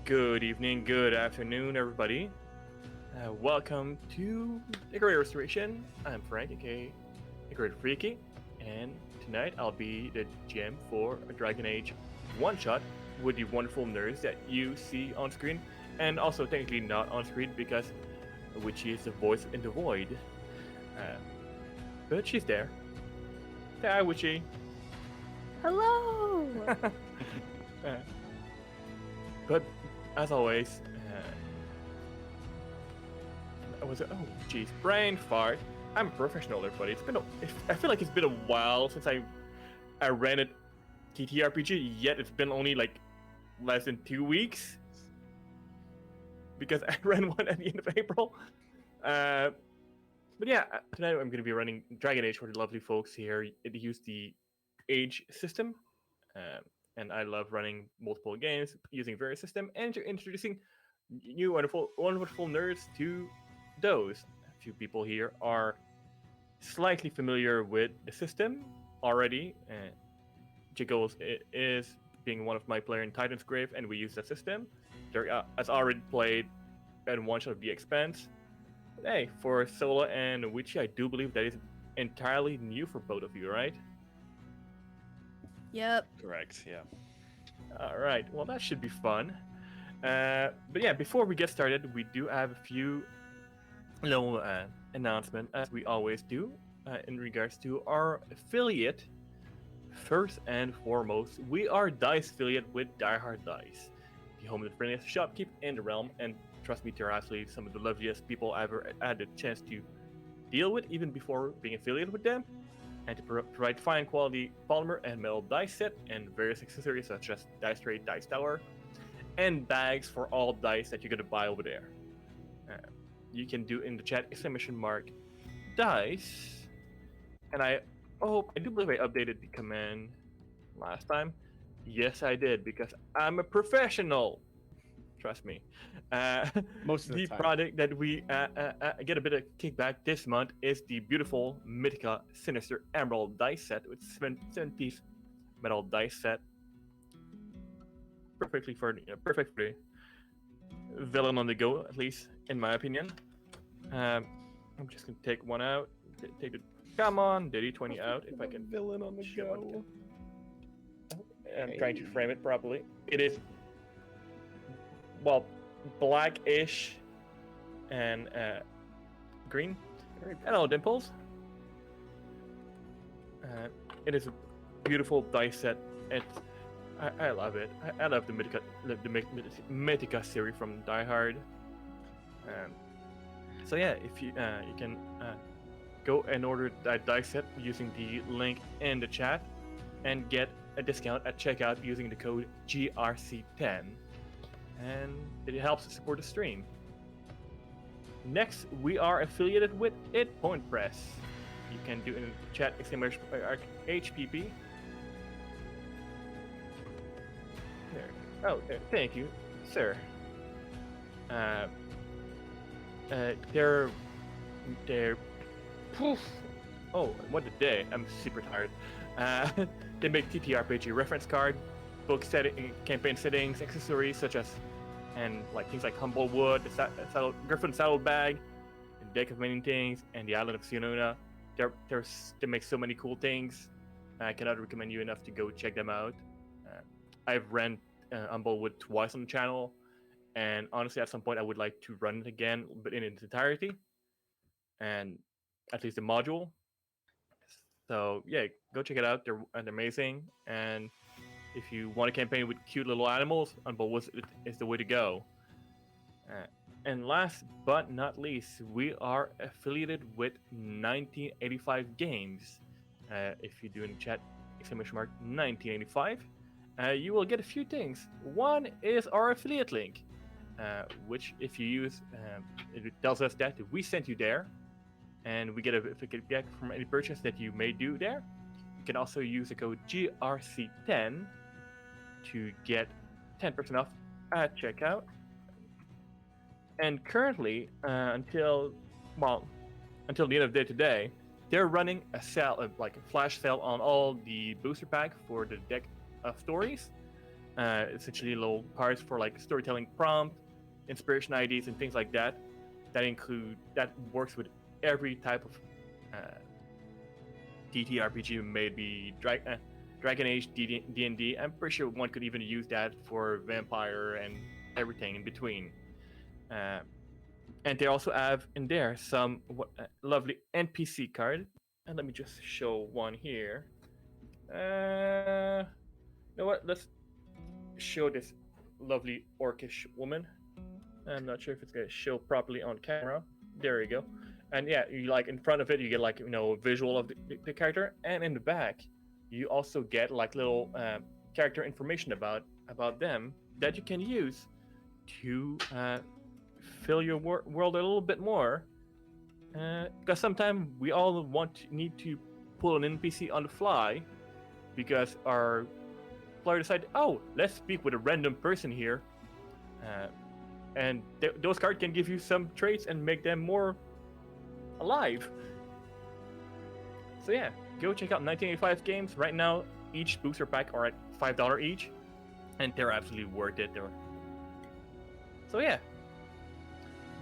Good evening, good afternoon, everybody. Welcome to Decorator Restoration. I'm Frank, aka Decorator Freaky, and tonight I'll be the GM for a Dragon Age one shot with the wonderful nerds that you see on screen, and also technically not on screen because Witchy is the voice in the void. Uh, but she's there. Hi, Witchy. Hello! Uh, but as always, I was oh jeez, brain fart. I'm a professional, everybody. I feel like it's been a while since I ran a TTRPG. Yet it's been only like less than 2 weeks because I ran one at the end of April. Uh, but yeah, tonight I'm going to be running Dragon Age for the lovely folks here. It used the Age system, um, and I love running multiple games using various system and introducing new wonderful nerds to those. A few people here are slightly familiar with the system already. Jiggles is being one of my player in Titan's Grave, and we use that system. There has already played and one shot of the Expanse. Hey, for Sola and Witchy, I do believe that is entirely new for both of you, right? Yep. Correct. Yeah. All right. Well, that should be fun. But yeah, before we get started, we do have a few little announcement, as we always do, in regards to our affiliate. First and foremost, we are Dice affiliate with Die Hard Dice, the home of the friendliest shopkeep in the realm, and trust me, they're absolutely some of the loveliest people I've ever had the chance to deal with, even before being affiliated with them, and to provide fine quality polymer and metal dice set and various accessories such as dice tray, dice tower, and bags for all dice that you're gonna buy over there. Uh, you can do in the chat exclamation mark dice, and I do believe I updated the command last time. Yes, I did because I'm a professional. Trust me. Uh, Most of the the time. product that we get a bit of kickback this month is the beautiful Mythica Sinister Emerald dice set with 7-piece metal dice set. Perfect for the villain on the go, at least in my opinion. Um, I'm just gonna take one out. Take the come on, D20 out if I can. Villain on the show go. I'm trying to frame it properly. It is well blackish and green. Hello, Dimples. It is a beautiful dice set. I love it. I love the Mythica series from Die Hard. So yeah, if you can go and order that dice set using the link in the chat and get a discount at checkout using the code GRC10, and it helps support the stream. Next, we are affiliated with It Point Press. You can do in the chat exclamation HPP. There. Oh, thank you, sir. They're poof. Oh, what a day! I'm super tired. They make TTRPG reference card, book setting, campaign settings, accessories such as, and like things like Humble Wood, the Griffin Saddlebag, a deck of many things, and the Island of Sionona. They make so many cool things. I cannot recommend you enough to go check them out. I've ran Humble Wood twice on the channel, and honestly, at some point, I would like to run it again, but in its entirety, and at least the module. So yeah, go check it out. They're amazing, and if you want a campaign with cute little animals, Unbolt is the way to go. And last but not least, we are affiliated with 1985 Games. If you do in the chat exclamation mark 1985, you will get a few things. One is our affiliate link, which if you use, it tells us that we sent you there, and we get a kickback from any purchase that you may do there. You can also use the code GRC10 to get 10% off at checkout. And currently, until the end of the day today, they're running a sale, like a flash sale on all the booster pack for the deck of stories. essentially little cards for like storytelling prompt, inspiration IDs, and things like that. That works with every type of TTRPG, maybe Dragon Age, D&D. I'm pretty sure one could even use that for Vampire and everything in between. And they also have in there some lovely NPC card. And let me just show one here. You know what? Let's show this lovely orcish woman. I'm not sure if it's gonna show properly on camera. There you go. And yeah, you like in front of it, you get like a visual of the character, and in the back, you also get like little character information about them that you can use to fill your world a little bit more. Because sometimes we all need to pull an NPC on the fly, because our player decided, oh, let's speak with a random person here, and those cards can give you some traits and make them more alive. So yeah, go check out 1985 games. Right now, each booster pack are at $5 each, and they're absolutely worth it. So yeah,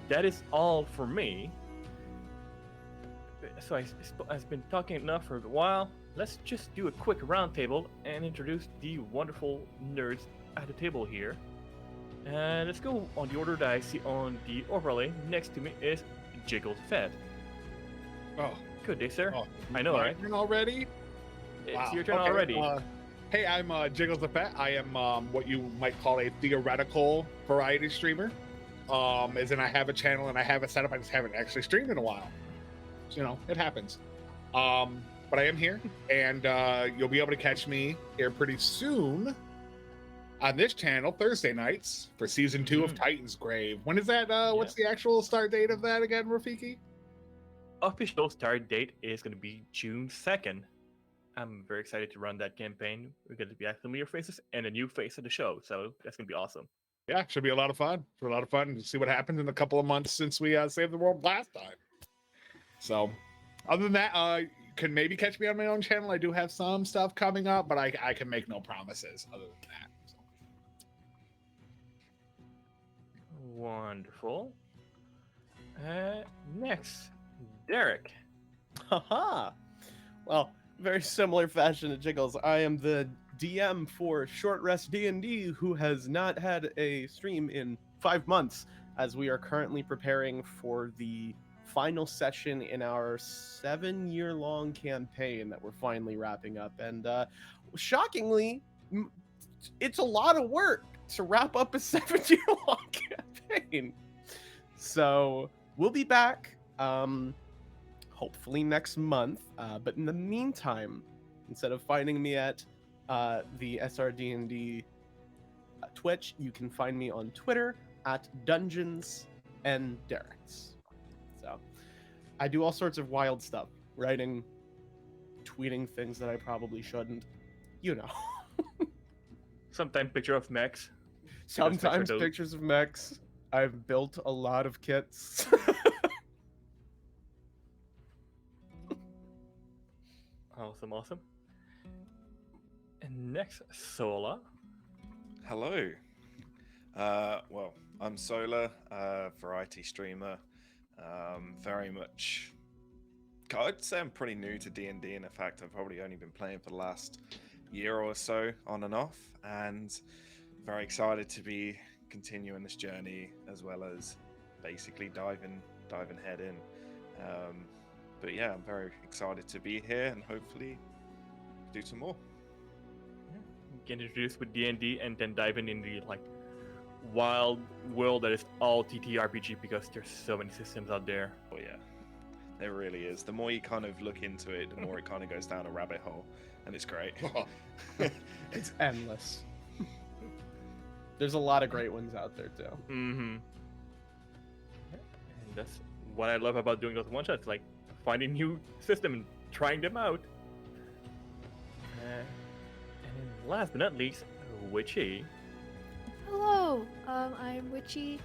that is all for me. So I've been talking enough for a while. Let's just do a quick roundtable and introduce the wonderful nerds at the table here. And let's go on the order that I see on the overlay. Next to me is Jiggles Fed. Oh, good day, sir. oh, I know, right? turn already? It's Wow. your turn Okay, already. Hey, I'm Jiggles the Pet. I am what you might call a theoretical variety streamer. As in I have a channel and I have it set up. I just haven't actually streamed in a while. So, it happens. But I am here, and you'll be able to catch me here pretty soon on this channel Thursday nights for season 2 of Titan's Grave. When is that? What's the actual start date of that again, Rafiki? Official start date is going to be June 2nd. I'm very excited to run that campaign. We're going to be at familiar faces and a new face of the show, so that's going to be awesome. Yeah, should be a lot of fun. Should be a lot of fun to see what happens in a couple of months since we saved the world last time. So, other than that, you can maybe catch me on my own channel. I do have some stuff coming up, but I can make no promises other than that. So. Wonderful. Next, Derek. Haha. Well, very similar fashion to Jiggles. I am the DM for Short Rest D&D, who has not had a stream in 5 months, as we are currently preparing for the final session in our 7-year-long campaign that we're finally wrapping up. And shockingly, it's a lot of work to wrap up a 7-year-long campaign. So we'll be back hopefully next month. But in the meantime, instead of finding me at the SRD&D Twitch, you can find me on Twitter at Dungeons and Derek's. So I do all sorts of wild stuff, writing, tweeting things that I probably shouldn't, Sometimes picture of mechs. Sometimes pictures of mechs. I've built a lot of kits. Awesome. And next, Sola. Hello. Well, I'm Sola, variety streamer. Very much. I'd say I'm pretty new to D&D. In fact, I've probably only been playing for the last year or so, on and off, and very excited to be continuing this journey, as well as basically diving head in. But yeah, I'm very excited to be here and hopefully do some more. Get introduced with D&D and then diving in the wild world that is all TTRPG, because there's so many systems out there. Oh yeah, there really is. The more you kind of look into it, the more it kind of goes down a rabbit hole, and it's great. It's endless. There's a lot of great ones out there too. Mm-hmm. And that's what I love about doing those one-shots, like finding new system and trying them out. And last but not least, Witchy. Hello, I'm Witchy.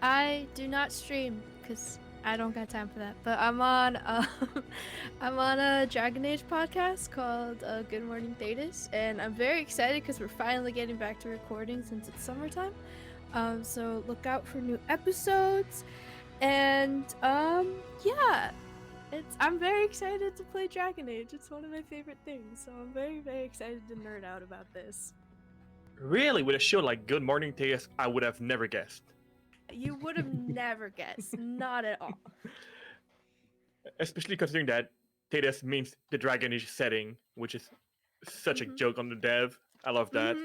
I do not stream because I don't got time for that. But I'm on I'm on a Dragon Age podcast called Good Morning Thetis, and I'm very excited because we're finally getting back to recording since it's summertime. So look out for new episodes, and yeah, I'm very excited to play Dragon Age. It's one of my favorite things, so I'm very very excited to nerd out about this. Really, with a show like Good Morning Thetis, I would have never guessed. You would have never guessed, not at all. Especially considering that Thetis means the Dragon Age setting, which is such a joke on the dev. I love that.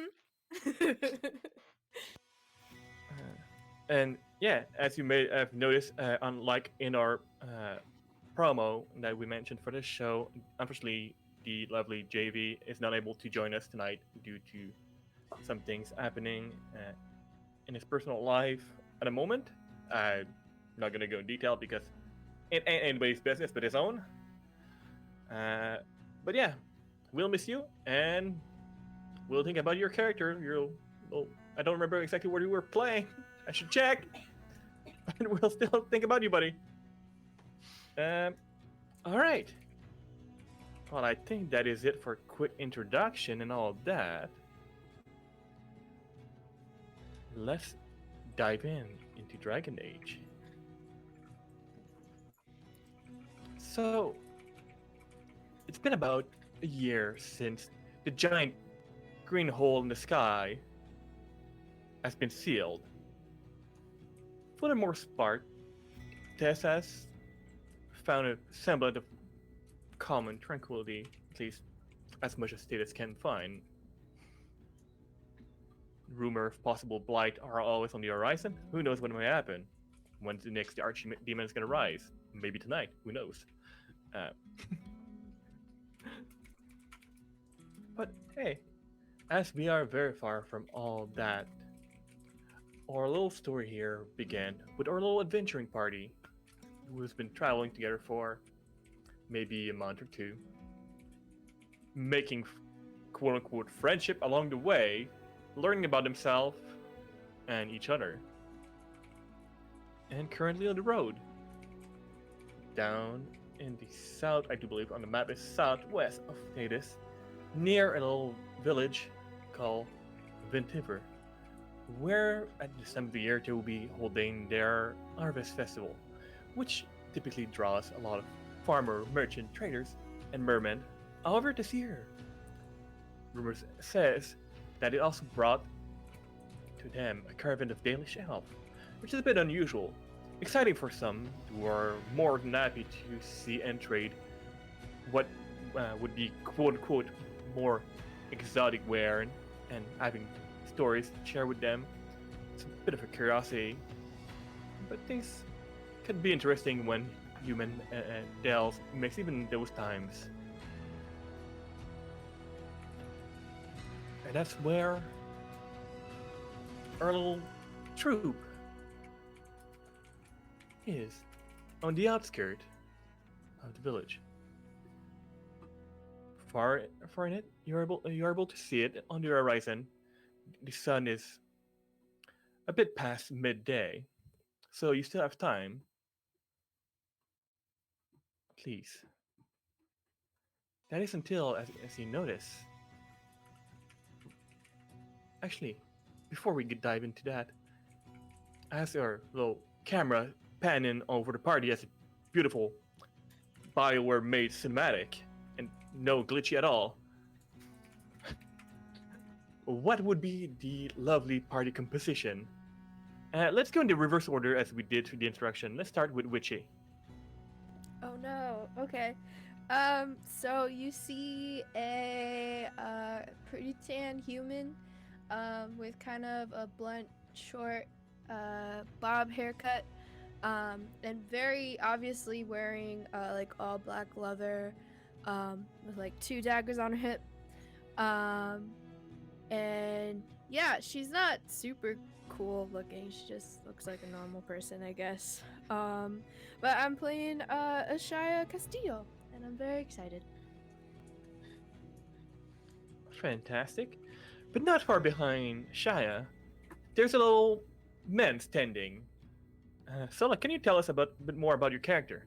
And yeah, as you may have noticed, unlike in our promo that we mentioned for this show, unfortunately, the lovely JV is not able to join us tonight due to some things happening in his personal life at the moment. I'm not going to go in detail because it ain't anybody's business but his own. But yeah, we'll miss you, and we'll think about your character. I don't remember exactly what you were playing. I should check. And we'll still think about you, buddy. All right. Well, I think that is it for a quick introduction and all that. Let's dive into Dragon Age. So, it's been about a year since the giant green hole in the sky has been sealed. For the most part, Tess has found a semblance of calm and tranquility, at least as much as Thetis can find. Rumor of possible blight are always on the horizon. Who knows what may happen? When's the next archdemon is gonna rise? Maybe tonight. Who knows? But hey, as we are very far from all that, our little story here began with our little adventuring party, who's been traveling together for maybe a month or two, making quote-unquote friendship along the way, learning about themselves and each other, and currently on the road down in the south, I do believe on the map is southwest of Thetis, near a little village called Ventiver, where at this time of the year they will be holding their harvest festival, which typically draws a lot of farmer, merchant, traders, and mermen. However, this year, rumors says that it also brought to them a caravan of Dalish elf, which is a bit unusual. Exciting for some who are more than happy to see and trade what would be quote-unquote more exotic wear and having stories to share with them. It's a bit of a curiosity, but things could be interesting when human delves mix even in those times. And that's where our little troop is, on the outskirt of the village. Far in it, you're able to see it on the horizon. The sun is a bit past midday, so you still have time. Please. That is until, as you notice. Actually, before we dive into that, as our little camera panning over the party as a beautiful Bioware made cinematic and no glitchy at all, what would be the lovely party composition? Let's go in the reverse order as we did through the introduction. Let's start with Witchy. Oh no. Okay. So you see a pretty tan human, with kind of a blunt, short, bob haircut, and very obviously wearing like all black leather, with like 2 daggers on her hip, and yeah, she's not super cool looking. She just looks like a normal person, I guess. But I'm playing Ashaya Castillo, and I'm very excited. Fantastic. But not far behind Shaya, there's a little man standing. Sola, can you tell us a bit more about your character?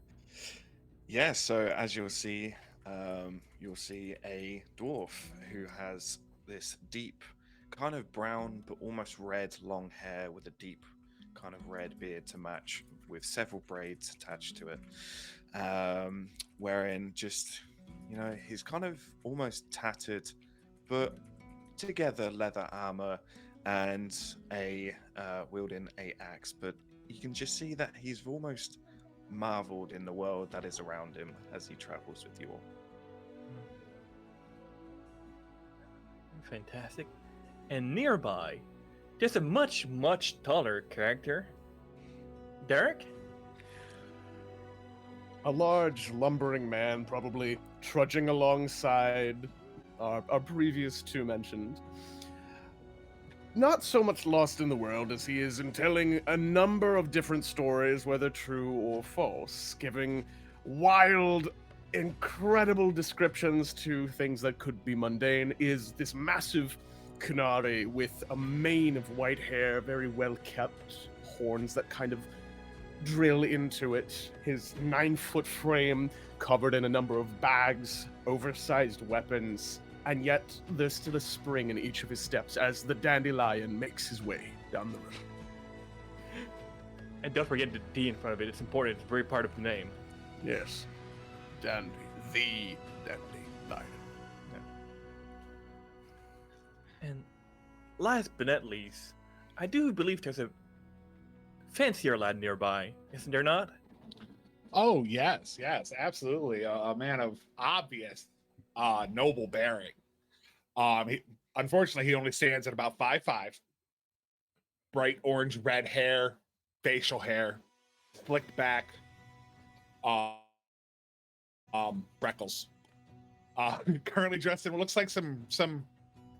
Yeah, so as you'll see a dwarf who has this deep, kind of brown but almost red long hair with a deep kind of red beard to match, with several braids attached to it. Wherein just, he's kind of almost tattered, but together leather armor and a wielding a axe. But you can just see that he's almost marveled in the world that is around him as he travels with you all. Fantastic. And nearby, there's a much, much taller character. Derek? A large, lumbering man, probably trudging alongside our previous two mentioned. Not so much lost in the world as he is in telling a number of different stories, whether true or false, giving wild, incredible descriptions to things that could be mundane, is this massive Kunari with a mane of white hair, very well kept, horns that kind of drill into it, his 9-foot frame covered in a number of bags, oversized weapons, and yet there's still a spring in each of his steps as the dandelion makes his way down the road. And don't forget the D in front of it. It's important. It's a very part of the name. Yes, the dandelion. And last but not least, I do believe there's a fancier lad nearby, isn't there not? Oh yes, absolutely. A man of obvious noble bearing. Unfortunately, he only stands at about 5'5". Bright orange red hair, facial hair, slicked back, freckles. Currently dressed in what looks like some,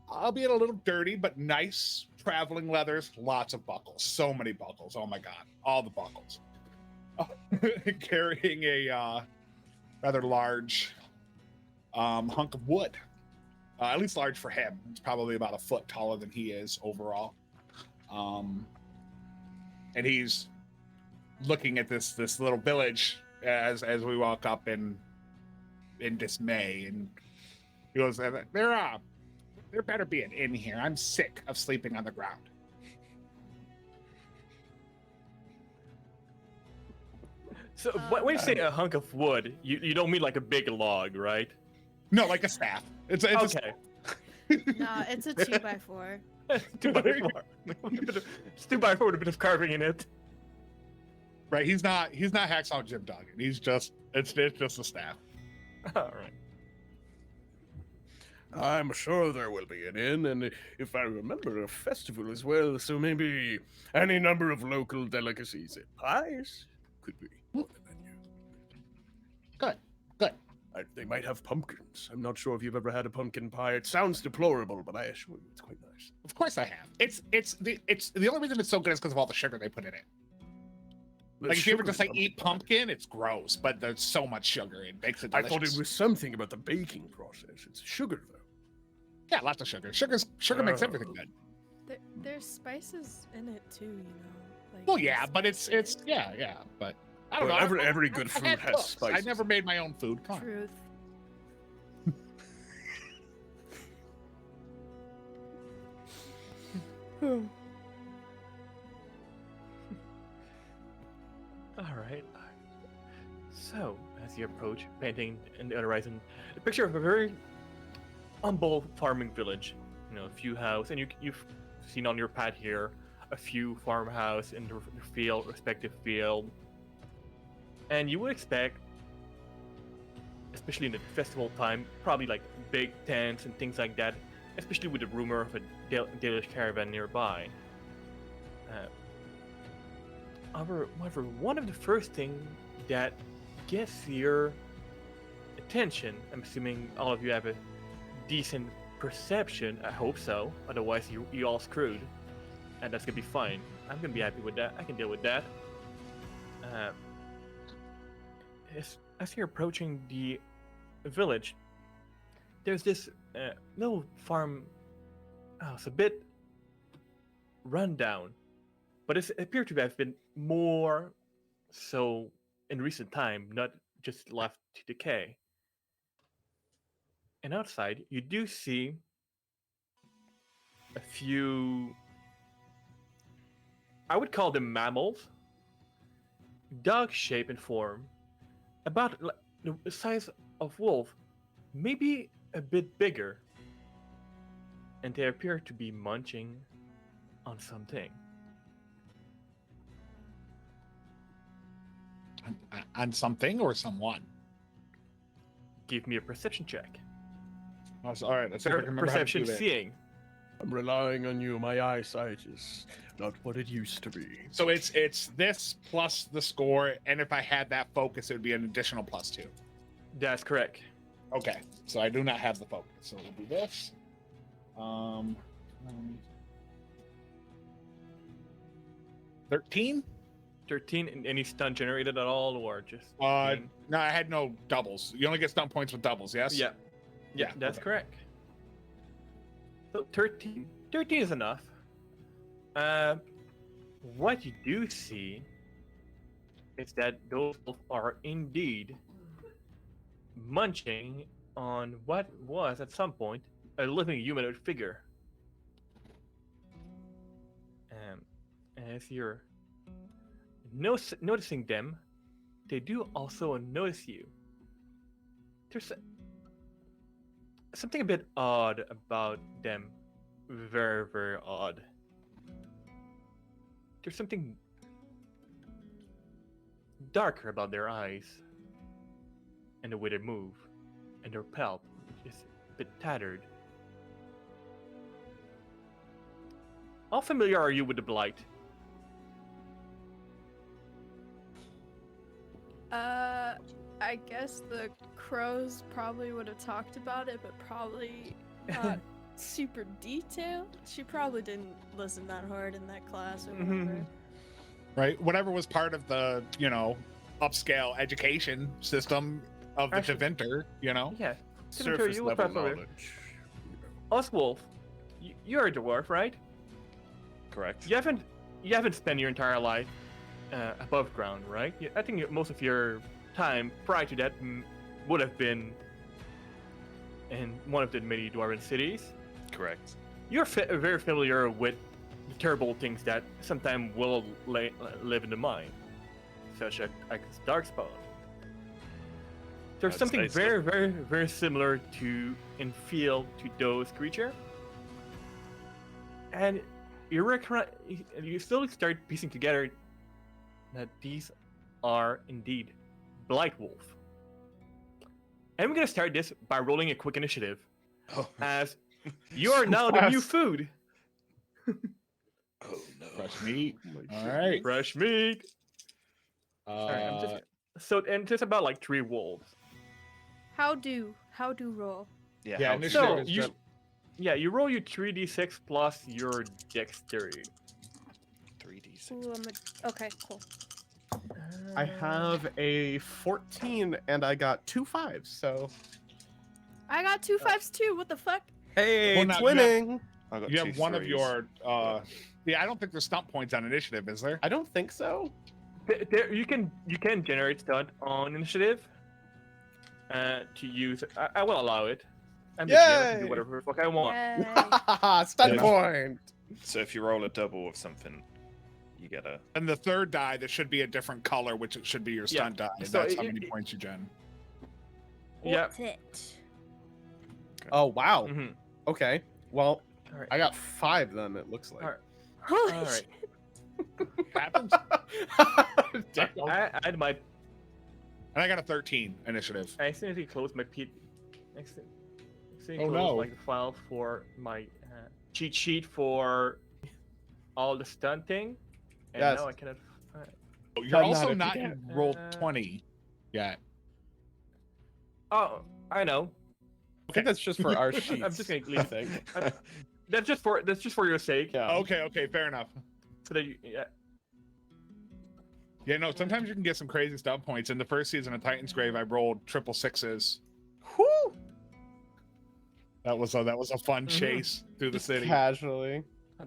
albeit a little dirty, but nice traveling leathers. Lots of buckles, so many buckles. Oh my god, all the buckles. Carrying a rather large hunk of wood. At least large for him. It's probably about a foot taller than he is overall. And he's looking at this little village as we walk up in dismay, and he goes, there better be an inn here. I'm sick of sleeping on the ground. So when you say a hunk of wood, you don't mean like a big log, right? No, like a staff. It's Okay. Nah, it's a 2x4. 2x4. It's 2x4 with a bit of carving in it. Right. He's not Hacksaw Jim Duggan. He's just it's just a staff. All right. I'm sure there will be an inn, and if I remember, a festival as well, so maybe any number of local delicacies. Pies could be on the menu. Good. They might have pumpkins. I'm not sure if you've ever had a pumpkin pie. It sounds deplorable, but I assure you it's quite nice. Of course I have. It's the only reason it's so good is because of all the sugar they put in it. Like if you ever just eat pumpkin, it's gross, but there's so much sugar it makes it delicious. I thought it was something about the baking process. It's sugar though. Yeah, lots of sugar. Sugar makes everything good. There's spices in it too, you know. Like, Well, yeah, but it's yeah, but I don't know. Every good food has cooks. spices. I never made my own food. Come on. Truth. All right. So, as you approach, painting in the horizon, a picture of a very humble farming village. You know, a few houses, and you've seen on your pad here a few farmhouse in the respective field. And you would expect, especially in the festival time, probably like big tents and things like that, especially with the rumor of a Dalish caravan nearby. However, one of the first things that gets your attention, I'm assuming all of you have a decent perception, I hope so, otherwise you all screwed, and that's gonna be fine. I'm gonna be happy with that, I can deal with that. As you're approaching the village, there's this little farm house, a bit run down, but it's appeared to have been more so in recent time, not just left to decay. And outside, you do see a few, I would call them mammals, dog shape and form, about the size of wolf, maybe a bit bigger, and they appear to be munching on something. On something or someone? Give me a perception check. Oh, all right, let's see if I can remember Perception how to do that. seeing. I'm relying on you. My eyesight is not what it used to be. So it's this plus the score, and if I had that focus, it would be an additional +2. That's correct. Okay, so I do not have the focus, so we'll do this. 13? 13, and any stun generated at all, or just? No, I had no doubles. You only get stun points with doubles, yes? Yeah. Yeah, Yeah, that's okay. correct. So 13. 13 is enough. What you do see is that those are indeed munching on what was at some point a living humanoid figure. As you're noticing them, they do also notice you. There's something a bit odd about them. Very, very odd. There's something darker about their eyes and the way they move, and their pelt is a bit tattered. How familiar are you with the Blight? I guess the crows probably would have talked about it, but probably not super detailed. She probably didn't listen that hard in that class or whatever. Right? Whatever was part of the, upscale education system of the Actually- Deventer, Yeah. Surface you look level familiar. knowledge. Oswolf, you're a dwarf, right? Correct. You haven't spent your entire life above ground, right? I think most of your time prior to that would have been in one of the many dwarven cities. Correct. You're very familiar with the terrible things that sometimes will live in the mine, such as darkspawn. There's I'd something say so. very, very, very similar to in feel to those creatures, and you slowly start piecing together that these are indeed Blight Wolf. And we're gonna start this by rolling a quick initiative, Oh, as you are now the new food. oh no. Fresh meat. All right. Fresh meat. Alright, and just about like 3 wolves. How do roll? Yeah, how- initiative So is you, just- you roll your 3d6 plus your dexterity. 3d6. Ooh, okay, cool. I have a 14 and I got 2 5s, so I got 2 5s too. What the fuck? hey, Well, now- twinning. I got you two have one of threes. your I don't think there's stump points on initiative, is there? I don't think so. There, you can generate stunt on initiative. To use, I will allow it. I'm the GM, I can do Yay! whatever the fuck I want. Yay. Stun Yeah. point. So if you roll a double of something, you get a. And the third die, there should be a different color, which it should be your Yeah. stunt die. So That's how it- many points you gen. Yeah. What's it? Oh wow. Mhm. Okay. Well, All right. I got 5 then. It looks like. All right. Holy All right. shit. Happens. Damn. I had my. And I got a 13 initiative. I accidentally closed my accidentally Oh, closed no. like the file for my cheat sheet for all the stunting, and Yes. now I cannot. Oh, you're But also not not if you in get, roll uh, 20 yet. Oh, I know. I think that's just for our sheets. I'm just gonna I leave. think. That's just for your sake. Yeah. Okay, fair enough. So that you, yeah. Yeah, no, sometimes you can get some crazy stump points. In the first season of Titan's Grave, I rolled 666s. Whew. That was a fun Mhm. chase through the Just city. casually. Oh,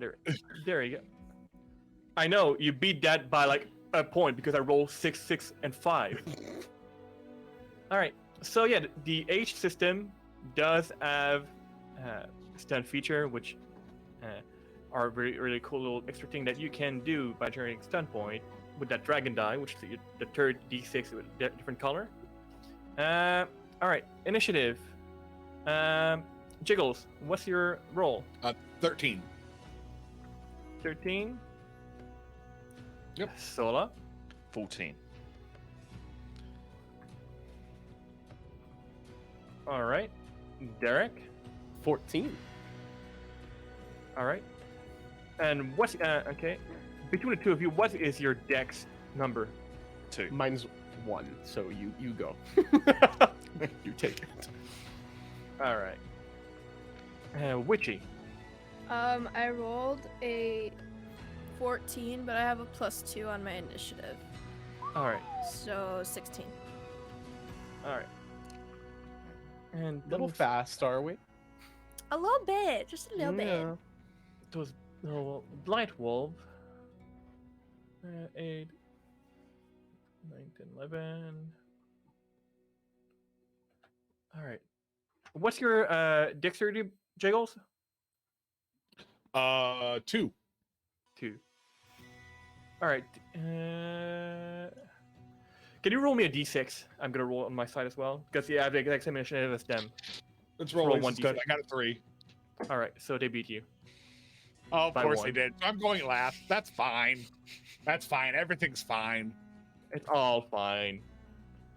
there you go. I know you beat that by like a point because I rolled 6, 6, and 5. All right. So yeah, the H system does have stun feature, which are very really cool little extra thing that you can do by generating stun point with that dragon die, which is the third D6 with a different color. All right, initiative. Jiggles, what's your roll? 13. 13. Yep. Sola. 14. All right. Derek. 14. All right. And what's okay? Between the two of you, what is your dex number? 2. Mine's 1, so you go. You take it. All right. Witchy. I rolled a 14, but I have a +2 on my initiative, All right. so 16. All right. And A little those- fast, are we? A little bit, just a little bit. Yeah. Those Blight Wolf. 8, 9, 10, 11. All right. What's your dexterity, Jiggles? 2. 2. All right. Can you roll me a d6? I'm gonna roll it on my side as well because I have the exact same initiative as them. Let's Roll roll one 1d6. D6. I got a 3. All right. So they beat you. Oh, of By course 1. they did. I'm going last. That's fine. That's fine. Everything's fine. It's all fine.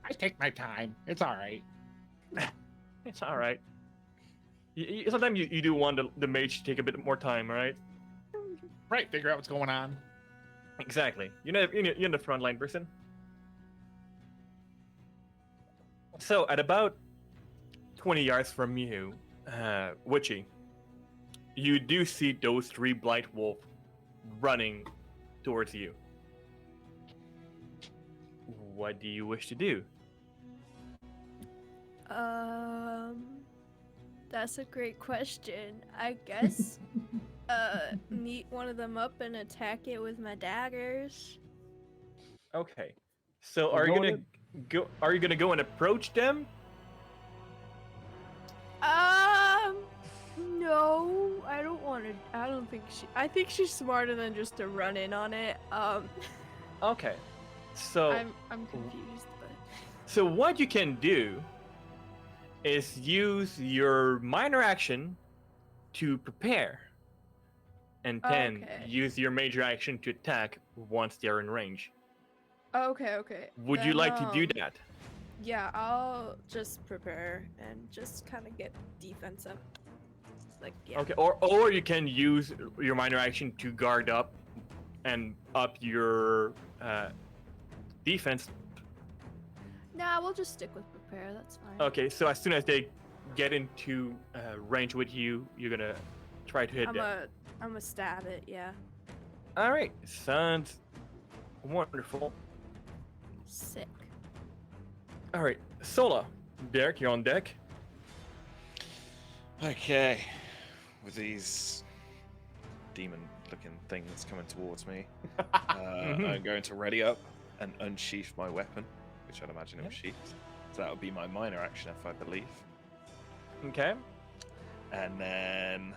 I take my time. It's all right. It's all right. Sometimes you do want the mage to take a bit more time, right? Right. Figure out what's going on. Exactly. You're the frontline person. So at about 20 yards from you, Witchy, you do see those 3 Blight Wolf running towards you. What do you wish to do? That's a great question. I guess, meet one of them up and attack it with my daggers. Okay. So We're are you going gonna go? Are you gonna go and approach them? No, I don't want to. I don't think I think she's smarter than just to run in on it. Okay. So I'm confused, but. So what you can do is use your minor action to prepare, and then Okay. use your major action to attack once they're in range. Okay. Would you Then, like to do that? Yeah, I'll just prepare and just kind of get defense up. Like, yeah. Okay, or you can use your minor action to guard up and up your defense. Nah, we'll just stick with prepare. That's fine. Okay, so as soon as they get into range with you, you're gonna try to hit them. I'm a stab it. Yeah. All right, sounds wonderful. Sick. All right, Sola, Derek, you're on deck. Okay. With these demon-looking things coming towards me, I'm going to ready up and unsheath my weapon, which I'd imagine it was sheathed. So that would be my minor action, if I believe. Okay. And then...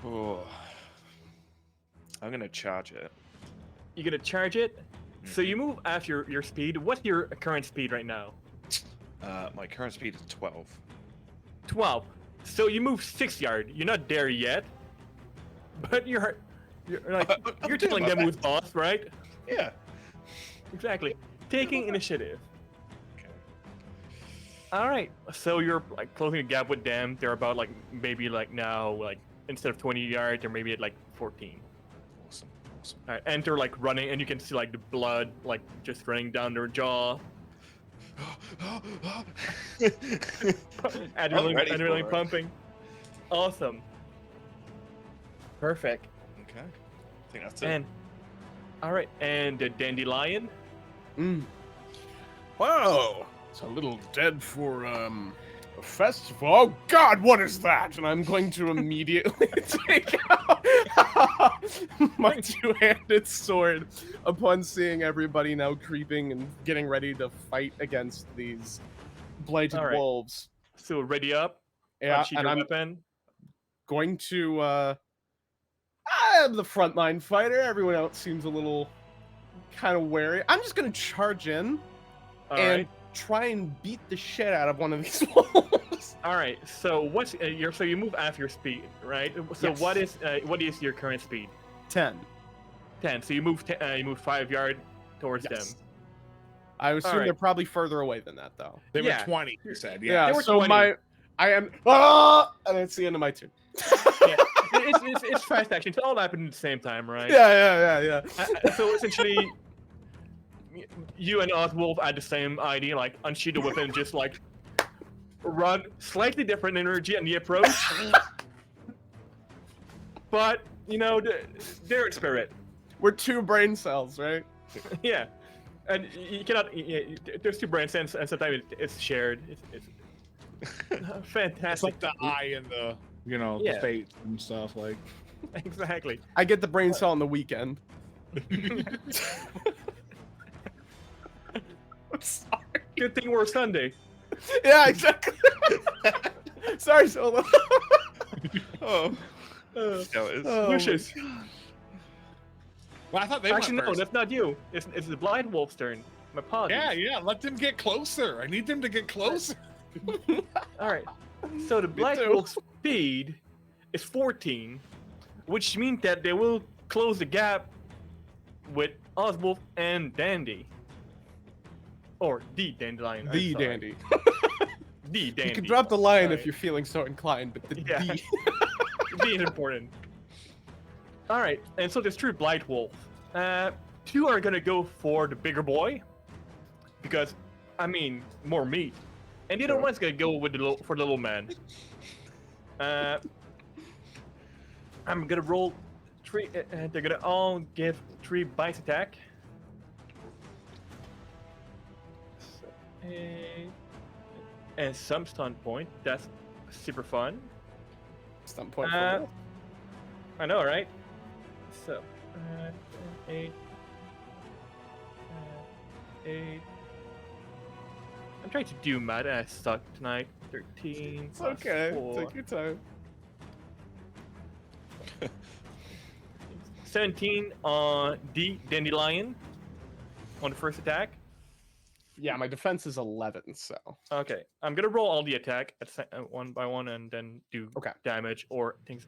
Oh. I'm going to charge it. You're gonna charge it. So you move at your speed. What's your current speed right now? My current speed is 12. 12. So you move 6 yards. You're not there yet, but you're like I'm you're doing telling my them who's best. boss, right? Yeah. Exactly. Taking initiative. Okay. All right. So you're like closing the gap with them. They're about like maybe like now like instead of 20 yards, they're maybe at like 14. Awesome. Awesome. All right. And they're like running, and you can see like the blood like just running down their jaw. ready for Adrenaline it. pumping. Awesome. Perfect. Okay. I think that's it. And all right, and the dandelion. Wow, it's a little dead for A festival? Oh God, what is that? And I'm going to immediately take out my two-handed sword upon seeing everybody now creeping and getting ready to fight against these blighted All right. wolves. So ready up. Yeah, Unsheath and your I'm weapon. going to. I'm the frontline fighter. Everyone else seems a little kind of wary. I'm just going to charge in All and right. try and beat the shit out of one of these wolves. All right. So what's your so you move half your speed, right? So Yes. what is your current speed? 10. 10. So you move 5 yards towards Yes. them. I assume Alright. they're probably further away than that, though. They Yeah. were 20, you said. Yeah, Yeah. They were so 20. I am, and it's the end of my turn. Yeah. It's fast action. It's all happening at the same time, right? Yeah. So essentially, you and Oswolf had the same idea, like unsheath the weapon, just like run slightly different energy in the approach, but you know they're in spirit. We're 2 brain cells, right? Yeah, and you cannot. There's 2 brain cells, and sometimes it's shared. It's fantastic. It's like the eye and the, the Yeah. fate and stuff. Like, Exactly. I get the brain cell on the weekend. I'm sorry. Good thing we're Sunday. Yeah, exactly. Sorry, Solo. Oh, that was. Oh, Lucius. well, I thought they Actually, went no, first. that's not you. It's the blind wolf's turn. My apologies. Yeah. Let them get closer. I need them to get closer. All right. So the blind too. wolf's speed is 14, which means that they will close the gap with Oswolf and Dandy. Or the Dandelion. I'm The sorry. dandy. The Dandy. You can drop the line Sorry. if you're feeling so inclined, but the Yeah. D. The is important. All right, and so there's 3 blind wolf. 2 are gonna go for the bigger boy, because, I mean, more meat, and the other one's gonna go with for the little man. I'm gonna roll 3. They're gonna all give 3 bites attack. So, and some stun point. That's super fun. Stun point Uh, for both. I know, right? So, 8. 8. I'm trying to do math and I suck tonight. 13. It's plus okay. 4. Take your time. 17 on the Dandelion on the first attack. Yeah, my defense is 11, so. Okay, I'm gonna roll all the attack at one by one and then do Okay. damage or things.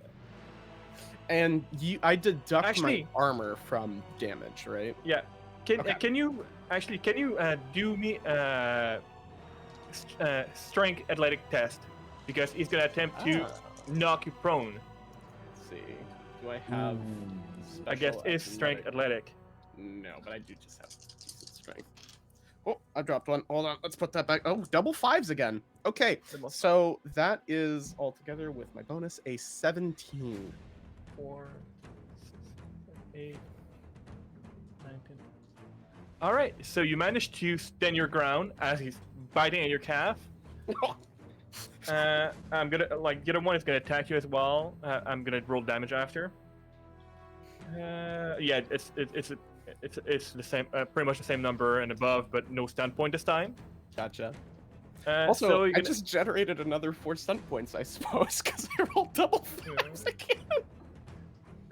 And I deduct Actually- my armor from damage, right? Yeah. Can Okay. can you do me strength athletic test, because he's gonna attempt to Ah, knock you prone. let's see. Do I have I guess special it's strength athletic? athletic. No, but I do just have decent strength. Oh, I dropped one. Hold on, let's put that back. Oh, double 5s again. Okay, so that is altogether with my bonus a 17. 4, 6, 7, 8, 9, 10. All right, so you managed to stand your ground as he's biting at your calf. I'm gonna the other one is gonna attack you as well. I'm gonna roll damage after. Yeah, it's the same, pretty much the same number and above, but no stun point this time. Gotcha. Also, Also, you're I gonna- just generated another 4 stun points, I suppose, because I rolled double 5s again.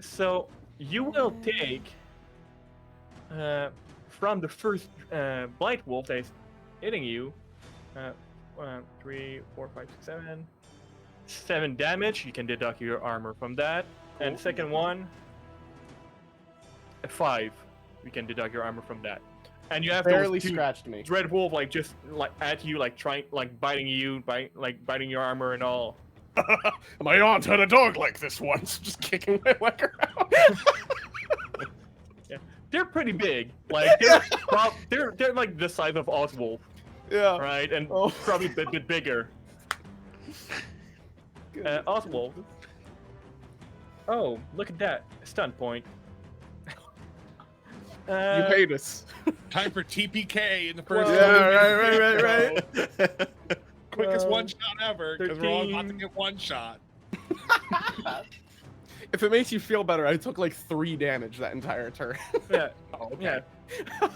So you will take from the first blight wolf that is hitting you 1, 3, 4, 5, 6, 7. 7 damage. You can deduct your armor from that. And the second one, 5. You can deduct your armor from that. And you have Barely those 2 scratched me. dread wolf just at you, biting you, biting your armor and all. My aunt had a dog like this once, just kicking my leg around. They're pretty big. They're like the size of Oswolf, Yeah. right? And Oh. probably a bit bigger. Oswald. Oh, look at that stun point. You paid us. Time for TPK in the first. Well, Yeah, right. quickest one shot ever because we're all about to 13. get one shot. If it makes you feel better, I took like 3 damage that entire turn. Yeah, Oh, okay.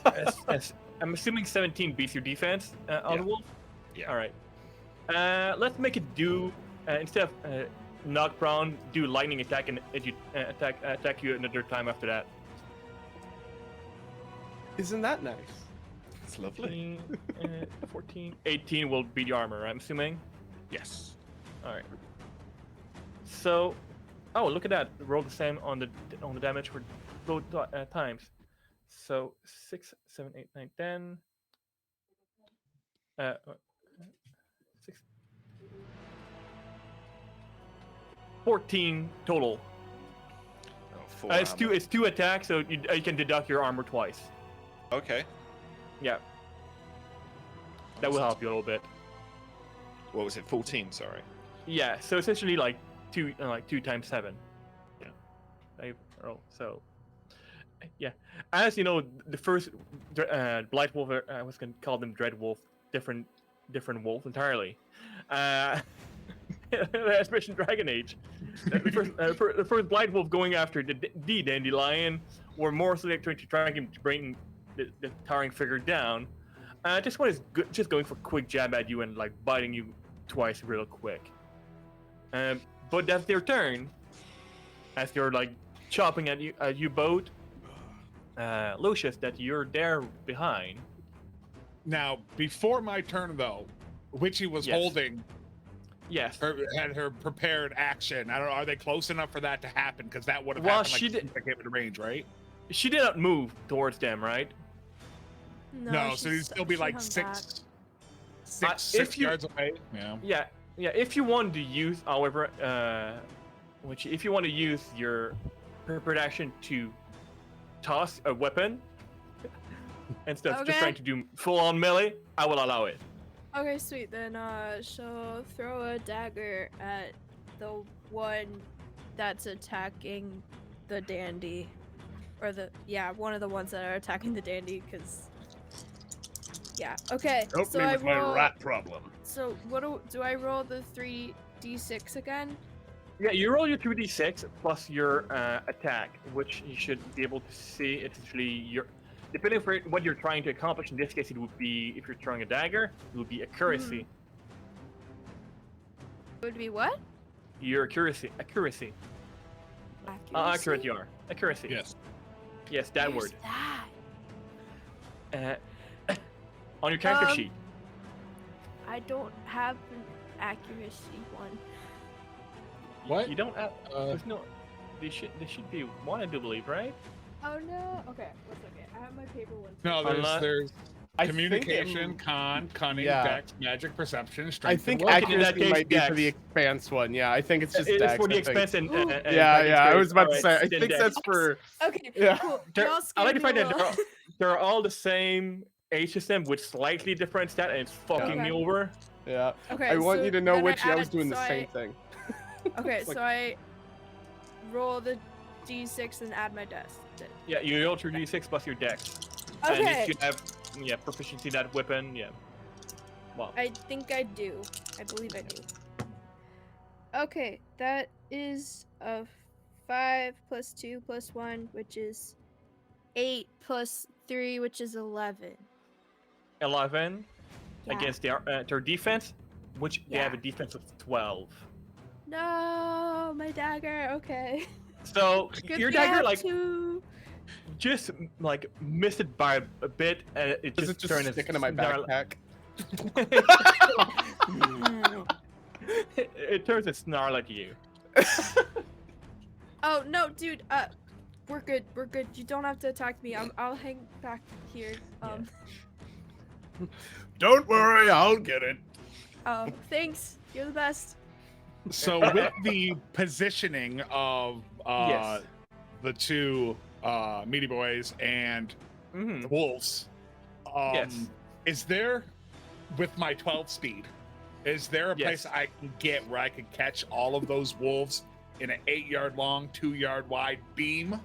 yeah. I'm assuming 17 beats your defense, Oswald? Yeah. All right. Let's make it do, instead of knock prone, do lightning attack and attack you another time after that. Isn't that nice? It's lovely. 14, 18 will beat your armor, I'm assuming. Yes. All right. So, oh, look at that. Roll the same on the damage for both times. So 6, 7, 8, 9, 10. 6. 14 total. Oh, 4 It's armor. two attacks, so you can deduct your armor twice. Okay. Yeah, that will help you a little bit. What was it? 14. Sorry. Yeah, so essentially like 2 times 7. Yeah, I roll. So yeah, as you know, the first Blight Wolf, I was gonna call them Dread Wolf, different wolf entirely. Especially Dragon Age. The first Blight Wolf going after the Dandelion were more selective to trying to bring the towering figure down. This one is just going for quick jab at you and like biting you twice real quick. But that's their turn. As they're like chopping at you both. Lucius, that you're there behind. Now, before my turn, though, Witchy was Yes. holding Yes. had her prepared action. I don't know. Are they close enough for that to happen? Because that would have Well, happened. she Like, did- I came into range, right? She did not move towards them, right? No, so you'd still be she like hung six if you- yards away. Yeah. Yeah. If you want to use, however, if you want to use your prepared action to toss a weapon instead of just Okay. trying to do full-on melee, I will allow it. back. Okay, sweet. Then she'll throw a dagger at the one that's attacking the dandy, or one of the ones that are attacking the dandy. Because okay. So I roll. problem. So what do I roll the 3d6 again? Yeah, you roll your 2d6 plus your attack, which you should be able to see. It's actually your, depending on what you're trying to accomplish. In this case, it would be, if you're throwing a dagger, it would be accuracy. It would be what? Your accuracy. How accurate you are. Accuracy. Yes. Yes, that Where's word. that? On your character Um, sheet. I don't have an accuracy one. What? You don't have. There's no. There should be one, I do believe, right? Oh no. Okay, what's okay? I have my paper one. No, Unless- there's I think communication, it- cunning, Yeah. dex, magic, perception, I strength. think and will. in that accuracy case, might be for the dex. expanse one. Yeah, I think it's just It is dex, for the I think. expense and. Yeah, I was about to Alright, say. I then think dex. that's for. Okay. Yeah. Cool. They're- Y'all I like to scared find me that a lot. they're all the same age system with slightly different stat, and it's fucking Okay. me over. Yeah. Okay. I want so you to know then which I was add- doing the so same I- thing. Okay, It's like- so I roll the d6 and add my dex. Yeah, you roll your d6 plus your dex. And Okay. if you have proficiency in that weapon, well, I think I do. I believe I do. Okay, that is a 5 plus 2 plus 1, which is 8 plus 3, which is 11. 11 Yeah. against their defense, which they have a Yeah. defense of 12. No, my dagger. Okay. So Good your thing I dagger have like two. just like missed it by a bit, and it Does just it turned just stick into my snarl- backpack? it turns a snarl at you. Oh no, dude. We're good. We're good. You don't have to attack me. I'll hang back here. Don't worry, I'll get it. Thanks. You're the best. So with the positioning of Yes. the two meaty boys and Mhm. the wolves, Yes. is there, with my 12 speed, is there a Yes. place I can get where I can catch all of those wolves in an 8-yard long, 2-yard wide beam?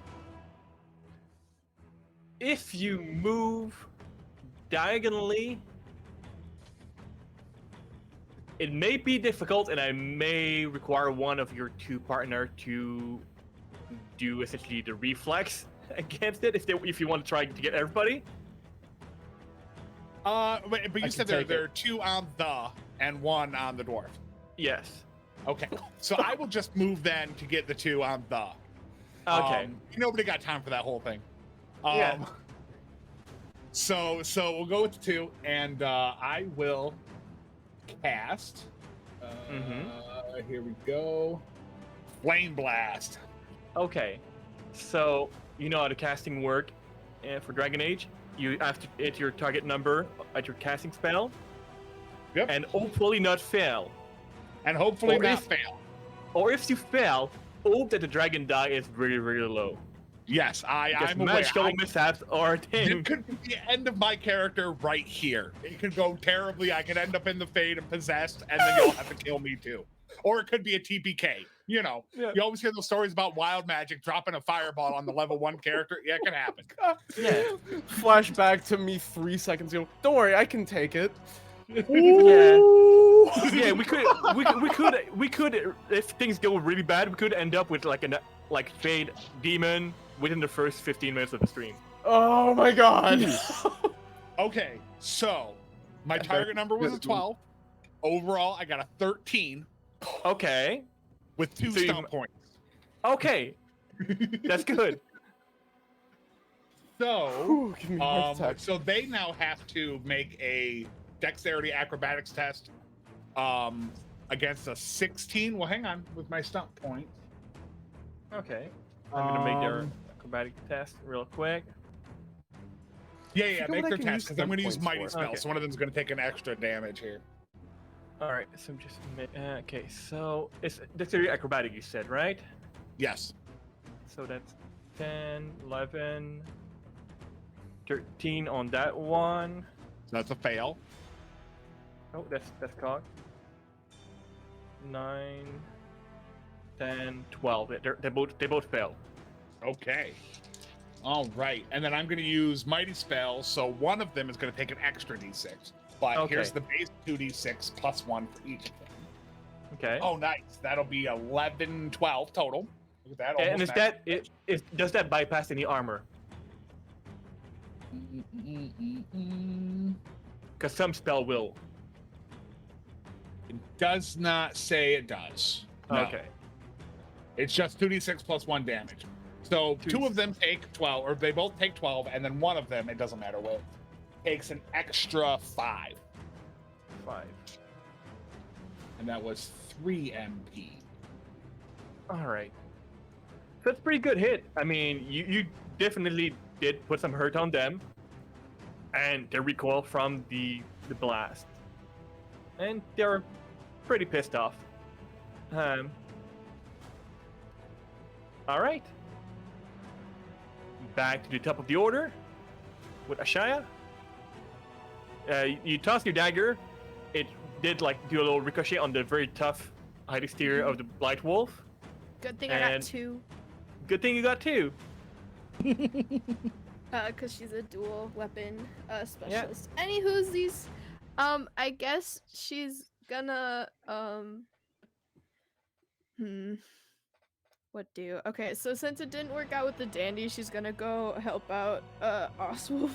If you move diagonally, it may be difficult, and I may require one of your two partner to do essentially the reflex against it if you want to try to get everybody. But I you can said take there are 2 on the and 1 on the dwarf. Yes. Okay, so I will just move then to get the 2 on the. Okay. Nobody got time for that whole thing. Yeah. So we'll go with the 2, and I will cast. Here we go. Flame Blast. Okay. So you know how the casting work for Dragon Age. You have to hit your target number at your casting spell, Yep. and hopefully not fail. And hopefully Or not if- fail. Or if you fail, hope that the dragon die is really, really low. Yes, Because I'm aware. magical mishaps are a It thing. could be the end of my character right here. It could go terribly. I could end up in the Fade and possessed, and then you'll have to kill me too. Or it could be a TPK. You know, Yeah. you always hear those stories about wild magic dropping a fireball on the level 1 character. Yeah, it can happen. Yeah. Flashback to me 3 seconds ago. Don't worry, I can take it. Yeah. Yeah, we could, if things go really bad, we could end up with like Fade Demon within the first 15 minutes of the stream. Oh my god. Okay, so my target number was a 12. Overall, I got a 13 Okay. with 2 So you- stomp points. Okay. That's good. So, Whew, give me a heart attack. so they now have to make a dexterity acrobatics test against a 16. Well, hang on with my stomp points. Okay. I'm gonna make their Um, acrobatic test real quick. Yeah, forget make what I their can test use because I'm going to use stomp mighty points spell. for. So one of them's going to take an extra damage here. All right. So just okay. So it's dexterity acrobatic, you said, right? Yes. So that's 10, 11, 13 on that one. So that's a fail. Oh, that's cocked. 9, 10, 12. They both fail. Okay. All right. And then I'm going to use mighty spell. So one of them is going to take an extra d6. But Okay. here's the base 2d6 plus 1 for each of them. Okay. Oh, nice. That'll be 11, 12 total. Look at that. and almost is that does that bypass any armor? Because some spell will. It does not say it does. No. Okay. It's just 2d6 plus 1 damage. So 2 of them take 12, or they both take 12, and then one of them, it doesn't matter what, takes an extra 5. 5. And that was 3 MP. All right. That's a pretty good hit. I mean, you definitely did put some hurt on them, and they recoil from the blast, and they're pretty pissed off. All right. Back to the top of the order with Ashaya. You toss your dagger. It did do a little ricochet on the very tough hide exterior of the Blight Wolf. Good thing I got And- 2. Good thing you got 2. Because she's a dual weapon specialist. Anywho's these, I guess she's gonna, what do? Okay, so since it didn't work out with the dandy, she's gonna go help out, Oswolf.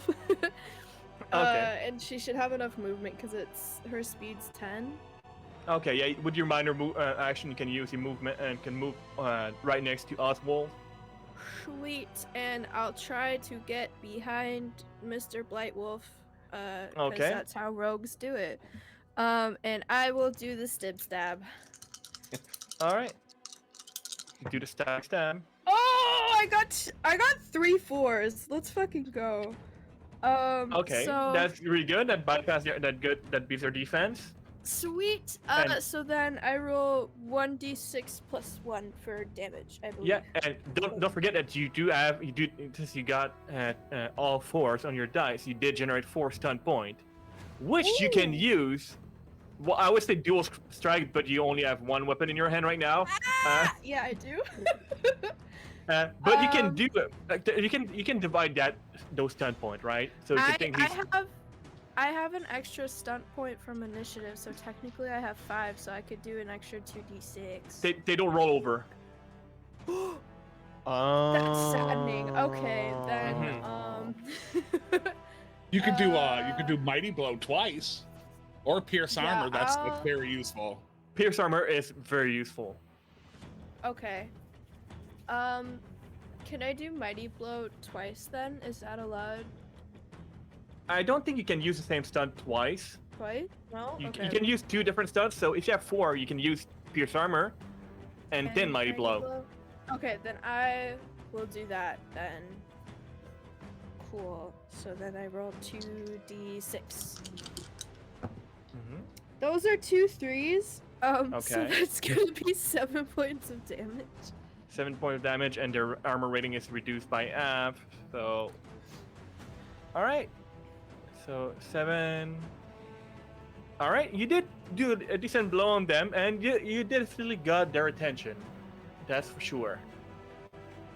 Okay. And she should have enough movement because her speed's 10. Okay, yeah. With your minor action, you can use your movement and can move right next to Oswald. Sweet, and I'll try to get behind Mr. Blightwolf, 'cause Okay. that's how rogues do it. And I will do the stab. All right. Do the stab. Oh, I got 3 4s. Let's fucking go. Okay, so that's really good. That bypass that beats your defense. sweet. And- So then I roll 1d6 plus 1 for damage, I believe. Yeah, and don't forget that since you got all 4s on your dice, you did generate 4 stun point, which you can Ooh. use. Well, I would say dual strike, but you only have 1 weapon in your hand right now. Yeah, I do. But you can Um, do it. You can divide those stun point, right? So you can I think these. have I have an extra stunt point from initiative, so technically I have 5, so I could do an extra 2d6. They don't roll over. That's saddening. Okay, then You could do Mighty Blow twice, or Pierce Yeah, Armor. That's very useful. Pierce armor is very useful. Okay. Can I do Mighty Blow twice then? Is that allowed? I don't think you can use the same stunt twice. Twice? No? You Okay. can use 2 different stunts. So if you have 4, you can use Pierce armor, and then Mighty Blow. Okay, then I will do that then. Cool. So then I roll 2d6. Those are 2 3s. So Okay. that's gonna be 7 points of damage. 7 points of damage, and their armor rating is reduced by half. So, all right. So 7. All right, you did do a decent blow on them, and you definitely got their attention. That's for sure.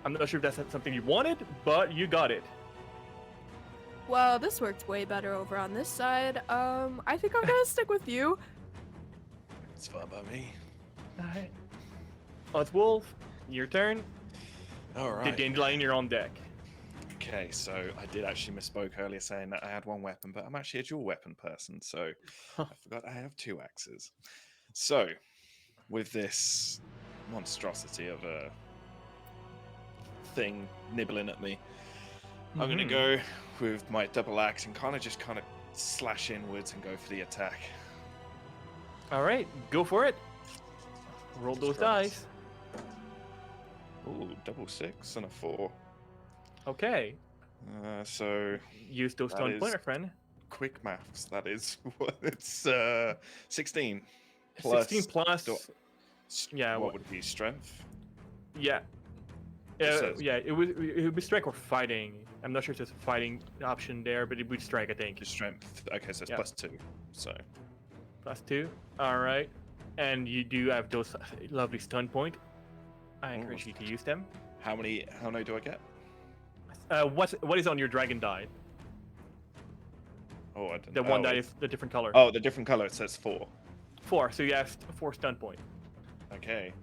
I'm not sure if that's something you wanted, but you got it. Well, this worked way better over on this side. I think I'm gonna stick with you. It's fine by me. All right. Oswolf, your turn. All The right. Dandelion, you're on deck. Okay, so I did actually misspoke earlier saying that I had 1 weapon, but I'm actually a dual weapon person, so I forgot I have 2 axes. So, with this monstrosity of a thing nibbling at me, I'm going to go with my double axe and kind of slash inwards and go for the attack. All right, go for it. Roll those dice. Ooh, double 6 and a 4. Okay. So Use those That stone is- pointer, friend. quick maths. That is what it's 16 plus 16 plus. Yeah, What would it be? Strength. Yeah. It says- Yeah, it would be strike or fighting. I'm not sure if there's a fighting option there, but it would strike, I think. Your strength. Okay, so it's Yeah. plus 2. So +2. All right. And you do have those lovely stun point. I Oh, encourage you to use them. how many do I get? What is on your dragon die? Oh, I don't The know. one that is the different color. Oh, the different color. It says 4. 4. So you have 4 stun point. Okay.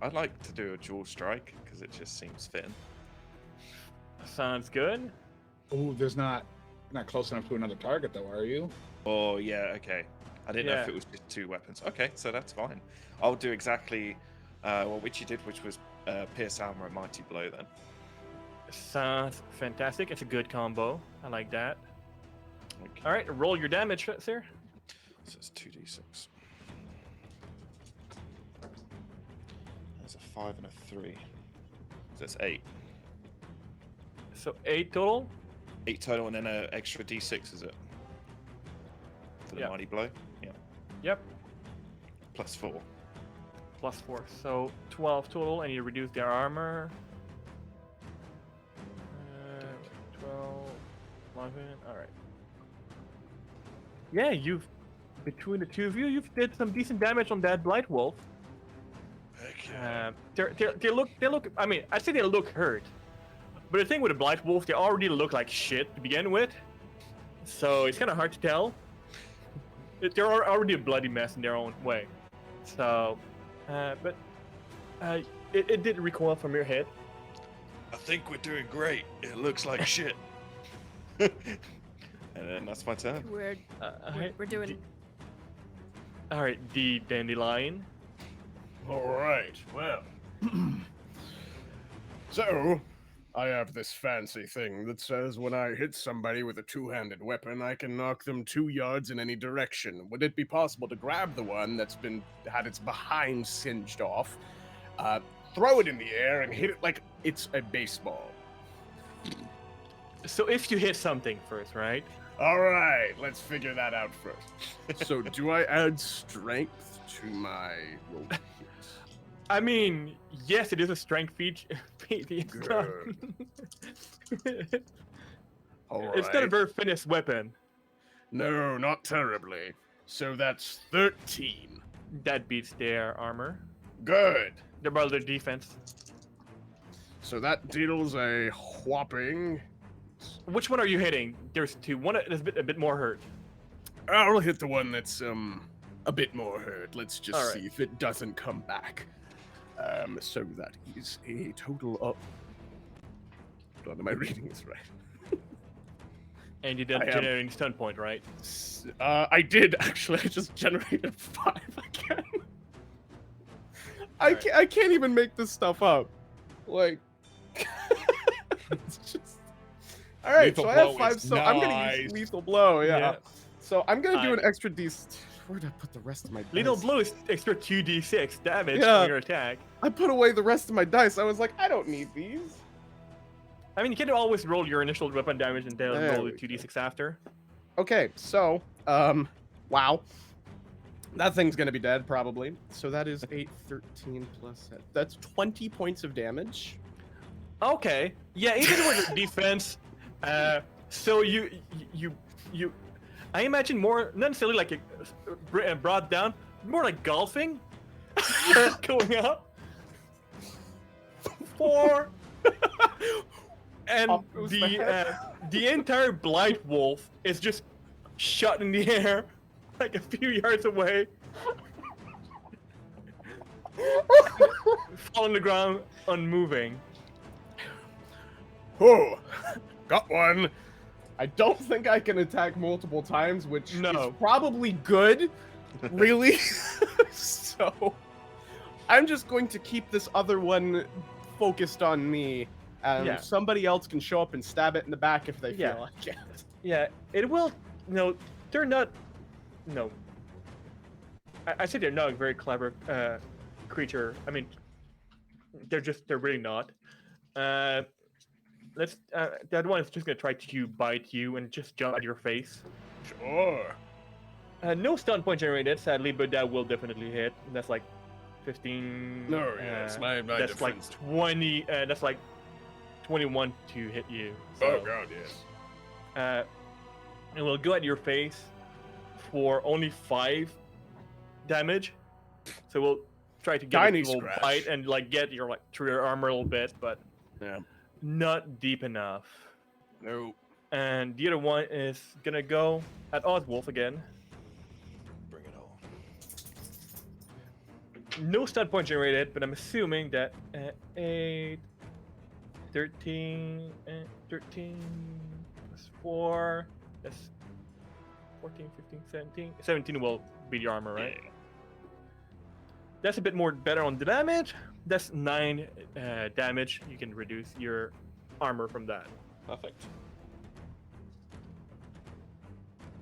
I'd like to do a dual strike because it just seems fitting. Sounds good. Oh, there's not close enough to another target though, are you? Oh yeah, okay. I didn't know if Yeah. it was just 2 weapons. Okay, so that's fine. I'll do exactly what Witchy did, which was Pierce Armor and Mighty Blow then. Sounds fantastic. It's a good combo. I like that. Okay. All right, roll your damage, sir. So it's 2d6. There's a 5 and a 3. So it's 8. So 8 total. 8 total and then an extra d6, is it? For the Yeah. Mighty Blow? Yeah. Yep. Plus 4. +4. So 12 total, and you reduce their armor. 12, 11. All right. Yeah, between the two of you, you've did some decent damage on that Blight Wolf. Okay. They look. I mean, I'd say they look hurt. But the thing with the Blight Wolf, they already look like shit to begin with. So it's kind of hard to tell. They're already a bloody mess in their own way. So, but it did recoil from your head. I think we're doing great. It looks like shit. And then that's my turn. We're doing. All right, the Dandelion. All right, well. So, I have this fancy thing that says when I hit somebody with a two-handed weapon, I can knock them 2 yards in any direction. Would it be possible to grab the one that's had its behind singed off, throw it in the air, and hit it like it's a baseball? So if you hit something first, right? All right, let's figure that out first. So, do I add strength to my roll? I mean, yes, it is a strength feature. Good. All right. It's not a very finished weapon. No, not terribly. So that's 13. That beats their armor. Good. Their defense. So that deals a whopping. Which one are you hitting? There's 2. One is a bit more hurt. I'll hit the one that's a bit more hurt. Let's just All right. see if it doesn't come back. So that is a total of. Hold on, am I reading this right? And you did I am. generating stun point, right? I did actually. I just generated 5 again. Alright. I can't even make this stuff up. Like, it's just. All right, Lethal so I have blow 5. is So I'm gonna use nice. lethal blow. Yeah. Yeah. So I'm gonna do I- an extra d. Where did I put the rest of my? Lethal dice? blow is extra 2d6 damage Yeah. on your attack. I put away the rest of my dice. I was like, I don't need these. I mean, you can always roll your initial weapon damage and then There roll the we 2d6 after. Okay, so, wow. That thing's gonna be dead, probably. So that is 8, 13 plus... That's 20 points of damage. Okay. Yeah, even with the defense, so you, I imagine more, not necessarily like brought down, more like golfing, going up. 4, and Up goes my head. the entire blind wolf is just shot in the air, like a few yards away, fall on the ground, unmoving. Oh, got one. I don't think I can attack multiple times, which No. is probably good, really. So, I'm just going to keep this other one focused on me. Yeah. Somebody else can show up and stab it in the back if they Yeah. feel like it. Yeah, it will. No, they're not. No. I say they're not a very clever creature. I mean, they're really not. Let's. The other one is just gonna try to bite you and just jump at your face. Sure. No stun point generated, sadly, but that will definitely hit. That's like 15. No, yes, my that's defense. like 20. That's like 21 to hit you. Oh so, god, yes. It will go at your face for only 5 damage. So we'll try to get Tiny a little scratch. bite and like get your like through your armor a little bit, but Yeah. not deep enough. No. And the other one is gonna go at Oswolf again. Bring it on. No stun point generated, but I'm assuming that 8, 13, 13 plus 4, that's 14, 15, 17. 17 will be the armor, right? Yeah. That's a bit more better on the damage. That's 9 damage. You can reduce your armor from that. Perfect.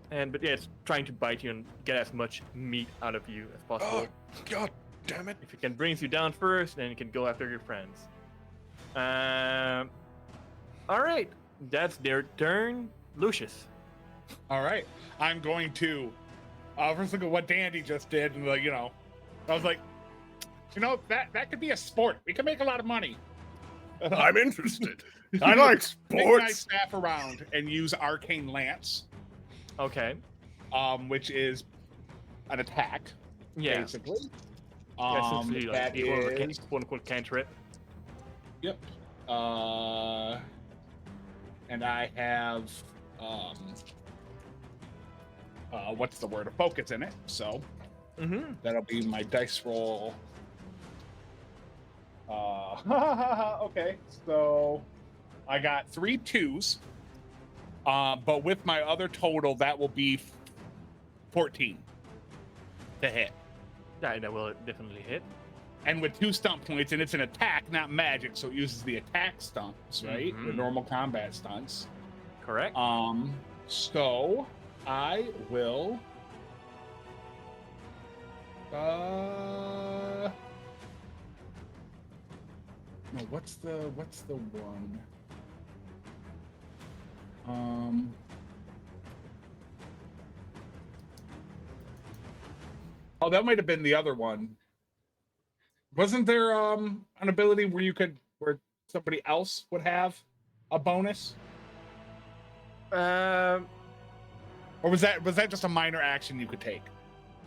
But yeah, it's trying to bite you and get as much meat out of you as possible. Oh, god damn it. If it can brings you down first, then you can go after your friends. All right, that's their turn. Lucius. All right, I'm going to first look at what Dandy just did, and I was like, that could be a sport. We could make a lot of money. I'm interested. I like Take my sports. staff around and use Arcane Lance, Okay. which is an attack, Yeah. basically. Yeah, essentially like That equal to is- quote unquote cantrip. Yep. And I have what's the word? A focus in it. So Mm-hmm. that'll be my dice roll. Okay, so I got 3 2s. But with my other total, that will be 14 to hit. Yeah, that will definitely hit. And with 2 stunt points, and it's an attack, not magic, so it uses the attack stunts, right? The Mhm. normal combat stunts. Correct. So I will. No, what's the one? Oh, that might have been the other one. Wasn't there an ability where somebody else would have a bonus? Um, Or was that just a minor action you could take?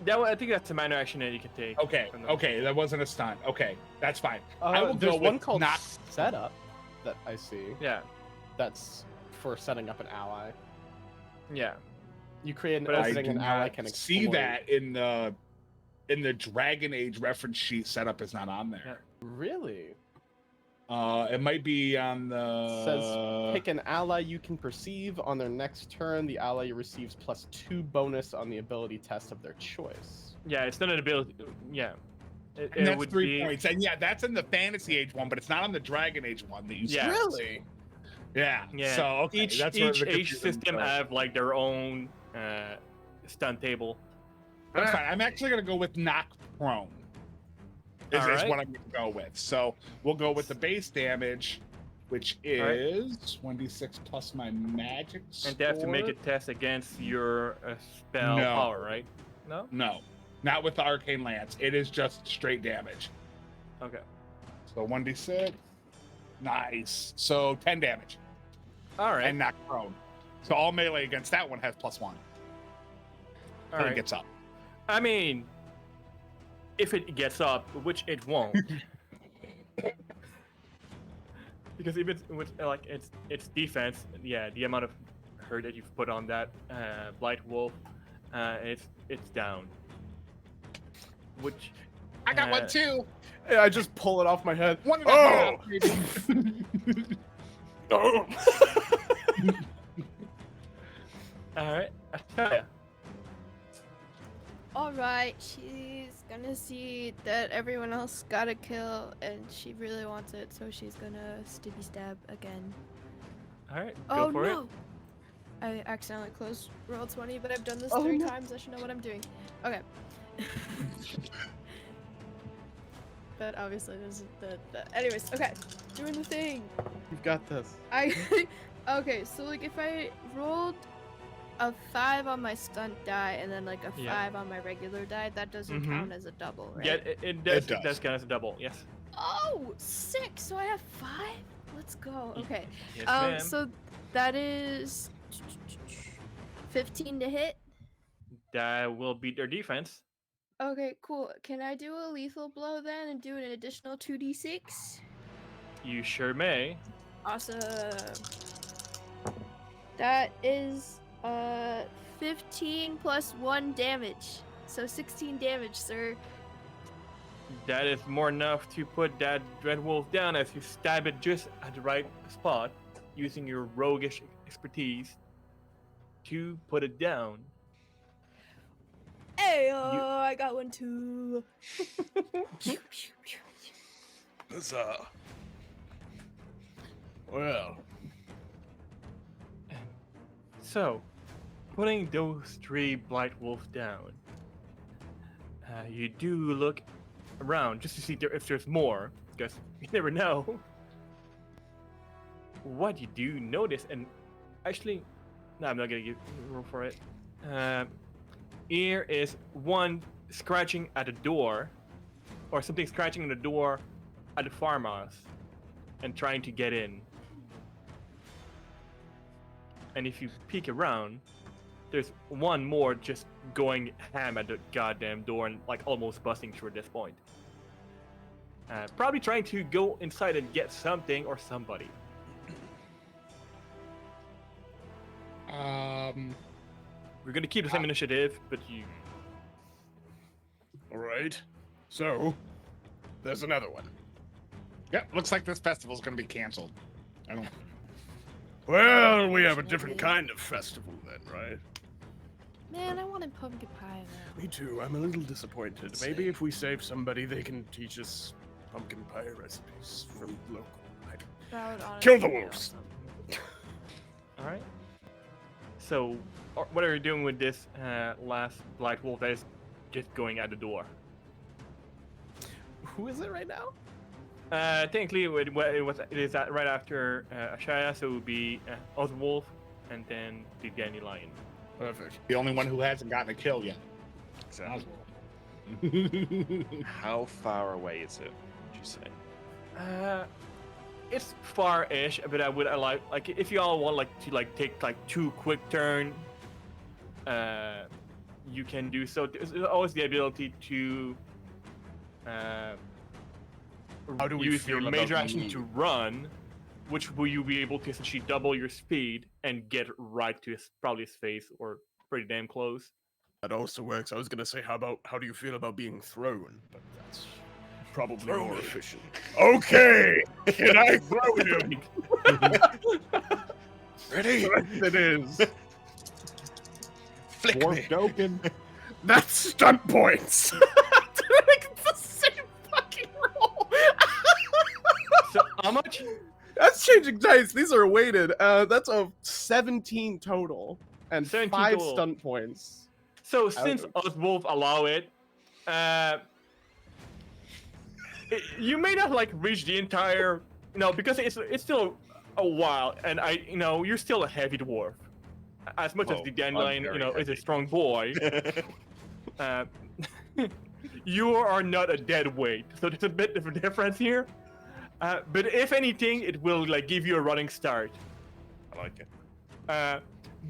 I think that's a minor action that you can take. Okay, from the- okay, that wasn't a stunt. Okay, that's fine. I will There's go one with called not. setup that I see. Yeah. That's for setting up an ally. Yeah. You create an But I opening and ally can see exploit. that in the Dragon Age reference sheet. Setup is not on there. Yeah. Really? It might be on It says pick an ally you can perceive. On their next turn, the ally receives +2 bonus on the ability test of their choice. Yeah, it's not an ability. Yeah. And that's would 3 be, points. And yeah, that's in the Fantasy Age one, but it's not on the Dragon Age one that you Yeah. Really? Yeah. Yeah. So okay, each that's where each the age confusion system goes. have like their own stun table. That's fine. I'm actually gonna go with knock prone. Is Alright. what I'm gonna go with. So we'll go with the base damage, which Alright. is 1d6 plus my magic score. And they have to make a test against your spell No. power, right? No? No, not with the arcane lance. It is just straight damage. Okay. So 1d6. Nice. So 10 damage All right. and knock prone. So all melee against that one has +1. All When right. it gets up. I mean, if it gets up, which it won't. Because if it's with like its defense, yeah, the amount of hurt that you've put on that Blight Wolf, it's down. Which I got Uh, one too. Yeah, I just pull it off my head. 1.5. Oh! Maybe. Oh! all right, I tell ya. Alright, she's gonna see that everyone else got a kill and she really wants it, so she's gonna stabby stab again. All right, Oh go for no! it. I accidentally closed roll 20, but I've done this Oh, 3 no. times. I should know what I'm doing. Okay. But obviously there's anyways, okay. Doing the thing. You've got this. Okay, so like if I rolled a 5 on my stunt die and then like a 5 Yeah. on my regular die, that doesn't Mhm. count as a double, right? Yeah, it does. It does. That's kind of a double. Yes. Oh, 6. So I have 5. Let's go. Okay. Yes, ma'am. So that is 15 to hit. That will beat their defense. Okay, cool. Can I do a lethal blow then and do an additional 2d6? You sure may. Awesome. That is 15 plus 1 damage. So 16 damage, sir. That is more enough to put that Dread Wolf down as you stab it just at the right spot, using your roguish expertise to put it down. Hey, I got one too. Huzzah. Well, So, putting those 3 Blight Wolves down, you do look around just to see if there's more, because you never know. What you do notice, and actually, no, I'm not gonna give room for it. Here is one scratching at the door, or something scratching on the door at the farmhouse, and trying to get in. And if you peek around, there's one more just going ham at the goddamn door and like almost busting through at this point. Probably trying to go inside and get something or somebody. We're gonna keep the same initiative, but you. all right. So, there's another one. Yeah, looks like this festival's gonna be canceled. I don't. Well, we have a different kind of festival then, right? Man, I wanted pumpkin pie now. Me too. I'm a little disappointed. Maybe if we save somebody, they can teach us pumpkin pie recipes from local. That would Kill the honestly be wolves. awesome. All right. So, what are you doing with this last Blight Wolf that is just going at the door? Who is it right now? Technically, it is right after Ashaya, so it would be Oswolf and then the Dandelion. Perfect. The only one who hasn't gotten a kill yet. Exactly. Oswald. How far away is it, would you say? It's far-ish, but I would like if you all want to take 2 quick turn, you can do so. There's always the ability to How do we use feel your about major action me? to run, which will you be able to essentially double your speed and get right to probably his face or pretty damn close. That also works. I was gonna say, how do you feel about being thrown? But that's probably Throw more me. efficient. Okay, can I throw him? Ready? It is. Flick Dwarf me. joking. That's stunt points. It's the same fucking roll. So how much? That's changing dice. These are weighted. That's a 17 total and 17 5 total. stunt points. So since us both allow it, you may not like reach the entire, because it's still a while, and you're still a heavy dwarf, as much as Oh, the I'm dandelion, very is a heavy. strong boy. You are not a dead weight, so there's a bit of a difference here. But if anything, it will like give you a running start. I like it.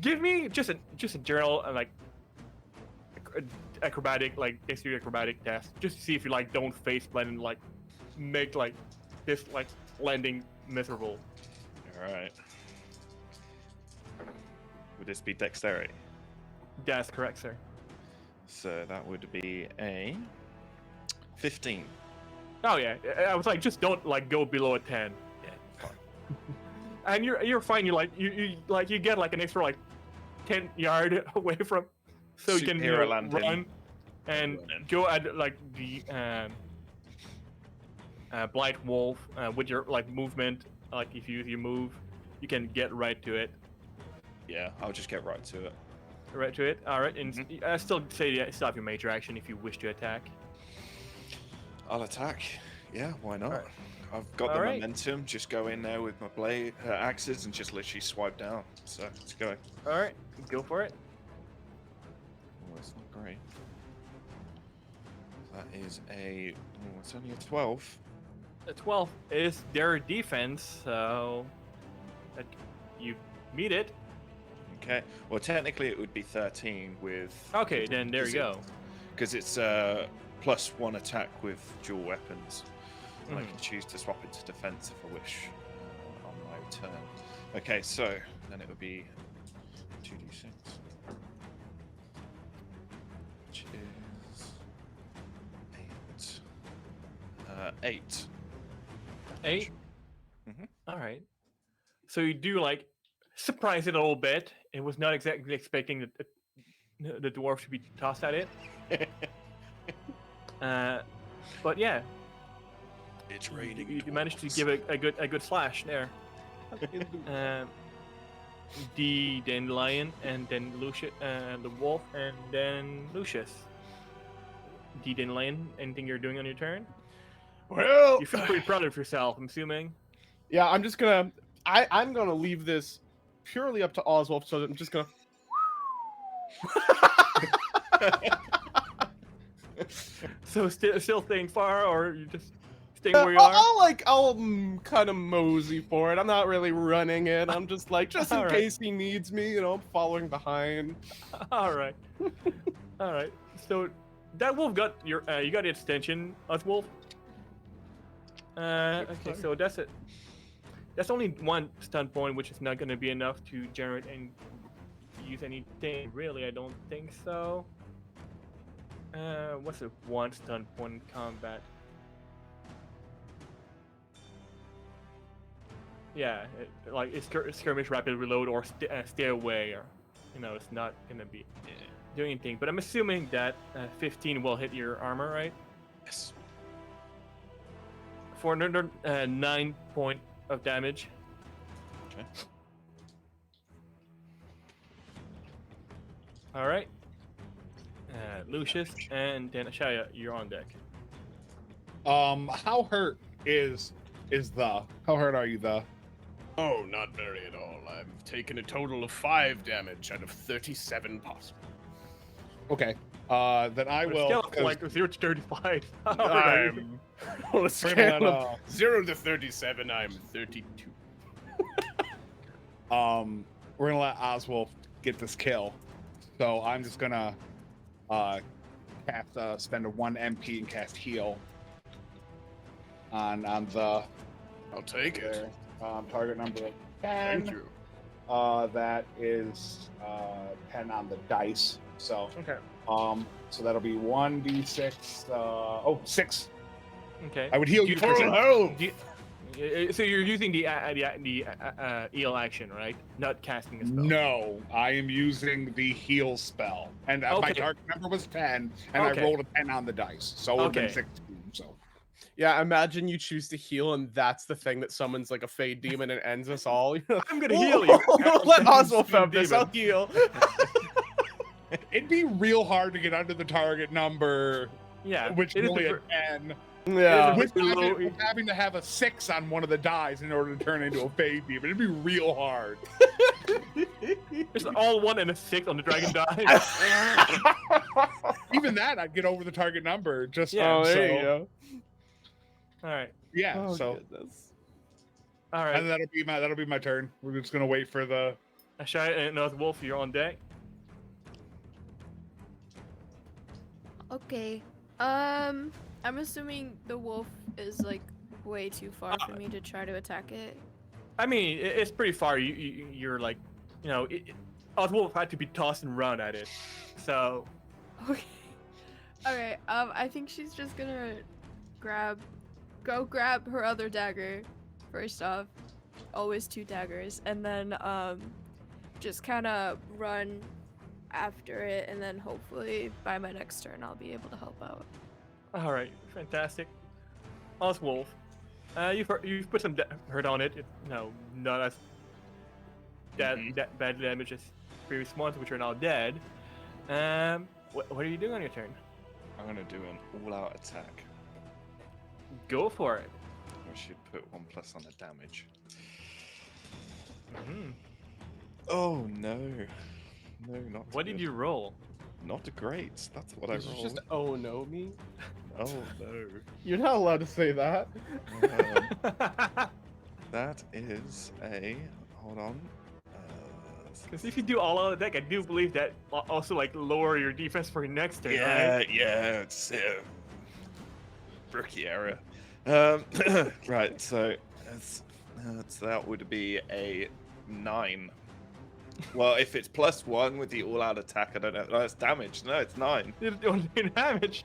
Give me just a general acrobatic, like exterior acrobatic test, just to see if you like don't face plant and like make like this like landing miserable. All right. Would this be dexterity? That's correct, sir. So that would be a 15. Oh yeah, I was like, just don't like go below a 10. Yeah, fine. And you're fine. You get like an extra like 10 yard away from, so you can Superhero landing. run and Run in. go at like the blight wolf with your like movement. Like if you use your move, you can get right to it. Yeah, I'll just get right to it. Right to it. All right, and I still say still have your major action if you wish to attack. I'll attack. Yeah, why not? Alright. I've got the Alright. momentum. Just go in there with my blade axes and just literally swipe down. So let's go. All right, go for it. Oh, that's not great. That is it's only a 12. A 12 is their defense, so that you meet it. Okay. Well, technically it would be 13 with. Okay, then there you go. Because it's +1 attack with dual weapons. And I can choose to swap it to defense if I wish on my turn. Okay, so then it would be 2d6, which is 8. 8. Mhm. All right. So you do like surprise it a little bit. It was not exactly expecting the dwarf to be tossed at it. But yeah, It's raining. you managed to give a good slash there. The dandelion, and then Lucius, the wolf, and then Lucius. The dandelion, anything you're doing on your turn? Well, You feel pretty proud of yourself, I'm assuming. yeah, I'm just gonna. I'm gonna leave this purely up to Oswald, so I'm just gonna. So still staying far, or you just staying where you are? I'll kind of mosey for it. I'm not really running it. I'm just like, just in Alright. case he needs me, I'm following behind. All right, all right. So that wolf got you got its attention, Wolf. Okay, so that's it. That's only 1 stun point, which is not going to be enough to generate and use anything. Really, I don't think so. What's a 1 stun point in combat? Yeah, like it's skirmish, rapid reload, or stay away, or it's not going to be doing anything. But I'm assuming that 15 will hit your armor, right? Yes. For another 9 point of damage. Okay. All right. Lucius and then Ashaya, you're on deck. How hurt is the? How hurt are you, the? Oh, not very at all. I've taken a total of 5 damage out of 37 possible. Okay. Then I But will. still, 'cause like 0 to 35. I'm on a Scale scale that, of 0 to 37. I'm 32. we're gonna let Oswald get this kill, so I'm just gonna cast spend a 1 MP and cast heal on the I'll take it. target number 10. Thank you. that is 10 on the dice. So Okay. so that'll be 1d6. 6. Okay. I would heal Do you for 10. So you're using the heal action, right? Not casting a spell. No, I am using the heal spell, and my Okay. target number was 10, and Okay. I rolled a 10 on the dice, so it would have been Okay. 16. So Yeah, imagine you choose to heal, and that's the thing that summons like a fey demon and ends us all. I'm gonna heal you. Let Oswald Summon have this. I'll demon. heal. it'd be real hard to get under the target number, Yeah. which it is is only a a 10. Yeah. It is With low- having to have a 6 on one of the dies in order to turn into a fey demon, it'd be real hard. There's all 1 and a 6 on the dragon die. Even that, I'd get over the target number. Just Yeah, Oh, there so, you go. All right. Yeah, Oh, so goodness. All right. and that'll be my turn. We're just gonna wait for the. Ashai and Wolf, you're on deck. Okay. I'm assuming the wolf is like way too far for me to try to attack it. I mean, it's pretty far. You're like, Oswald had to be tossed and run at it. So, Okay. Alright, I think she's just gonna go grab her other dagger first off. Always 2 daggers, and then just kinda run after it, and then hopefully by my next turn I'll be able to help out. all right, fantastic. Oswald, you've put some hurt on it. Not as bad damage as previous ones, which are now dead. What are you doing on your turn? I'm gonna do an all-out attack. Go for it. I should put 1+ on the damage. Mhm. Oh no, no, not. What did good. you roll? Not great. That's what I Did you rolled. just oh no me? Oh no. You're not allowed to say that. That is a. Hold on. Because if you do all out of deck, I do believe that also like lower your defense for your next turn. Yeah, Right? yeah, it's rookie error. Right, so that would be a 9. Well, if it's +1 with the all-out attack, I don't know. No, it's damage. No, it's 9. You don't do damage.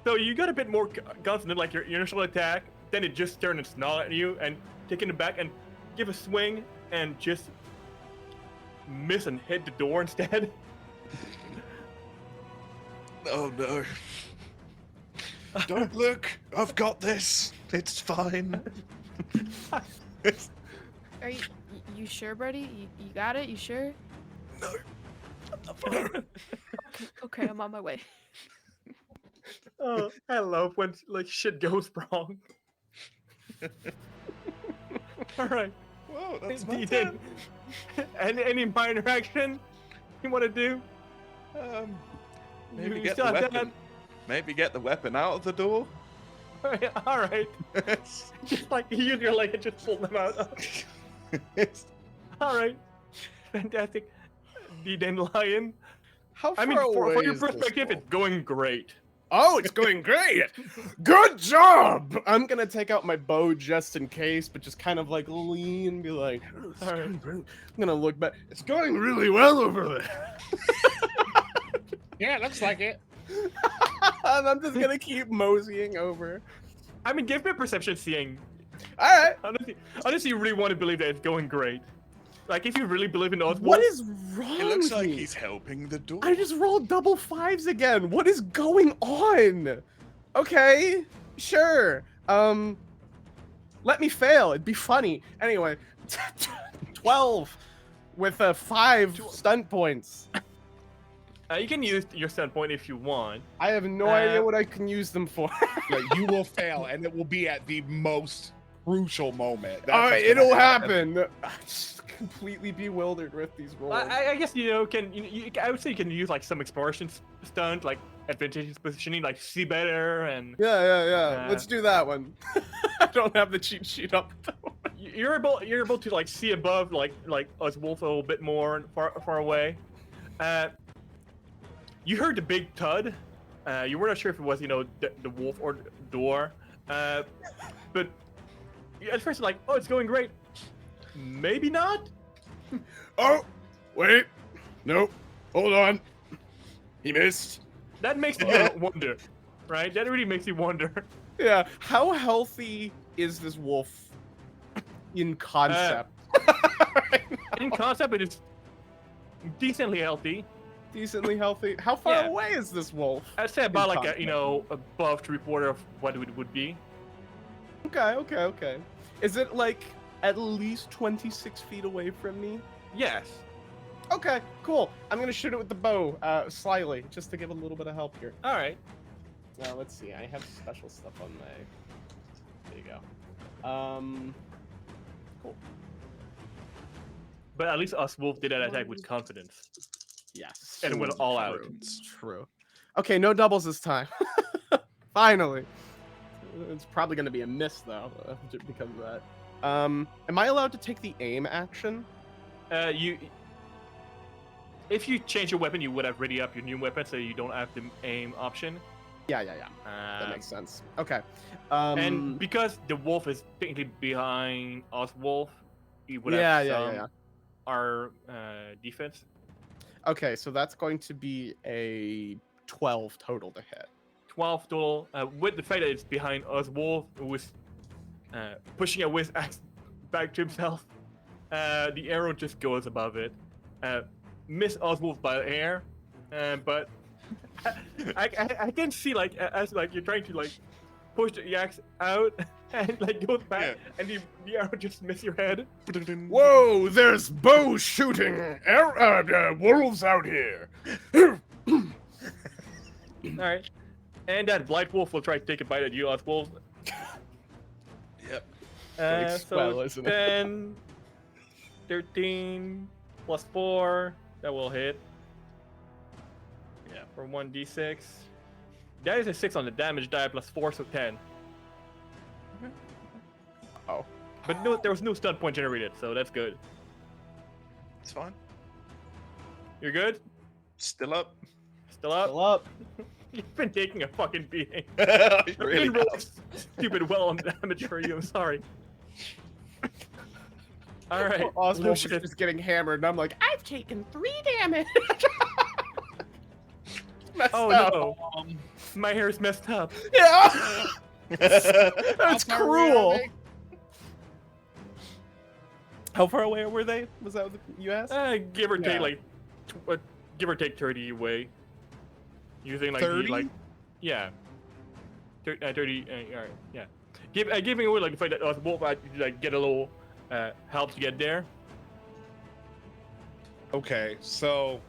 So you got a bit more guns than like your initial attack. Then it just turned its snarl at you and taking it back and give a swing and just miss and hit the door instead. Oh no. Don't look. I've got this. It's fine. Are you sure, buddy? You got it? You sure? No. I'm fine. Okay, I'm on my way. Oh, I love when like shit goes wrong. All right. Whoa, that's my You turn. did. Any minor action you want to do? Maybe You get still the have weapon. that? Maybe get the weapon out of the door. All right. Just like you use your leg and just pull them out. All right. Fantastic. The dandelion. How far I mean, for away your is this perspective, wolf? it's going great. Oh, it's going great! Good job! I'm gonna take out my bow just in case, but just kind of like lean and be like, "Oh, it's Alright. going great." I'm gonna look back. It's going really well over there. Yeah, looks like it. And I'm just gonna keep moseying over. I mean, give me a perception seeing. Alright. Honestly, you really want to believe that it's going great. Like, if you really believe in Oswald. What is wrong It looks with like me? he's helping the door. I just rolled double 5s again. What is going on? Okay, sure. Let me fail. It'd be funny. Anyway, 12 with 5 stunt points. You can use your standpoint if you want. I have no idea what I can use them for. Like, you will fail, and it will be at the most crucial moment. That's All what's right, gonna it'll happen. I'm just completely bewildered with these rolls. I guess I would say you can use like some exploration stunt, like advantageous positioning, like see better, and Yeah. Let's do that one. I don't have the cheat sheet up. you're able to like see above like us wolf a little bit more and far away. You heard the big thud. You were not sure if it was the wolf or the door, but at first like, oh, it's going great. Maybe not. Oh, wait. Nope. Hold on. He missed. That makes you wonder, right? That really makes you wonder. Yeah. How healthy is this wolf in concept? In concept, it is decently healthy. Decently healthy. How far Yeah. away is this wolf? I'd say about like concept. above 3/4 of what it would be. Okay. Is it like at least 26 feet away from me? Yes. Okay, cool. I'm gonna shoot it with the bow, slyly, just to give a little bit of help here. All right. Now let's see. I have special stuff on my. There you go. Cool. But at least us wolf did that attack with confidence. Yes. And it went all out. True. Okay, no doubles this time. Finally. It's probably gonna be a miss though, because of that. Am I allowed to take the aim action? If you change your weapon, you would have ready up your new weapon, so you don't have the aim option. Yeah. That makes sense. Okay. And because the wolf is technically behind us wolf, you would yeah. our defense. Okay, so that's going to be a 12 total to hit. 12 total. With the fact that it's behind us wolf, who was pushing a whiz axe back to himself, the arrow just goes above it. Miss Oswolf by air, but I can see like as like you're trying to like push the axe out and like goes back, and the arrow just miss your head. Whoa, there's bow shooting wolves out here. All right, and that blight wolf will try to take a bite at you, Oswolf. Yep. Very So swell, isn't it? 10, 13 plus 4, that will hit. Yeah, for 1d6. That is a 6 on the damage die plus 4, so 10. Oh. But no, there was no stun point generated, so that's good. It's fine. You're good? Still up. Still up? Fill up. You've been taking a fucking beating. I I've really been rolling stupid well on damage for you, I'm sorry. Alright. Oswald is Lucius. just getting hammered, and I'm like, I've taken 3 damage. Messed Oh up. no. My hair's messed up. Yeah. That's How far away are cruel. they? How far away were they? Was that what you asked? Give or take Yeah. like, give or take 30 away. Using like 30? the like, yeah, 30. Alright, yeah. Giving away like the fact that us wolf like get a little help to get there. Okay, so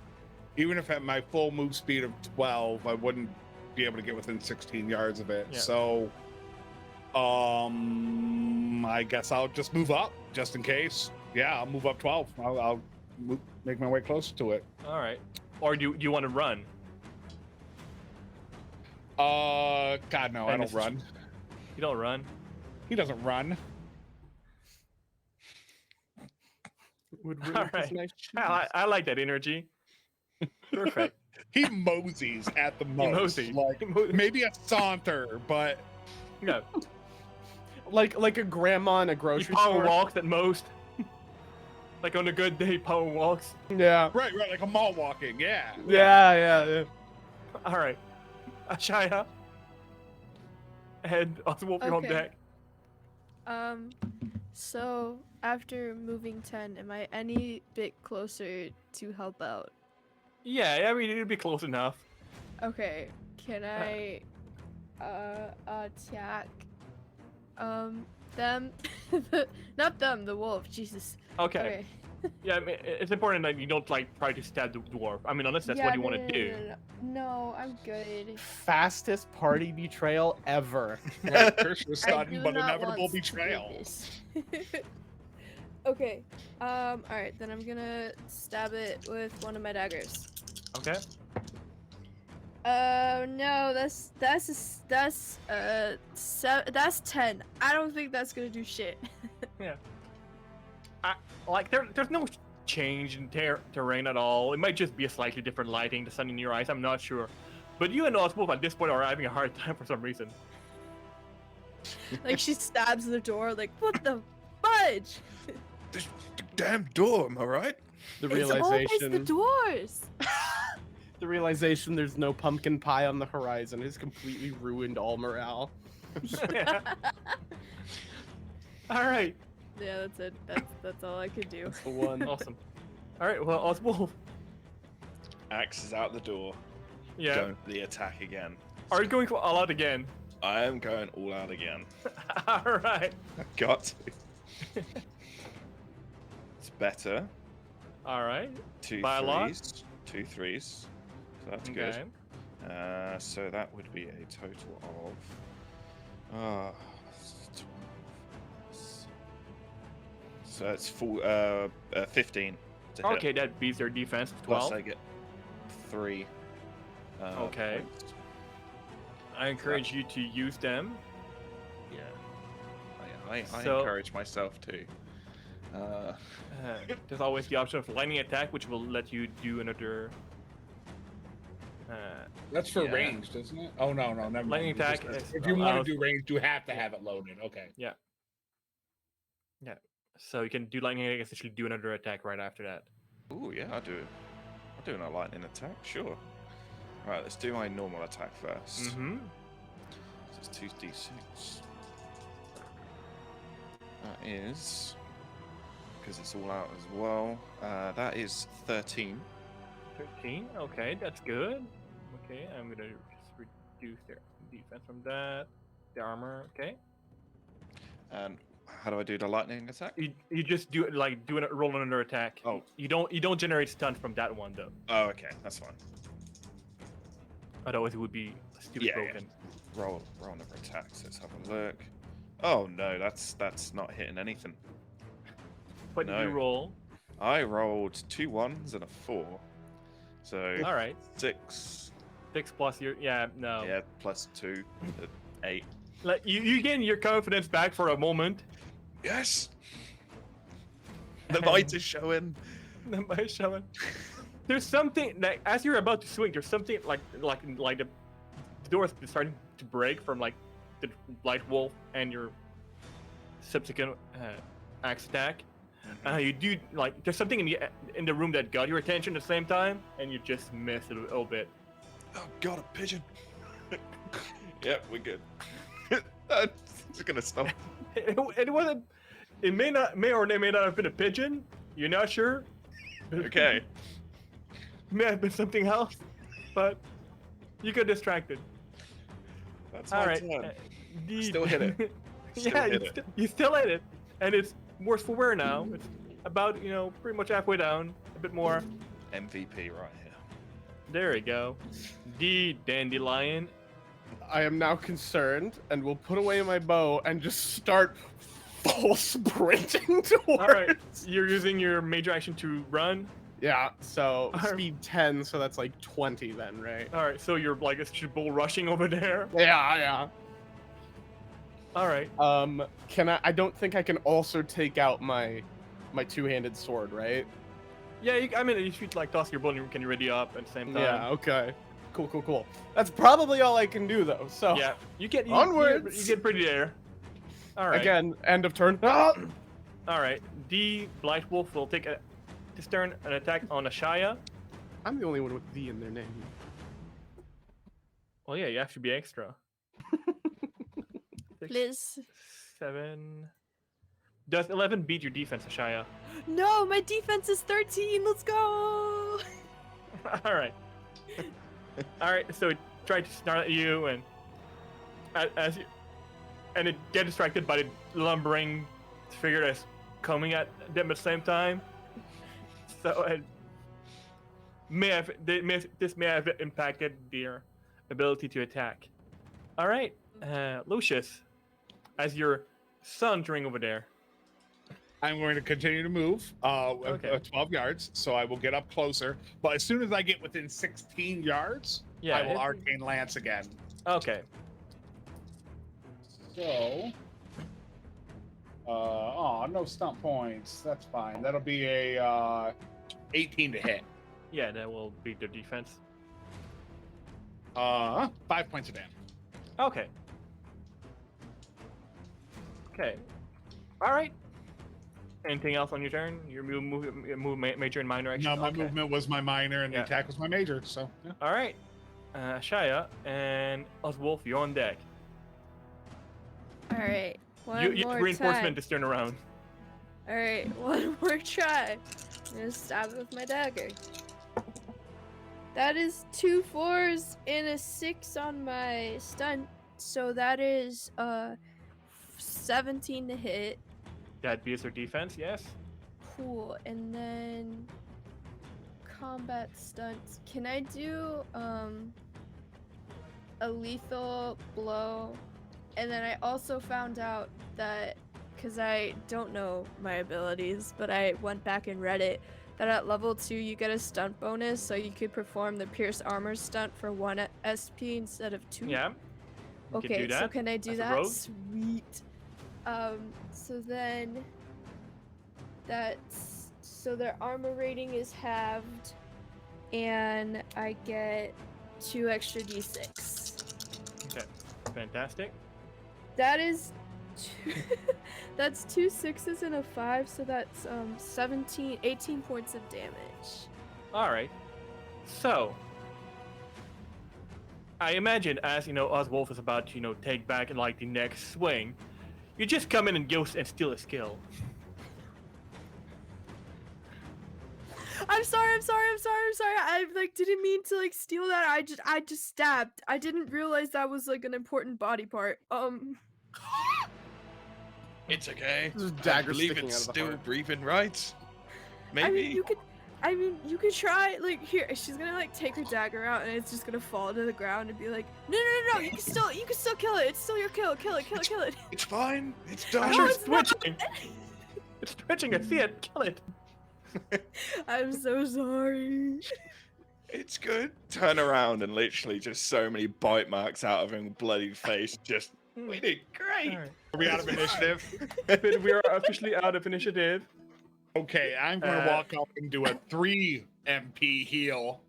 even if at my full move speed of 12, I wouldn't be able to get within 16 yards of it. Yeah. So, I guess I'll just move up just in case. Yeah, I'll move up 12. I'll make my way closer to it. All right. Or do you want to run? God no, I And don't this- run. You don't run. He doesn't run. Would All really right. nice I like that energy. Perfect. He moseys at the He most. moseys. Like maybe a saunter, but Yeah. like a grandma in a He grocery power store. walks at most. Like on a good day, power walks. Yeah. right, like a mall walking. Yeah. Yeah. All right. Ashaya. And Oswald, you're on Okay. deck. So after moving 10, am I any bit closer to help out? Yeah, I mean it'd be close enough. Okay, can I attack them? Not them, the wolf. Jesus. Okay. Okay. Yeah, I mean, it's important that you don't like try to stab the dwarf. I mean, unless that's what you want to do. No, I'm good. Fastest party betrayal ever. Curse was I sudden do but not inevitable want to do betrayal. this. Okay. Alright, then I'm gonna stab it with one of my daggers. Okay. No, that's 10. I don't think that's gonna do shit. Like there's no change in terrain at all. It might just be a slightly different lighting, the sun in your eyes. I'm not sure. But you and Oswald at this point are having a hard time for some reason. Like she stabs the door, like what the fudge? This damn door, am I right? The It's always the realization, doors. the realization there's no pumpkin pie on the horizon has completely ruined all morale. Yeah. All right. Yeah, that's it. That's all I could do. That's the one. Awesome. All right. Well, Oswald. Axe is out the door. Yeah. Going for the attack again. Are you going for all out again? I am going all out again. All right. I've got to. It's better. All right. Two By a lot? threes. 2 3s. So that's Okay. good. So that would be a total of 12. So it's full 15 to hit. Okay, that beats their defense. Plus 12. I get 3. Okay. points. I encourage you to use them. Yeah. I So- encourage myself too. There's always the option of lightning attack, which will let you do another. That's for Yeah. ranged, isn't it? Oh no, never mind. Lightning You just attack said- is If you want allows- to do ranged, you have to have it loaded. Okay. So you can do lightning and essentially do another attack right after that. Oh yeah, I'll do a lightning attack, sure. Right, let's do my normal attack first. Mm-hmm. So it's 2d6. That is, because it's all out as well. That is 13. 13. Okay, that's good. Okay, I'm gonna just reduce their defense from that. The armor. Okay. And how do I do the lightning attack? You just do it like roll another attack. Oh. You don't generate stun from that one though. Oh, okay, that's fine. Otherwise it would be stupid Yeah, yeah. broken. Roll another attack. So let's have a look. Oh no, that's not hitting anything. What did you No. roll? I rolled 2 1s and a 4. So All right. 6. 6 plus your no. Yeah, plus 2, 8. Like you gain your confidence back for a moment. Yes. The light is showing. By showing. There's something like as you're about to swing. There's something like the doors starting to break from like the light wolf and your subsequent axe attack. You do like there's something in the room that got your attention at the same time, and you just missed it a little bit. Oh god, a pigeon. Yep, we're good. It's gonna stop. It wasn't. It may or may not have been a pigeon. You're not sure. Okay. May have been something else, but you got distracted. That's All my right. turn. The- Still hit it. Still yeah, hit you, it. you still hit it, and it's worse for wear now. It's about pretty much halfway down, a bit more. MVP right here. There we go. The dandelion. I am now concerned and will put away my bow and just start full sprinting towards. All right, you're using your major action to run. Yeah, so Alright. speed 10, so that's like 20 then, right? All right, so you're like a bull rushing over there. Yeah. All right. Can I don't think I can also take out my two-handed sword, right? Yeah, I mean, you should like toss your bow and you can ready up at the same time. Yeah, okay. Cool. That's probably all I can do though. So Yeah, you get Onwards! You get pretty there. All right. again, end of turn. Ah! All right. The Blight Wolf will take this turn an attack on Ashaya. I'm the only one with V in their name. Well, yeah, you have to be extra. 6, Liz. 7. Does 11 beat your defense, Ashaya? No, my defense is 13. Let's go. All right. All right. So it tried to snarl at you, and and it get distracted by the lumbering figure that's coming at them at the same time. So it this may have impacted their ability to attack. All right, Lucius, as you're sauntering over there. I'm going to continue to move Okay. 12 yards, so I will get up closer. But as soon as I get within 16 yards, Yeah. I will arcane lance again. Okay. So, no stump points. That's fine. That'll be a 18 to hit. Yeah, that will beat their defense. 5 points of damage. Anything else on your turn? Your major and minor action? No, my Okay. movement was my minor, and Yeah. the attack was my major. So yeah. All right. Shia and Oswolf, you're on deck. All right, one You more have reinforcement time. this turn around. All right, one more try. I'm gonna stab it with my dagger. That is 2 4s and a 6 on my stunt, so that is 17 to hit. That beats her defense, yes. Cool, and then combat stunts. Can I do a lethal blow? And then I also found out that, because I don't know my abilities, but I went back and read it, that at level 2 you get a stunt bonus, so you could perform the Pierce Armor stunt for 1 SP instead of 2. Yeah. You can Okay, do that so can I do as a that? rogue. Sweet. So then so their armor rating is halved, and I get 2 extra d6. Okay. Fantastic. That is that's 2 6s and a 5, so that's 18 points of damage. All right. So, I imagine as Oswolf is about to take back in like the next swing, you just come in and go and steal a skill. I'm sorry. I didn't mean to like steal that. I just stabbed. I didn't realize that was like an important body part. It's okay. There's a I dagger believe sticking it's out of the still heart. breathing right. Maybe. I mean, you could try, like, here, she's gonna, like, take her dagger out, and it's just gonna fall to the ground and be like, no, you can still kill it, it's still your kill it. It's fine. It's done. Sure, it's not. twitching. It's twitching. I see it. Kill it. I'm so sorry. It's good. Turn around and literally just so many bite marks out of him, bloodied face. Just we did great. All right. Are we out of initiative? But we are officially out of initiative. Okay, I'm going to walk up and do a 3 MP heal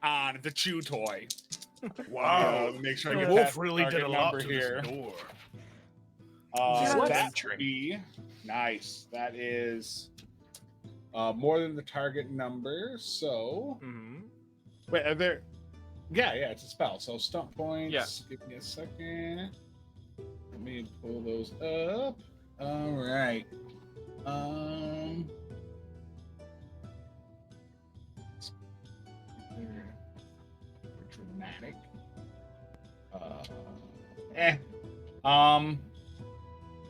on the chew toy. Wow. Make sure I get Wolf past the really did a target lot number to here. this door. Yeah, That that's- would be nice. That is more than the target number. So Mm-hmm. wait, are there? Yeah, it's a spell. So stunt points. Yeah. Give me a second. Let me pull those up. All right. Dramatic.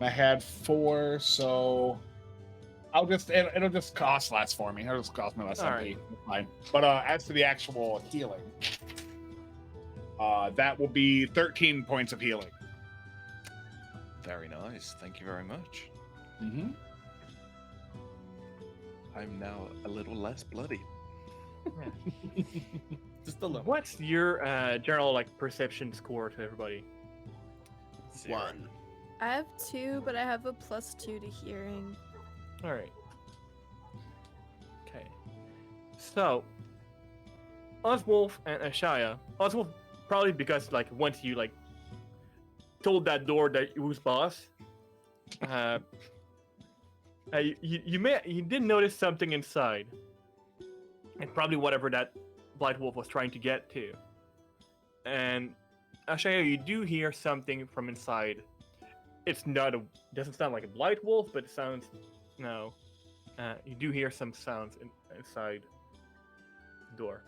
I had 4, so it'll just cost less for me. It'll just cost me less All MP. right. It's fine. But as to the actual healing, that will be 13 points of healing. Very nice. Thank you very much. Mm-hmm. I'm now a little less bloody. Just a little. What's your general like perception score to everybody? 0. 1. I have 2, but I have a +2 to hearing. All right. Okay. So, Oswolf and Ashaya. Oswolf probably because like once you like told that door that you was boss, you did notice something inside, and probably whatever that Blight Wolf was trying to get to. And Ashaya, you do hear something from inside. It's not doesn't sound like a Blight Wolf, but it sounds you do hear some sounds inside the door.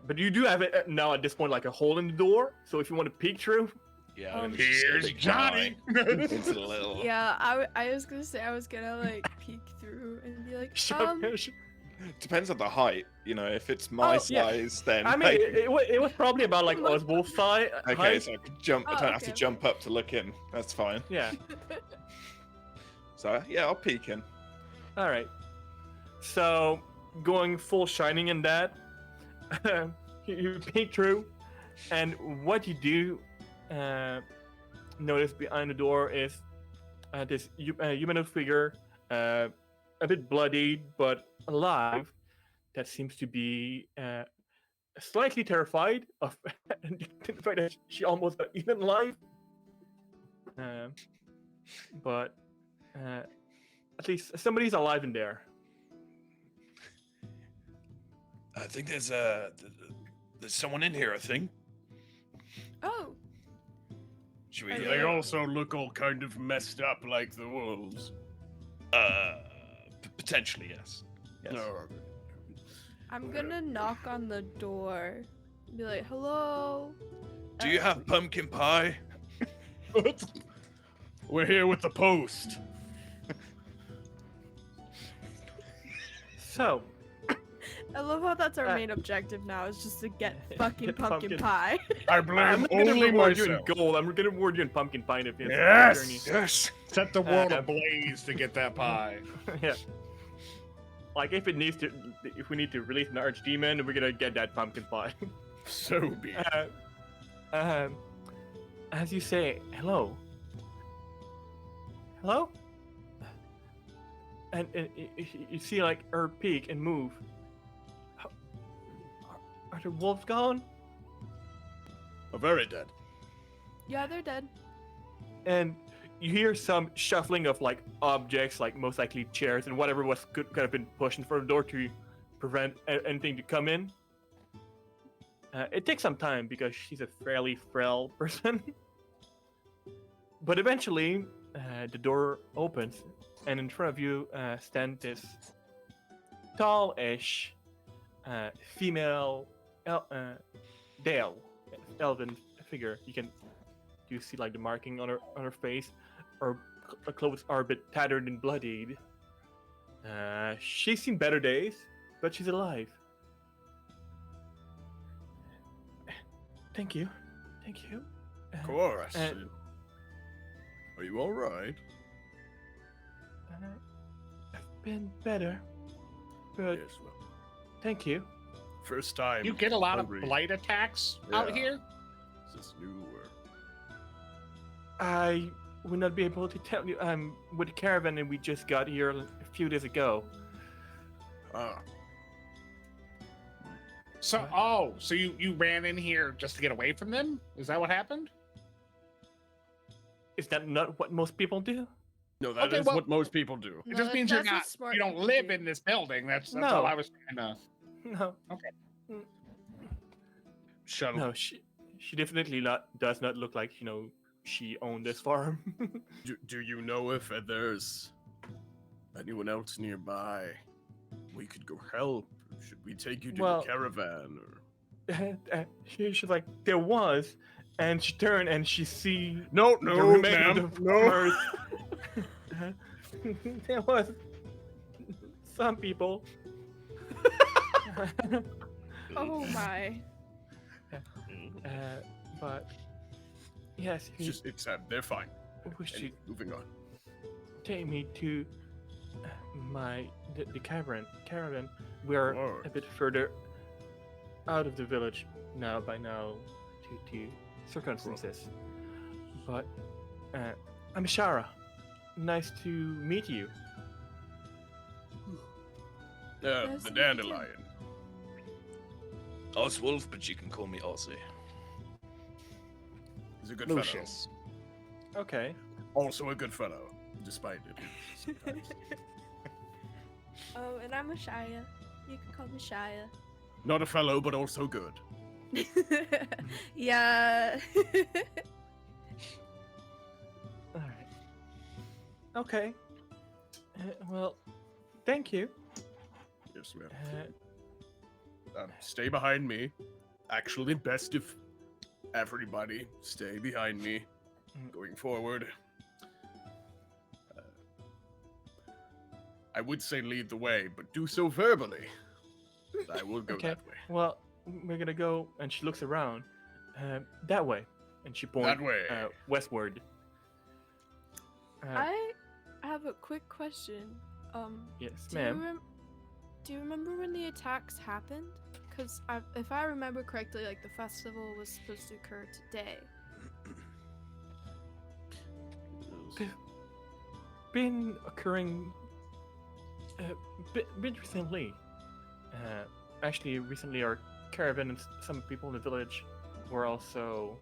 But you do have it now at this point like a hole in the door, so if you want to peek through. Yeah. Um, I'm gonna just Here's stick Johnny. my eye into the little. Yeah, I was gonna say I was gonna like peek through and be like, Depends on the height. If it's my Oh, yeah. size, then. I mean, like- it was probably about like Oswolf's size. okay, height. so I could jump. I Oh, don't have okay, to jump up to look in. That's fine. Yeah. So yeah, I'll peek in. All right. So going full shining in that, you peek through, and what you do notice behind the door is this humanoid figure, a bit bloodied but alive, that seems to be slightly terrified of the fact that she almost got eaten alive. But At least somebody's alive in there. I think there's someone in here. I think. Oh, Should we? Are They you- also look all kind of messed up like the wolves. Potentially yes. Yes. No. I'm gonna knock on the door. Be like, hello. Do you have pumpkin pie? We're here with the post. So, I love how that's our main objective now, is just to get fucking Get pumpkin pumpkin. pie. I I'm blame gonna only reward you in myself. gold. I'm gonna reward you in pumpkin pie if you Yes! journey. Yes. Set the world Uh, ablaze to get that pie. Yeah. Like if we need to release an archdemon, we're gonna get that pumpkin pie. So be it. As you say, hello. Hello? And you see like her peek and move. Are the wolves gone? We're very dead. Yeah, they're dead. And you hear some shuffling of like objects, like most likely chairs and whatever could have been pushed in front of the door to prevent anything to come in. It takes some time because she's a fairly frail person. But eventually, the door opens, and in front of you stand this tall-ish female elven figure. You see like the marking on her face. Her clothes are a bit tattered and bloodied. She's seen better days, but she's alive. Thank you. Of course. and- Are you all right? I've been better, but Yes, well, thank you. first time. You get a lot of hungry. blight attacks out Yeah. here? Is this new or... I will not be able to tell you. I'm with the caravan, and we just got here a few days ago. Ah, So, so you ran in here just to get away from them? Is that what happened? Is that not what most people do? no, that is Okay, well- what most people do. It just means that's what smart you don't people live do. in this building. That's No. all I was trying to. No, Shuttle. no. She definitely does not look like she owned this farm. Do you know if there's anyone else nearby? We could go help. Should we take you to Well- the caravan? Or... She's like, there was, and she turned and she see No, the no, remainder ma'am. of the No. farmers. There was some people. Oh my. But yes, It's just, it's they're fine. wish to And moving on. take me to the caravan. We're Lord. a bit further out of the village by now due to circumstances. But I'm Shara. Nice to meet you. The Nice to meet you. dandelion. Oswolf, but you can call me Ozzy. He's a good Lucius. Okay. fellow. Also a good fellow, despite it. sometimes. Oh, and I'm a Shia. You can call me Shia. Not a fellow, but also good. Yeah. All right. Okay. Well, thank you. Yes, ma'am. Uh, Stay behind me. Actually, best if everybody stay behind me going forward. I would say lead the way, but do so verbally. I will go Okay. that way. well, we're gonna go, and she looks around. That way, and she points That way. westward. I have a quick question. Yes, Do you, ma'am. do you remember when the attacks happened? Because if I remember correctly, like the festival was supposed to occur today. Been occurring bit recently. Actually, recently our caravan and some people in the village were also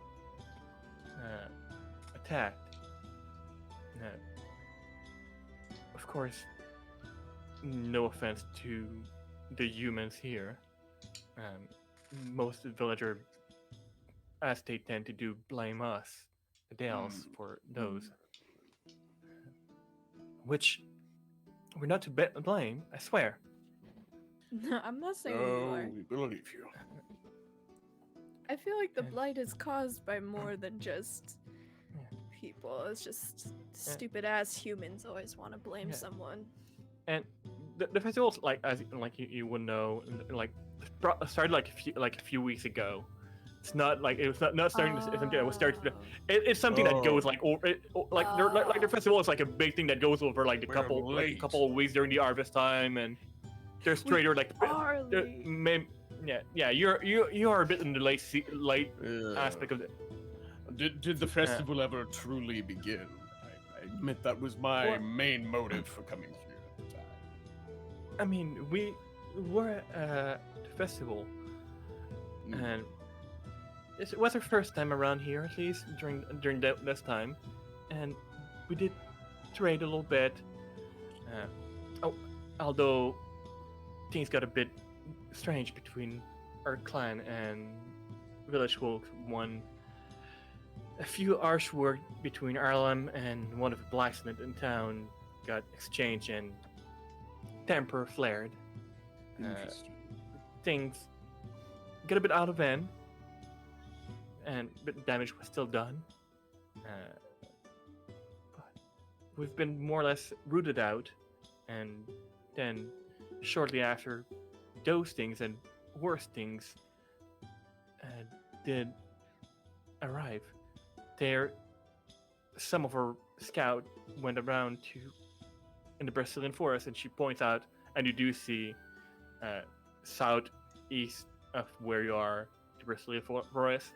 course, no offense to the humans here. Most villager, as they tend to do, blame us, the Dales, for those. Which we're not to blame, I swear. No, I'm not saying you Oh, are. we believe you. I feel like the And- blight is caused by more than just Yeah. people. It's just stupid ass humans always want to blame Yeah. someone. And the festival's like, as like you would know, like started like a few weeks ago. It's not like it was not starting. It's something that was started. It's something that goes like like the festival is like a big thing that goes over like We're a late. couple of weeks during the harvest time, and there's straighter like yeah. You are a bit in the late aspect of it. Did the festival ever truly begin? I admit that was my Well- main motive for coming here at the time. I mean, we were at the festival, and it was our first time around here, at least during this time, and we did trade a little bit. Although things got a bit strange between our clan and village folk. A few harsh words between Arlem and one of the blacksmiths in town got exchanged, and temper flared. Interesting. Things got a bit out of hand, and a bit of damage was still done. But we've been more or less rooted out, and then shortly after those things and worse things did arrive, some of our scout went around in the Brazilian forest, and she points out, and you do see southeast of where you are, the Brazilian forest,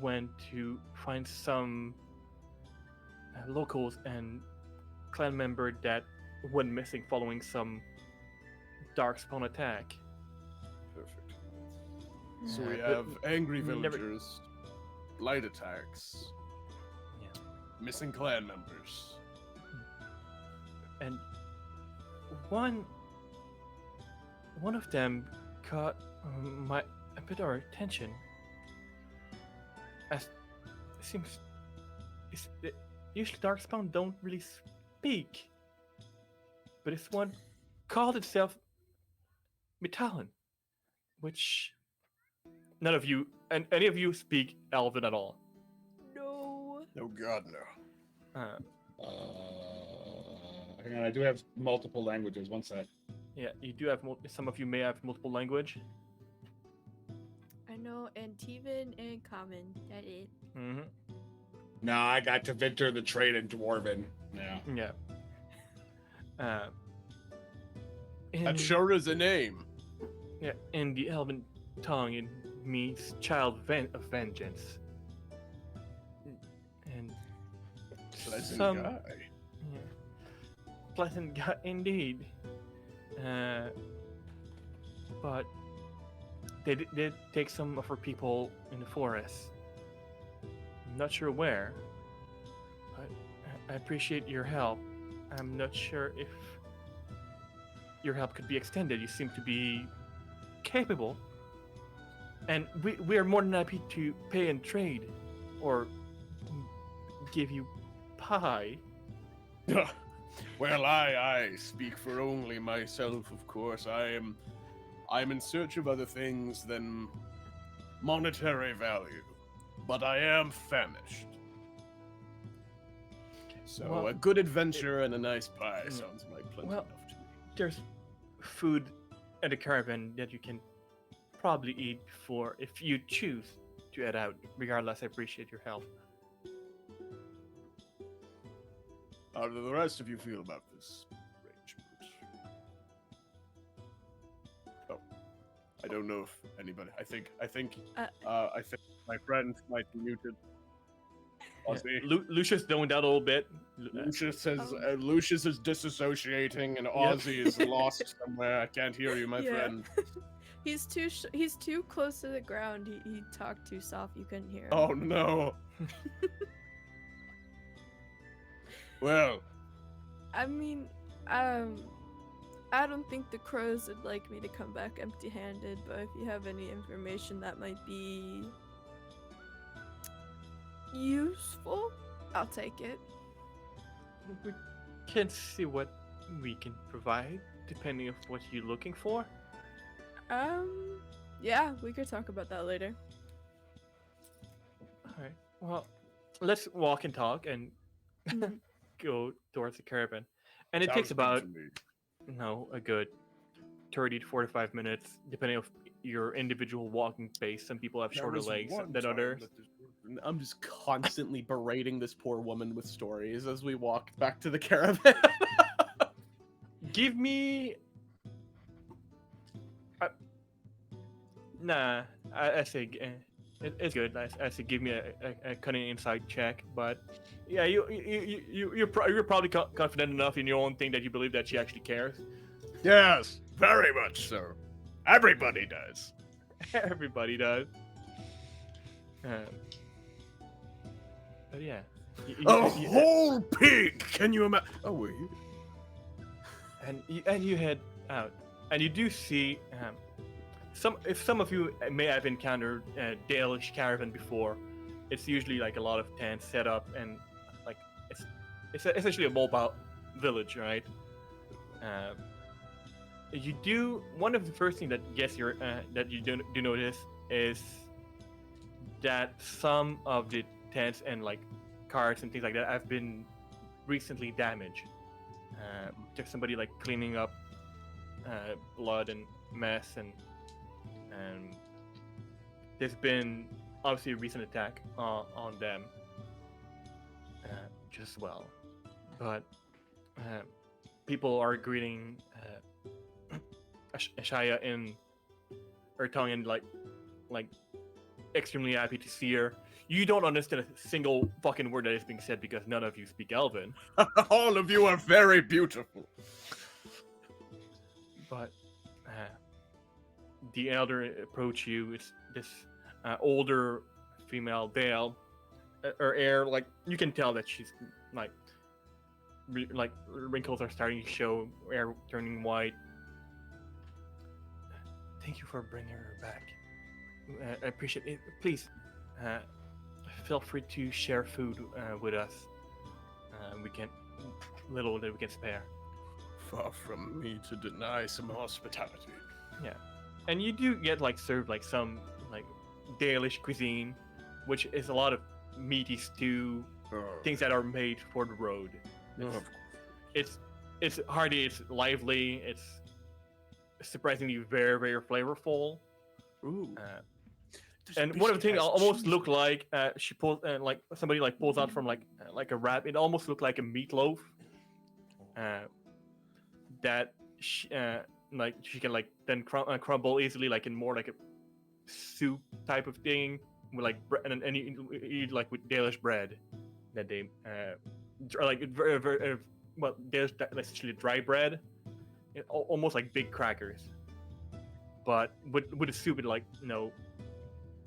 went to find some locals and clan member that went missing following some darkspawn attack. Perfect. So we But have angry never- villagers, light attacks, Yeah. missing clan members. And one of them caught a bit of our attention. As it seems, usually darkspawn don't really speak, but this one called itself Metallan, which none of you and any of you speak Elven at all. No. Oh God, no. Hang on, I do have multiple languages. One sec. Yeah, you do have some of you may have multiple language. I know Antivan and Common. That it. Mm-hmm. No, I got to Victor the Trade and Dwarven. Yeah. Yeah. That sure is a name. Yeah, in the Elven tongue, it means child of vengeance. And Pleasant some guy. yeah, pleasant guy indeed. But they did take some of our people in the forest. I'm not sure where, but I appreciate your help. I'm not sure if your help could be extended. You seem to be capable, and we are more than happy to pay and trade, or give you pie. Well, I speak for only myself, of course. I'm in search of other things than monetary value, but I am famished. So Well, a good adventure and a nice pie Mm. sounds like plenty Well, enough to me. There's food at the caravan that you can probably eat before if you choose to head out. Regardless, I appreciate your help. How do the rest of you feel about this arrangement? Oh, I don't know if anybody. I think my friend might be muted. Yeah. Ozzy. Lucius zoned out a little bit. Lucius is Oh. Lucius is disassociating, and Ozzy is lost somewhere. I can't hear you, my Yeah. friend. He's too close to the ground. He talked too soft. You couldn't hear him. Oh no. Well, I mean, um, I don't think the crows would like me to come back empty-handed, but if you have any information that might be useful, I'll take it. We can see what we can provide, depending on what you're looking for. Yeah, we could talk about that later. Alright, well, let's walk and talk and Mhm. go towards the caravan. And it Sounds takes good about, to me. a good 30 to 45 minutes, depending on your individual walking pace. Some people have There shorter was legs one than time others. that this- I'm just constantly berating this poor woman with stories as we walk back to the caravan. Give me. Nah, I say it's good. I say give me a cunning insight check, but yeah, you're probably confident enough in your own thing that you believe that she actually cares. Yes, very much so. Everybody does. Everybody does. But yeah, A whole pig! Can you imagine? Oh, were you? and you head out, and you do see if some of you may have encountered Dalish caravan before. It's usually like a lot of tents set up, and like it's essentially a mobile village, right? You do one of the first things that that you do notice is that some of the tents and like carts and things like that have been recently damaged. There's somebody like cleaning up blood and mess, and there's been obviously a recent attack on them just well, but people are greeting Ashaya in her tongue and like extremely happy to see her. You don't understand a single fucking word that is being said because none of you speak Elven. All of you are very beautiful. But the elder approach you. It's this older female Dale. Her hair, like you can tell that she's like wrinkles are starting to show, hair turning white. Thank you for bringing her back. I appreciate it. Please, feel free to share food with us. We can little that we can spare. Far from me to deny some hospitality. Yeah, and you do get like served like some like Dalish cuisine, which is a lot of meaty stew, things that are made for the road. It's hearty, it's lively, it's surprisingly very very flavorful. Ooh. And one of the things almost looked like she pulls like somebody like pulls out from like a wrap. It almost looked like a meatloaf. That she, like she can like then crumble easily like in more like a soup type of thing with like and you eat like with Dalish bread that they like very very well Dalish essentially dry bread, almost like big crackers, but with a soup it like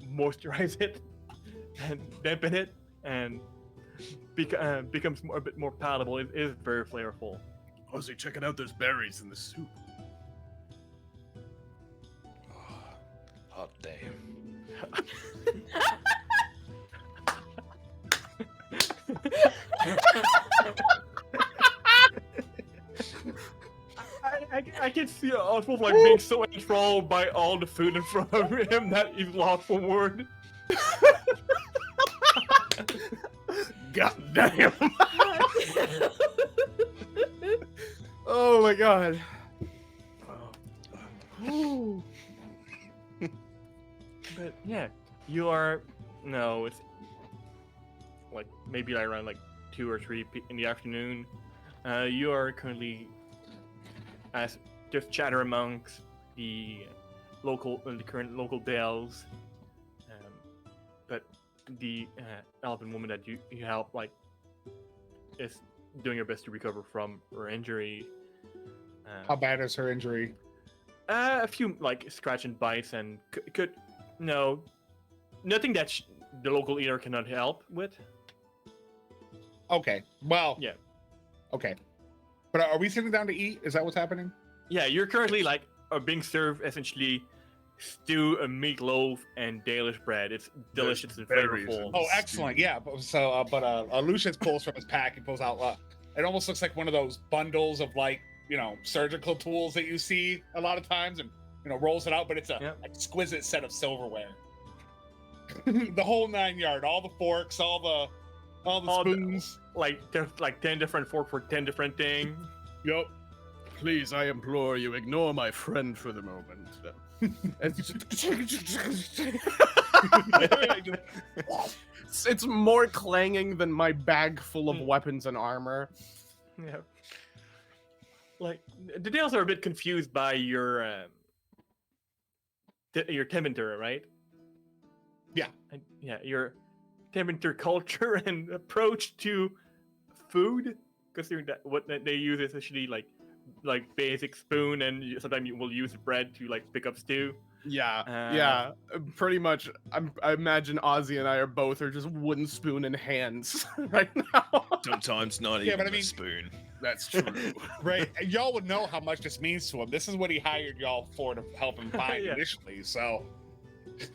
moisturize it and dampen it and becomes a bit more palatable. It is very flavorful. Ozzy, checking out those berries in the soup. Hot damn. I can see Oswald like being so enthralled by all the food in front of him that he's lost for word. God damn. Oh my god. But yeah, you are it's like maybe like around like 2 or 3 in the afternoon. You are currently as just chatter amongst the current local Dales, but the elven woman that you help like is doing her best to recover from her injury. How bad is her injury? A few like scratch and bites, and nothing that the local eater cannot help with. Okay. Well. Yeah. Okay. But are we sitting down to eat? Is that what's happening? Yeah, you're currently like being served essentially stew, a meatloaf, and Dalish bread. It's delicious and berries flavorful. and- Oh, excellent. Yeah. Lucius pulls from his pack. He pulls out. It almost looks like one of those bundles of like surgical tools that you see a lot of times, and rolls it out. But it's a exquisite set of silverware. The whole 9 yard. All the forks, all the spoons. There's like 10 different forks for 10 different things. Yup. Please, I implore you, ignore my friend for the moment. It's more clanging than my bag full of weapons and armor. Yeah. Like the Dales are a bit confused by your Tevinter, right? Yeah. Yeah, your Tevinter culture and approach to food, considering that what they use is essentially like basic spoon, and sometimes you will use bread to like pick up stew. Yeah, pretty much. I imagine Ozzy and I are just wooden spoon in hands right now. Sometimes not Yeah, even but I a mean- spoon. That's true. Right. And y'all would know how much this means to him. This is what he hired y'all for to help him find Yeah. initially. So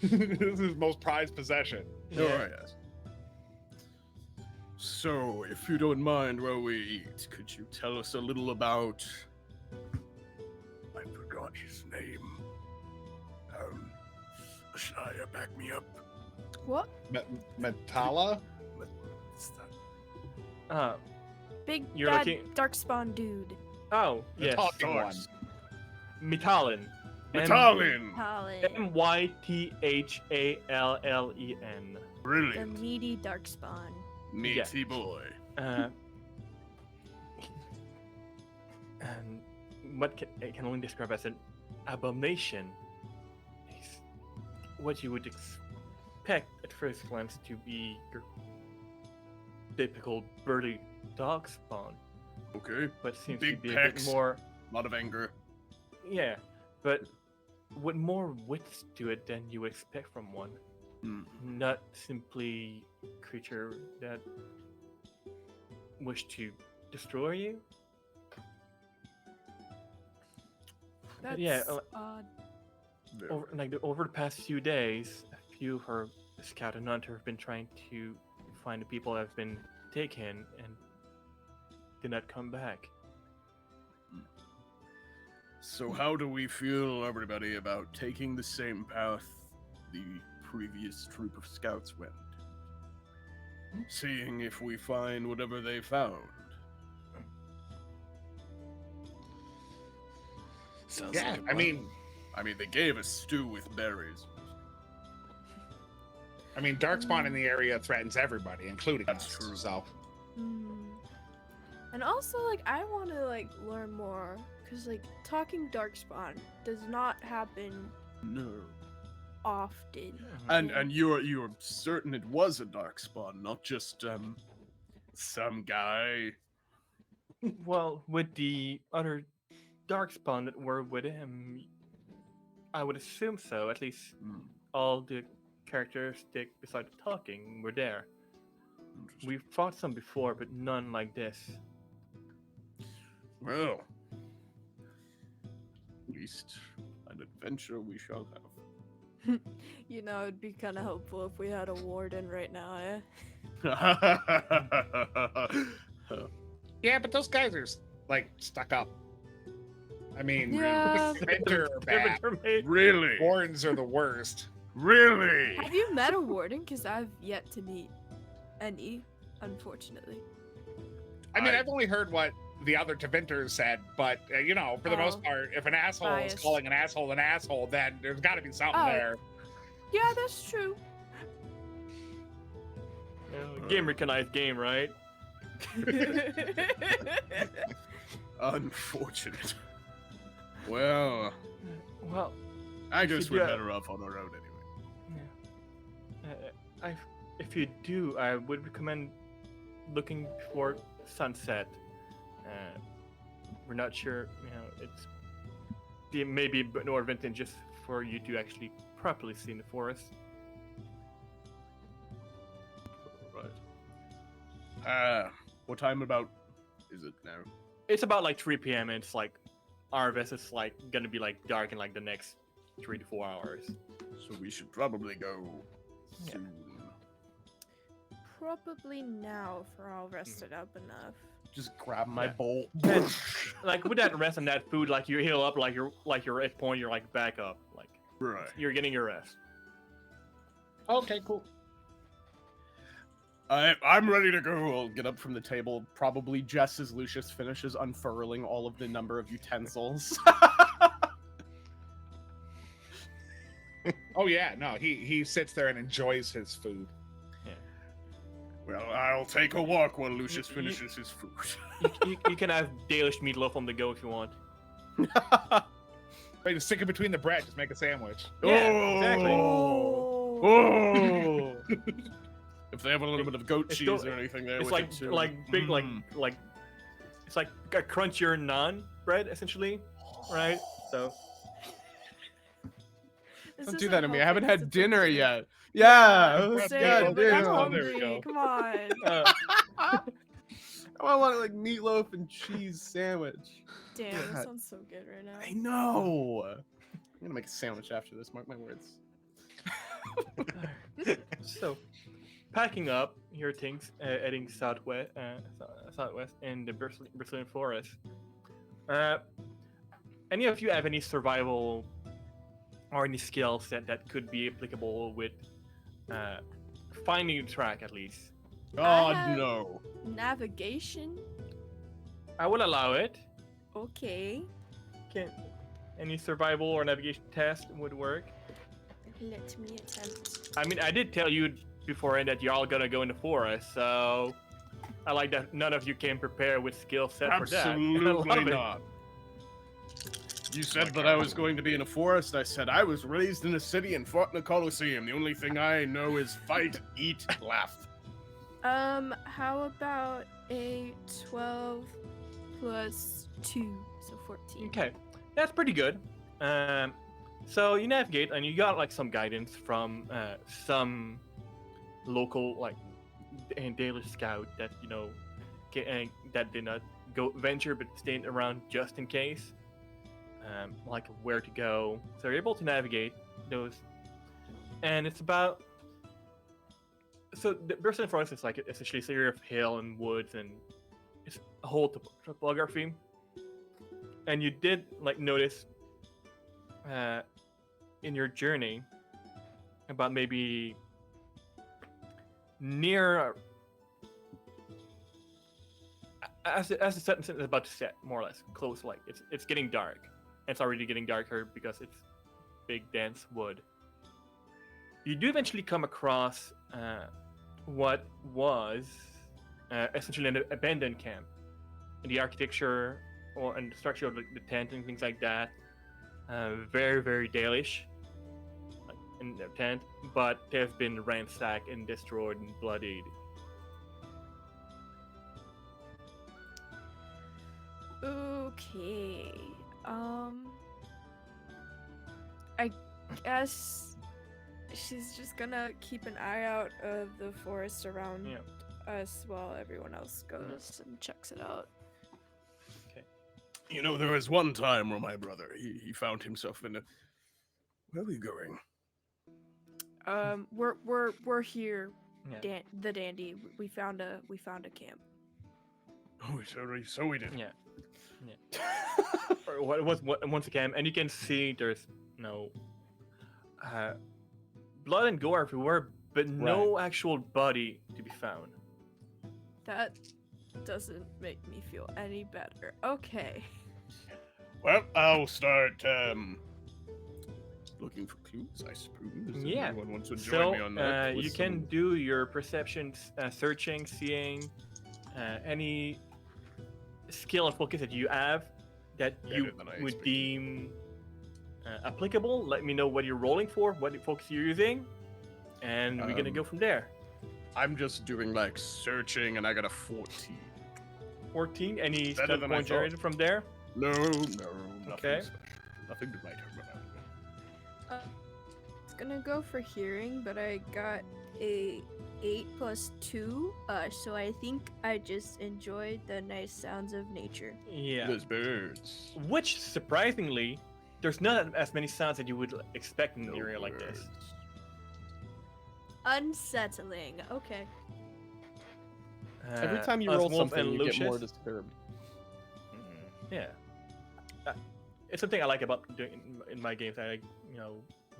this is his most prized possession. Oh, yes. So, if you don't mind while we eat, could you tell us a little about... I forgot his name. Shia, back me up. What? Metala? Big You're bad looking- darkspawn dude. Oh, The yes. talking one. Mitalin. Metalin! Holly. Mythallen. The Brilliant. meaty darkspawn. Meaty boy. And what I can only describe as an abomination. It's what you would expect at first glance to be your typical burly dog spawn, Okay. but seems Big to be a pecs. bit more. A lot of anger. Yeah, but with more width to it than you would expect from one. Hmm. Not simply a creature that wish to destroy you. That's yeah, odd. Very- Over the past few days, a few of her scout and hunter have been trying to find the people that have been taken and did not come back. So how do we feel, everybody, about taking the same path the previous troop of scouts went? Seeing if we find whatever they found. Sounds Yeah, like a I mean, They gave us stew with berries. Darkspawn in the area threatens everybody, including That's us. true. So And also, I want to learn more, because talking darkspawn does not happen No. often. And you're certain it was a darkspawn, not just some guy. Well, with the other darkspawn that were with him, I would assume so. At least Hmm. all the characteristics besides talking were there. Interesting. We've fought some before, but none like this. Well, at least an adventure we shall have. It'd be kind of helpful if we had a warden right now, eh? yeah, but those guys are stuck up. Yeah. Winter are bad. Really? Wardens are the worst. Really? Have you met a warden? Because I've yet to meet any, unfortunately. I've only heard what the other Tevinters said, but for the most part, if an asshole Biased. is calling an asshole, then there's got to be something Oh. there. Yeah, that's true. Game recognized game, right? Unfortunate. Well, Well, I guess Should we're you- better off on our own anyway. if you do, I would recommend looking before sunset. We're not sure, it may be more advantageous for you to actually properly see in the forest. Right. What time about is it now? it's about like 3 p.m. and it's like Arvest is like gonna be like dark in like the next 3 to 4 hours. So we should probably go Yeah. soon. Probably now if we're all rested up enough. Just grab my Yeah. bowl. And, like with that rest and that food, like you heal up, like you're at point, you're like back up, like Right. you're getting your rest. Okay, cool. I'm ready to go. I'll get up from the table, probably just as Lucius finishes unfurling all of the number of utensils. Oh yeah, no, he sits there and enjoys his food. Well, I'll take a walk while Lucius You- finishes his food. You can have Dalish meatloaf on the go if you want. Wait, just stick it between the bread. Just make a sandwich. Yeah, exactly. Oh. Oh! If they have a little bit of goat It's cheese still- or anything there, It's with it too. big Mm. like it's like a crunchier naan bread essentially, right? So This Don't is do that to me. I haven't unhealthy, had it's dinner addictive. yet. Yeah. Let's Same, go. God but I'm damn. Oh, there we hungry. go. Come on. I want like meatloaf and cheese sandwich. Damn, God. this sounds so good right now. I know. I'm gonna make a sandwich after this. Mark my words. so packing up your things, heading southwest in the Brazilian forest. Any of you have any survival or any skills that could be applicable with finding a track at least? God have- no. Navigation? I will allow it. Okay. Can any survival or navigation test would work? Let me attempt. I mean, I did tell you beforehand that you're all gonna go in the forest, so I like that none of you came prepared with skill set for that. I Absolutely love it. not. You said that I was going to be in a forest. I said I was raised in a city and fought in a coliseum. The only thing I know is fight, eat, laugh. How about a 12 plus 2, so 14. Okay, that's pretty good. So you navigate and you got like some guidance from some local like Dalish scout that that did not go venture but stayed around just in case, like where to go. So you're able to navigate those, and it's about. So the Brazilian forest is like essentially a series of hill and woods and it's a whole topography. And you did like notice in your journey about maybe near as the sentence is about to set, more or less close, like it's getting dark. It's already getting darker because it's big dense wood. You do eventually come across what was essentially an abandoned camp. The architecture and the structure of the tent and things like that, very, very Dalish, like in their tent, but they've been ransacked and destroyed and bloodied. Okay. I guess she's just gonna keep an eye out of the forest around Yeah. us while everyone else goes and checks it out. You know, there was one time where my brother, he found himself in a... Where are we going? We're here, Yeah. the dandy. We found a camp. Oh, so we did. Yeah. Or what was once again, and you can see there's no blood and gore everywhere, but no actual body to be found. That doesn't make me feel any better. Okay. Well, I'll start looking for clues, I suppose. If Yeah. anyone wants to join So me on that. with you can some- do your perception, searching, seeing, any skill and focus that you have that Better you than I would expected. deem applicable. Let me know what you're rolling for, what focus you're using, and we're gonna go from there. I'm just doing like searching, and I got a 14. 14. Any Better stuff than I point thought. generated from there? No, nothing Okay. special. Nothing to write home about. gonna go for hearing, but I got a 8 plus 2, so I think I just enjoyed the nice sounds of nature. Yeah. Those birds. Which, surprisingly, there's not as many sounds that you would expect in an No area like this. birds. Unsettling. Okay. Every time you us roll Wolf something, and you get more Lucius- disturbed. Yeah. It's something I like about doing in my games. I like,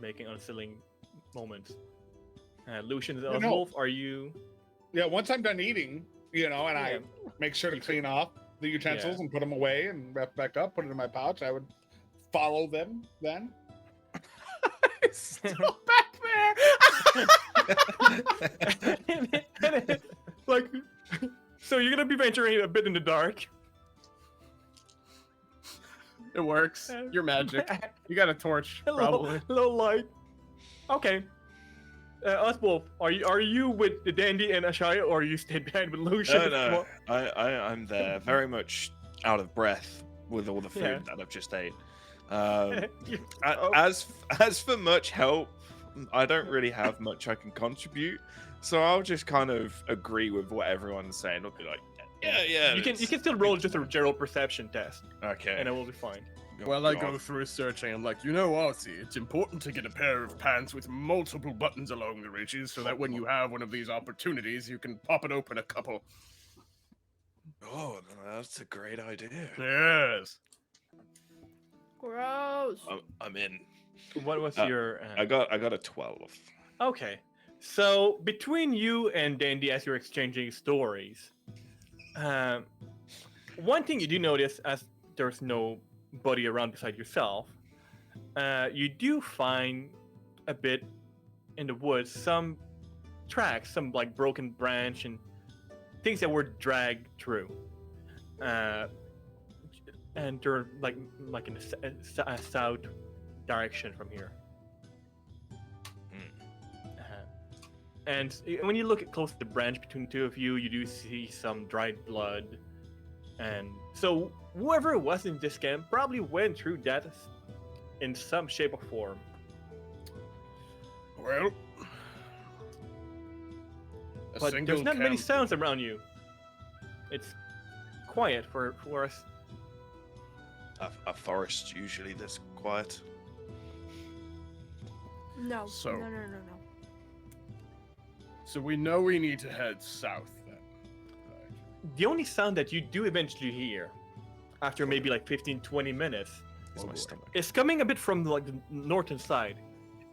making unsettling moments. Lucian and no. Wolf, are you? Yeah, once I'm done eating, and I Yeah. make sure to clean off the utensils and put them away and wrap back up, put it in my pouch, I would follow them then. Still back there. Like, so you're gonna be venturing a bit in the dark. It works. You're magic. You got a torch, probably. Low light. Okay. Wolf, are you with the Dandy and Ashaya, or are you stayed behind with Lucian? No, I'm there, very much out of breath with all the food Yeah. that I've just ate. Oh. As for much help, I don't really have much I can contribute, so I'll just kind of agree with what everyone's saying. I'll be like, yeah. You can still roll just a general perception test, Okay. and it will be fine. Well, I go through searching. I'm like, Artie, it's important to get a pair of pants with multiple buttons along the ridges so that when you have one of these opportunities, you can pop it open a couple. Oh, that's a great idea. Yes. Gross. I'm in. What was your? I got a 12. Okay, so between you and Dandy, as you're exchanging stories, one thing you do notice, as there's nobody around beside yourself, you do find a bit in the woods some tracks, some like broken branch and things that were dragged through, and they're like in the south direction from here. And when you look at close to the branch between the two of you, you do see some dried blood. And so whoever it was in this camp probably went through that in some shape or form. Well, But there's not many sounds around you. It's quiet for us. A forest usually this quiet. No. So- No. So we know we need to head south then. Right. The only sound that you do eventually hear, after maybe like 15-20 minutes, It's Oh, my boy. stomach. is coming a bit from like the northern side.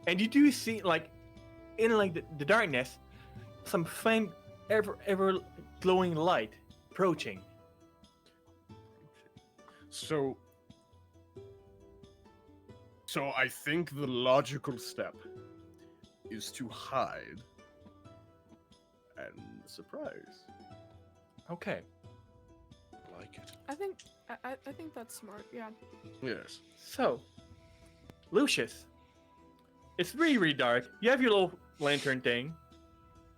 And you do see like in like the darkness some faint ever glowing light approaching. So I think the logical step is to hide and surprise. Okay. Like it. I think that's smart. Yeah. Yes. So, Lucius, it's really dark. You have your little lantern thing,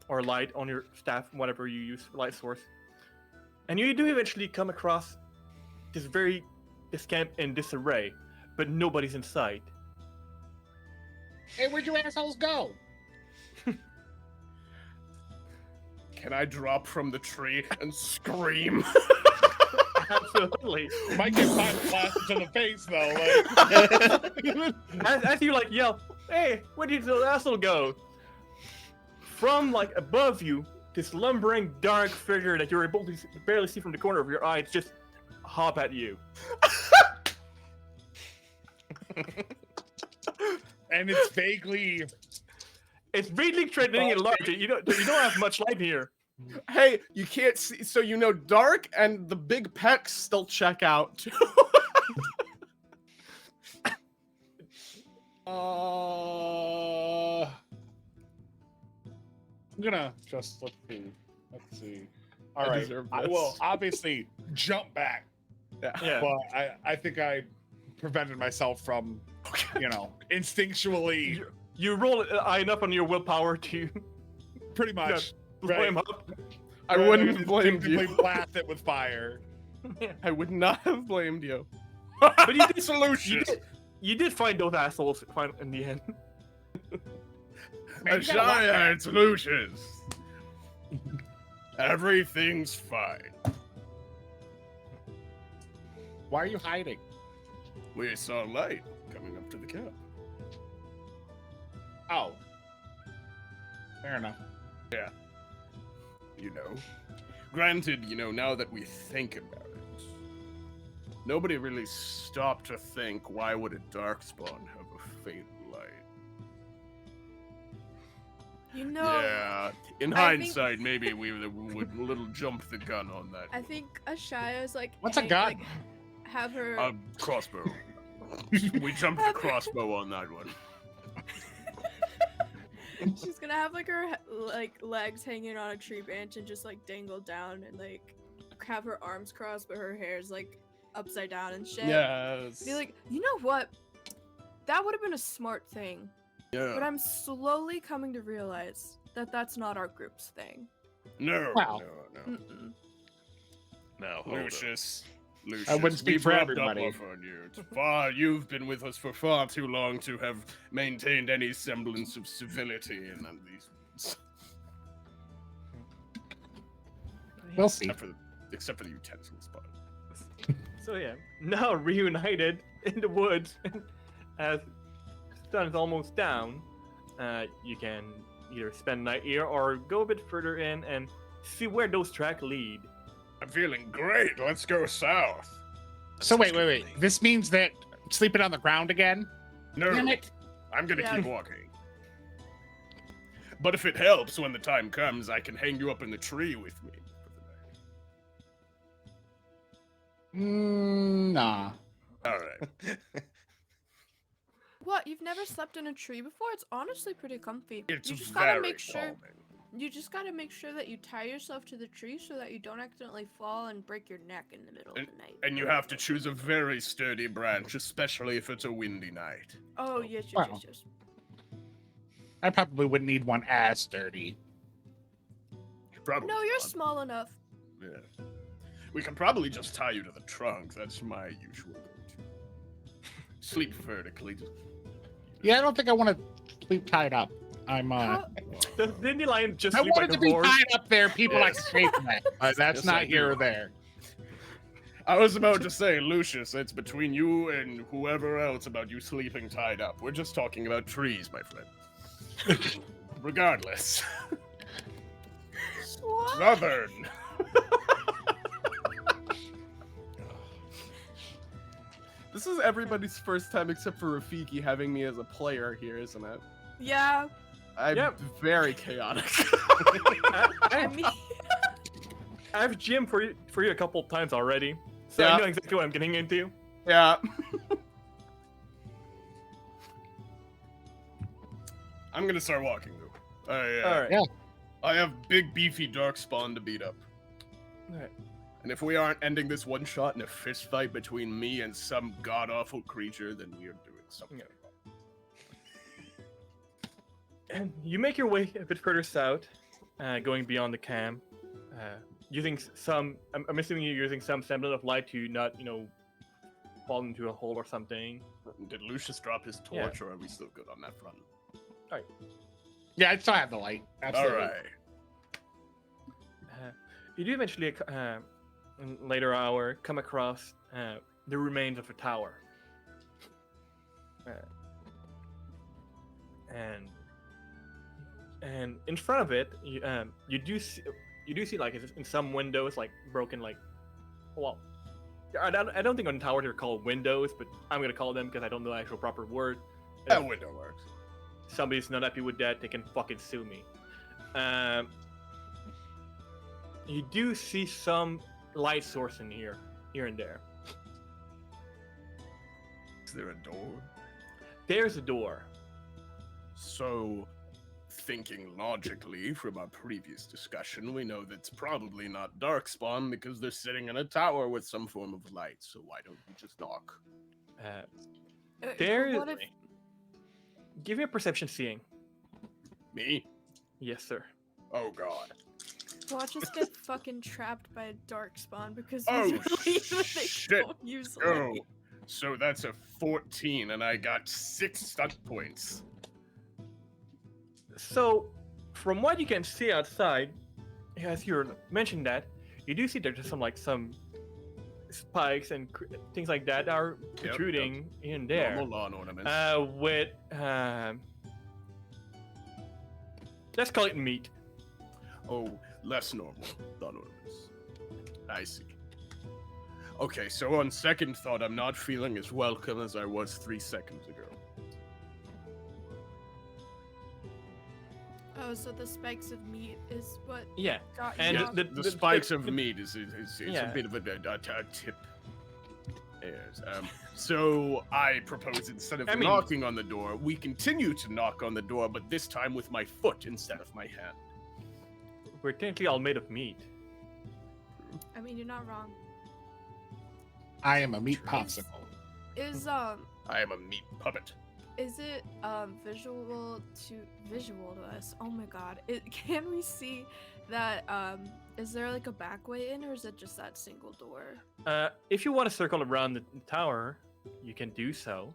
or light on your staff, whatever you use for light source, and you do eventually come across this camp in disarray, but nobody's in sight. Hey, where'd you assholes go? Can I drop from the tree and scream? Absolutely. Might get blasted to the face though. Like, As you like yell, "Hey, where did the asshole go?" From like above you, this lumbering dark figure that you're able to barely see from the corner of your eye just hop at you. and it's vaguely. It's vaguely threatening and large. You don't have much light here. Hey, you can't see, so dark and the big pecs still check out too. I'm gonna just let's see. All I right, deserve I this. will obviously jump back, Yeah. but I think I prevented myself from, instinctually, You roll high enough on your willpower to pretty much. blow Right. him up. I wouldn't have blamed instinctively you. blast it with fire. I would not have blamed you. But you did, Solution. you did find those assholes in the end. Man, you gotta watch that. Ashaya, it's Lucius. Everything's fine. Why are you hiding? We saw light coming up to the camp. Oh. Fair enough. You know. Granted, now that we think about it, nobody really stopped to think, why would a darkspawn have a faint light? Yeah, in I think- hindsight, maybe we would a little jump the gun on that. I think Ashaya's like. What's a gun? Like, have her. A crossbow. We jumped the crossbow on that one. She's gonna have like her legs hanging on a tree branch and just like dangle down and like have her arms crossed, but her hair's like upside down and shit. Yes. Be like, you know what? That would have been a smart thing. Yeah. But I'm slowly coming to realize that that's not our group's thing. No, Wow. no. Mm-mm. Now, hold up. Lucius, I wouldn't speak we've for rubbed everybody. Up on you. You've been with us for far too long to have maintained any semblance of civility in these. We'll see. Except for the utensils part. So yeah, now reunited in the woods, as the sun is almost down, you can either spend the night here or go a bit further in and see where those tracks lead. I'm feeling great. Let's go south. So wait. This means that sleeping on the ground again? No, Damn it. I'm gonna Yeah. keep walking. But if it helps when the time comes, I can hang you up in the tree with me. Nah. All right. What? You've never slept in a tree before? It's honestly pretty comfy. It's you just very gotta make sure. calming. You just gotta make sure that you tie yourself to the tree so that you don't accidentally fall and break your neck in the middle of the night. And you have to choose a very sturdy branch, especially if it's a windy night. Oh yes. Wow. I probably wouldn't need one as sturdy. Probably No, you're not. small enough. Yeah. We can probably just tie you to the trunk. That's my usual go-to. Sleep vertically. Yeah, I don't think I want to sleep tied up. I'm How- Does Dandelion just I sleep like wanted a to be horse? tied up there. People like to sleep in that. That's Yes, not I here do. or there. I was about to say, Lucius, it's between you and whoever else about you sleeping tied up. We're just talking about trees, my friend. Regardless. What? Southern. This is everybody's first time except for Rafiki having me as a player here, isn't it? Yeah. I'm Yep. very chaotic. I mean, I've GM'd for you a couple times already, so Yeah. I know exactly what I'm getting into. yeah. I'm gonna start walking, though. All right. Yeah. I have big, beefy darkspawn to beat up. Alright. And if we aren't ending this one shot in a fist fight between me and some god-awful creature, then we are doing something Yeah. wrong. And you make your way a bit further south, going beyond the camp, using some. I'm assuming you're using some semblance of light to not, fall into a hole or something. Did Lucius drop his torch, or are we still good on that front? Yeah, I still have the light. Absolutely. All right. You do eventually, in later hour, come across the remains of a tower, and in front of it, you do see like in some windows like broken I don't think on towers they're called windows, but I'm gonna call them because I don't know the actual proper word. That window works. Somebody's not happy with that, they can fucking sue me. You do see some light source in here and there. Is there a door? There's a door. So, thinking logically from our previous discussion, we know that's probably not Darkspawn because they're sitting in a tower with some form of light. So why don't we just knock? There. What if, Give me a perception seeing. Me? Yes, sir. Oh god. watch us get fucking trapped by a darkspawn because Oh, we believe that they shit. don't use Oh, light. so that's a 14, and I got 6 stunt points. So, from what you can see outside, as you mentioned that, you do see there's some spikes and things like that are protruding in there. Normal lawn ornaments. With let's call it meat. Oh, less normal lawn ornaments. I see. Okay, so on second thought, I'm not feeling as welcome as I was 3 seconds ago. Oh, so the spikes of meat is what Yeah, got you and off? The spikes of meat is a Yeah. bit of a tip. Yes. So I propose instead of I mean- knocking on the door, we continue to knock on the door, but this time with my foot instead of my hand. we're technically all made of meat. I mean, you're not wrong. I am a meat popsicle. Is I am a meat puppet. Is it visual to us? Oh my god. Can we see that is there like a back way in, or is it just that single door? If you want to circle around the tower, you can do so.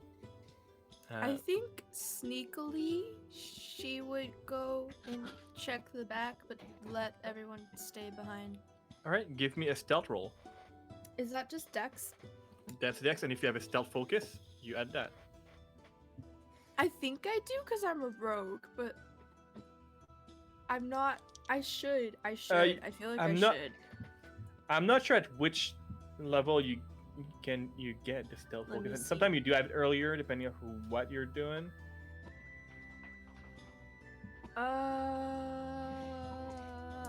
I think sneakily she would go and check the back, but let everyone stay behind. All right, give me a stealth roll. Is that just Dex? That's Dex, and if you have a stealth focus, you add that. I think I do because I'm a rogue, but I'm not. I should. I feel like I'm I not- should. I'm not sure at which level you get the stealth Let me focus. see. Sometimes you do add it earlier, depending on what you're doing.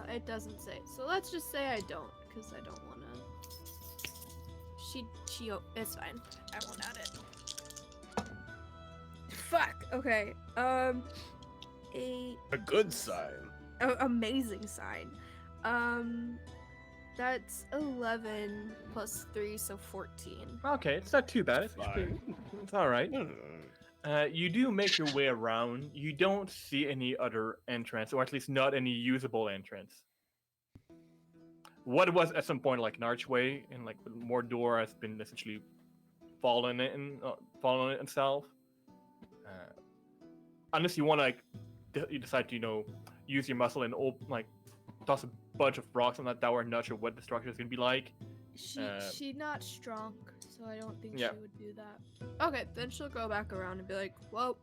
It doesn't say. So let's just say I don't, because I don't want to. It's fine. I won't add it. Fuck. Okay. A good sign. amazing sign. That's 11 plus 3, so 14. Okay, it's not too bad. It's all right. You do make your way around. You don't see any other entrance, or at least not any usable entrance. What was at some point like an archway and like more door has been essentially fallen on itself. Unless you want to you decide to use your muscle and toss a bunch of rocks on that tower. I'm not sure what the structure is gonna be like. She not strong, so I don't think Yeah. she would do that. Okay, then she'll go back around and be like, well,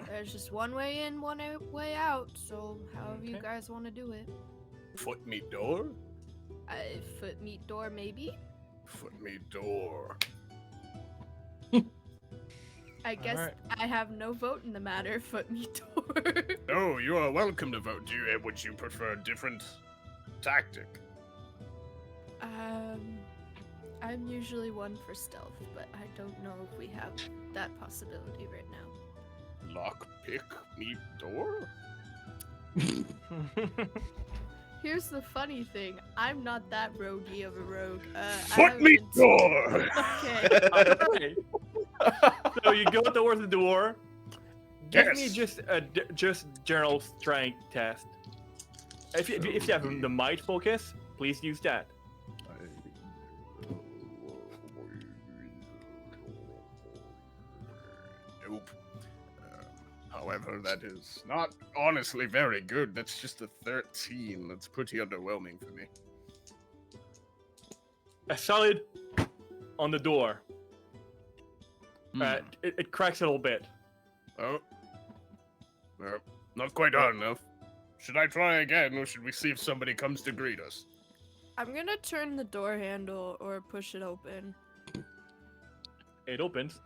there's just one way in, one way out, so however you Okay. guys want to do it. Foot meat door? Foot meat door, maybe? Foot meat door. I guess Alright. I have no vote in the matter, foot meat door. No, you are welcome to vote. Would you prefer a different tactic? I'm usually one for stealth, but I don't know if we have that possibility right now. Lock pick meat door? Here's the funny thing, I'm not that roguey of a rogue. I Foot haven't meat been- door! Okay. Alright. So you go towards the door. Give me Yes. just general strength test. If you have the might focus, please use that. Nope. However, that is not honestly very good. That's just a 13. That's pretty underwhelming for me. A solid on the door. Hmm. It cracks a little bit. Oh. Well, not quite hard enough. Should I try again, or should we see if somebody comes to greet us? I'm gonna turn the door handle or push it open. It opens.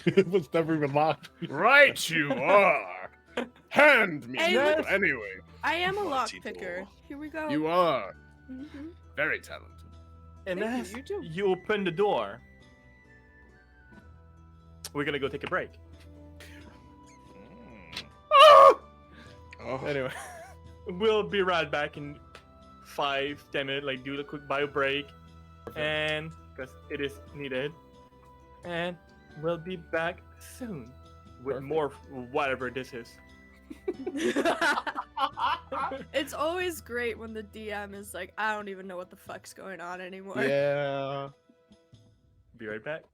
It was never even locked. Right, you are. Hand me. Hey, that. look- Anyway, I am a Mighty lockpicker. door. Here we go. you are Mhm. very talented. And Thank you, as you too. you open the door, we're gonna go take a break. Oh, Anyway, we'll be right back in 5-10 minutes. Like do a quick bio break, and because it is needed, and we'll be back soon with Perfect. more whatever this is. It's always great when the DM is like, I don't even know what the fuck's going on anymore. Yeah. Be right back.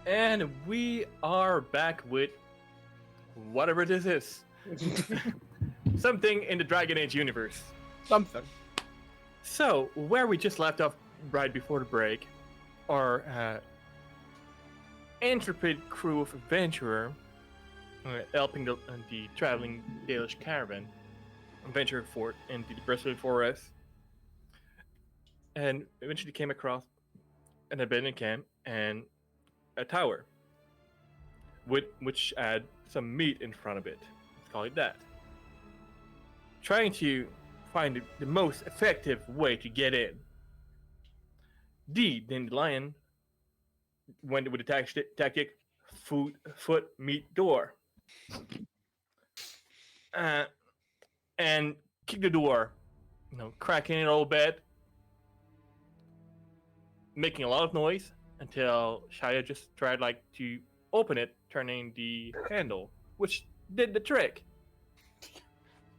And we are back with whatever this is. Something in the Dragon Age universe. Something. So, where we just left off right before the break, our intrepid crew of adventurer helping the traveling Dalish caravan venture forth into the Brisbane forest, and eventually came across an abandoned camp and a tower, which had some meat in front of it. Let's call it that. Trying to find the most effective way to get in. The Dandelion went with the tactic foot meet door. And kick the door, cracking it a little bit, making a lot of noise until Shia just tried to open it, turning the handle, which did the trick.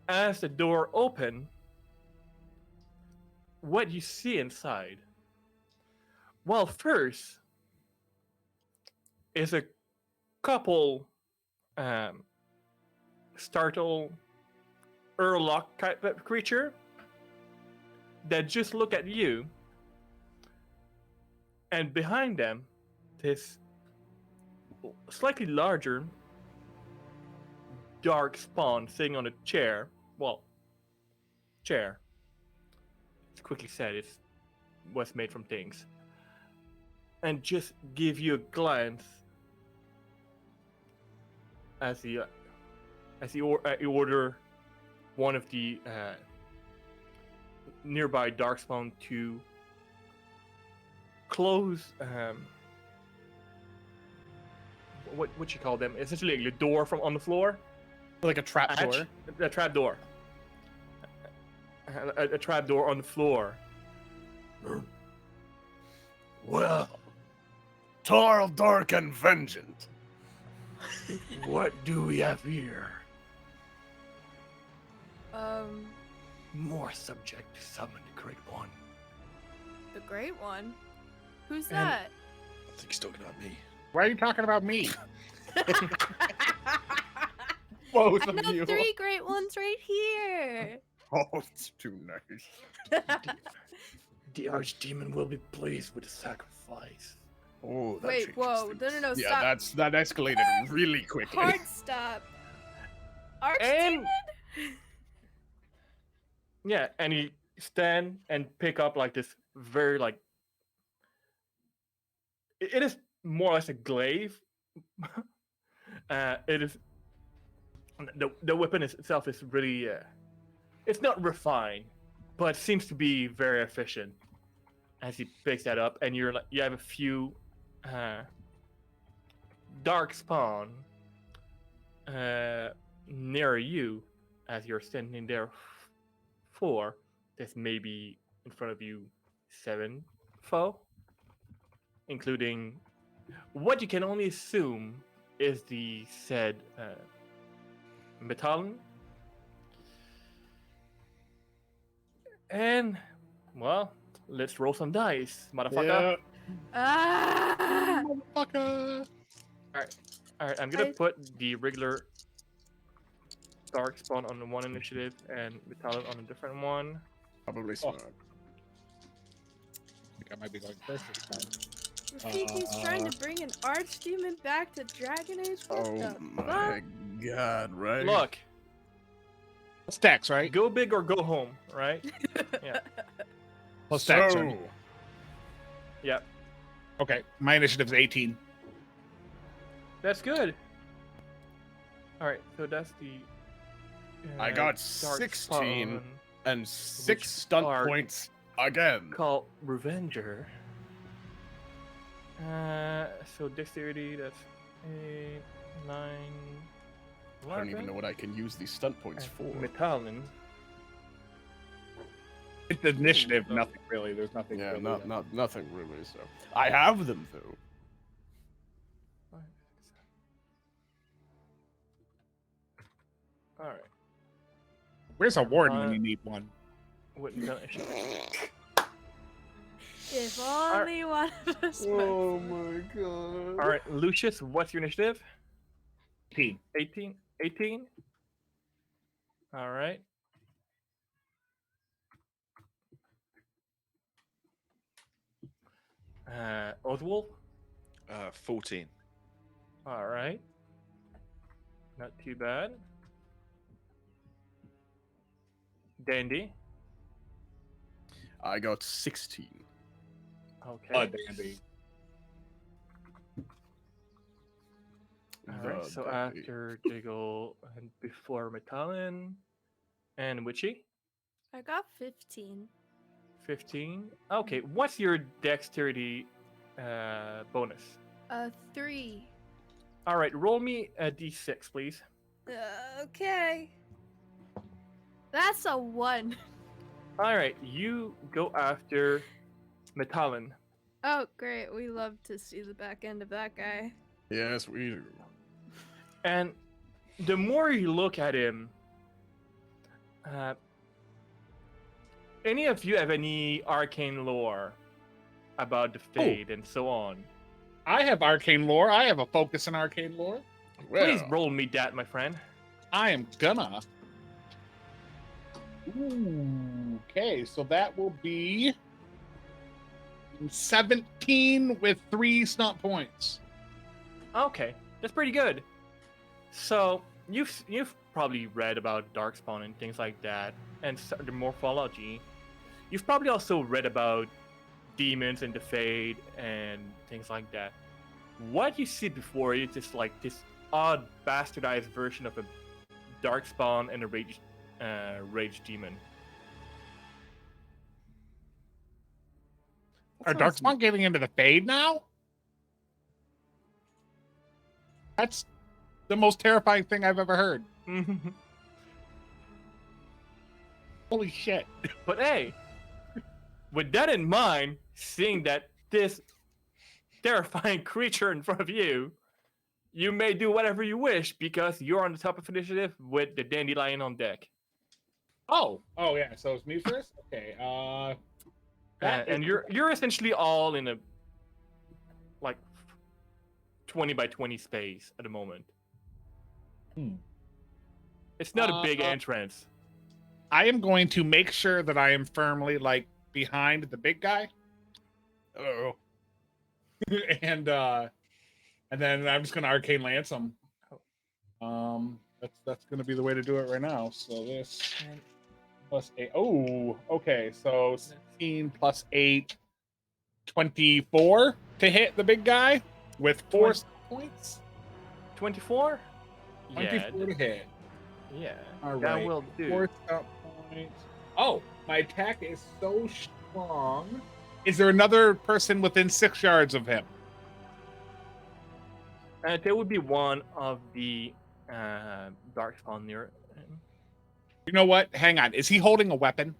As the door opened, what you see inside, well, first is a couple startled Urlock type of creature that just look at you, and behind them, this slightly larger dark spawn sitting on a chair. Well, chair. It's quickly said it was made from things, and just give you a glance as you order one of the nearby darkspawn to close what you call them? Essentially like a door from on the floor. Like a trap Hatch? door. A trap door. A trap door on the floor. Well, tall, dark, and vengeant. What do we have here? More subject to summon the Great One. The Great One? Who's And- that? I think he's talking about me. Why are you talking about me? Both I of know you. 3 Great Ones right here. Oh, it's too nice. The Archdemon will be pleased with the sacrifice. Oh, that Wait, changes whoa, things. no, Yeah, stop. that escalated really quickly. Hard stop. And Archdemon? yeah, and you stand and pick up like this very like it is more or less a glaive. It is the weapon itself is really it's not refined, but seems to be very efficient. As he picks that up, and you have a few dark spawn near you as you're standing there. 4, there's maybe in front of you 7 foe, including what you can only assume is the said Metalon. And well, let's roll some dice, motherfucker. Ah! Motherfucker. All right, I'm gonna put the regular dark spawn on the one initiative and Metallic on a different one. Probably smart. I think I might be going first this time. Rafiki's trying to bring an archdemon back to Dragon Age? What Oh the my god, right? Look, Stacks, right? go big or go home, right? Yeah. Plus stacks, So, right? Yep. Okay, my initiative's 18. That's good. All right, so that's the. I got dark 16 spawn and 6 stunt are- points again. called Revenger. So dexterity, that's 8, 9, I don't even know what I can use these stunt points for. Metallic. It's initiative, nothing really. There's nothing Yeah, really. nothing really. So I have them though. All right. Where's a warden when you need one? What you got? If only one of us Oh my god. All right, Lucius, what's your initiative? 18. 18? 18? All right. Oswald? 14. All right. Not too bad. Dandy? I got 16. Okay. Oh, dandy. All right, The so dandy. after Jiggle and before Metallic and Witchy? I got 15. 15. Okay, what's your dexterity bonus? 3. All right, roll me a d6, please. Okay. That's a 1. All right, you go after Metallic. Oh, great. We love to see the back end of that guy. Yes, we do. And the more you look at him, any of you have any arcane lore about the Fade and so on? I have arcane lore. I have a focus in arcane lore. Please Well, roll me that, my friend. I am gonna. Ooh, okay, so that will be 17 with 3 stunt points. Okay, that's pretty good. So you've probably read about Darkspawn and things like that, and the morphology. You've probably also read about demons and the Fade and things like that. What you see before you is just like this odd bastardized version of a Darkspawn and a rage demon. Are Darkspawn getting into the Fade now? That's the most terrifying thing I've ever heard. Holy shit. But hey, with that in mind, seeing that this terrifying creature in front of you, you may do whatever you wish because you're on the top of initiative with the dandelion on deck. Oh yeah. So it's me first. Okay. And you're essentially all in a like 20 by 20 space at the moment. It's not a big entrance. I am going to make sure that I am firmly like behind the big guy. Oh. and then I'm just gonna arcane lance him. That's gonna be the way to do it right now. So this plus 8. Oh, okay. So 16 plus 8, 24 to hit the big guy with 4 points. 24? 24 to hit. Yeah. All that right. will do. 4 stop points. Oh, my attack is so strong. Is there another person within 6 yards of him? There would be one of the Darkspawn near him. You know what? Hang on. Is he holding a weapon?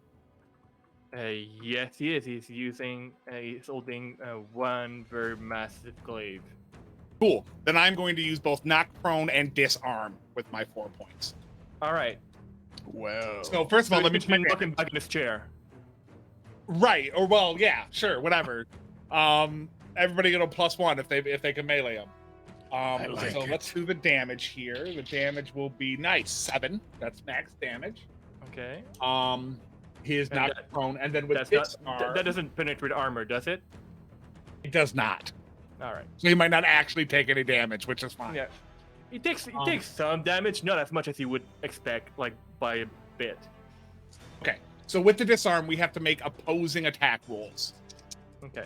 Yes, he is. He's holding one very massive glaive. Cool. Then I'm going to use both knock prone and disarm with my 4 points. All right. Well. So first of all, let me check. Knocking back in his chair. Right. Or well, yeah, sure, whatever. Everybody get a +1 if they can melee him. like So it. let's do the damage here. The damage will be 7. That's max damage. Okay. He is And knocked prone, and then with That's disarm, not. That doesn't penetrate armor, does it? it does not. All right. So he might not actually take any damage, which is fine. Yeah. He takes some damage, not as much as you would expect, like by a bit. Okay. So with the disarm, we have to make opposing attack rolls. Okay.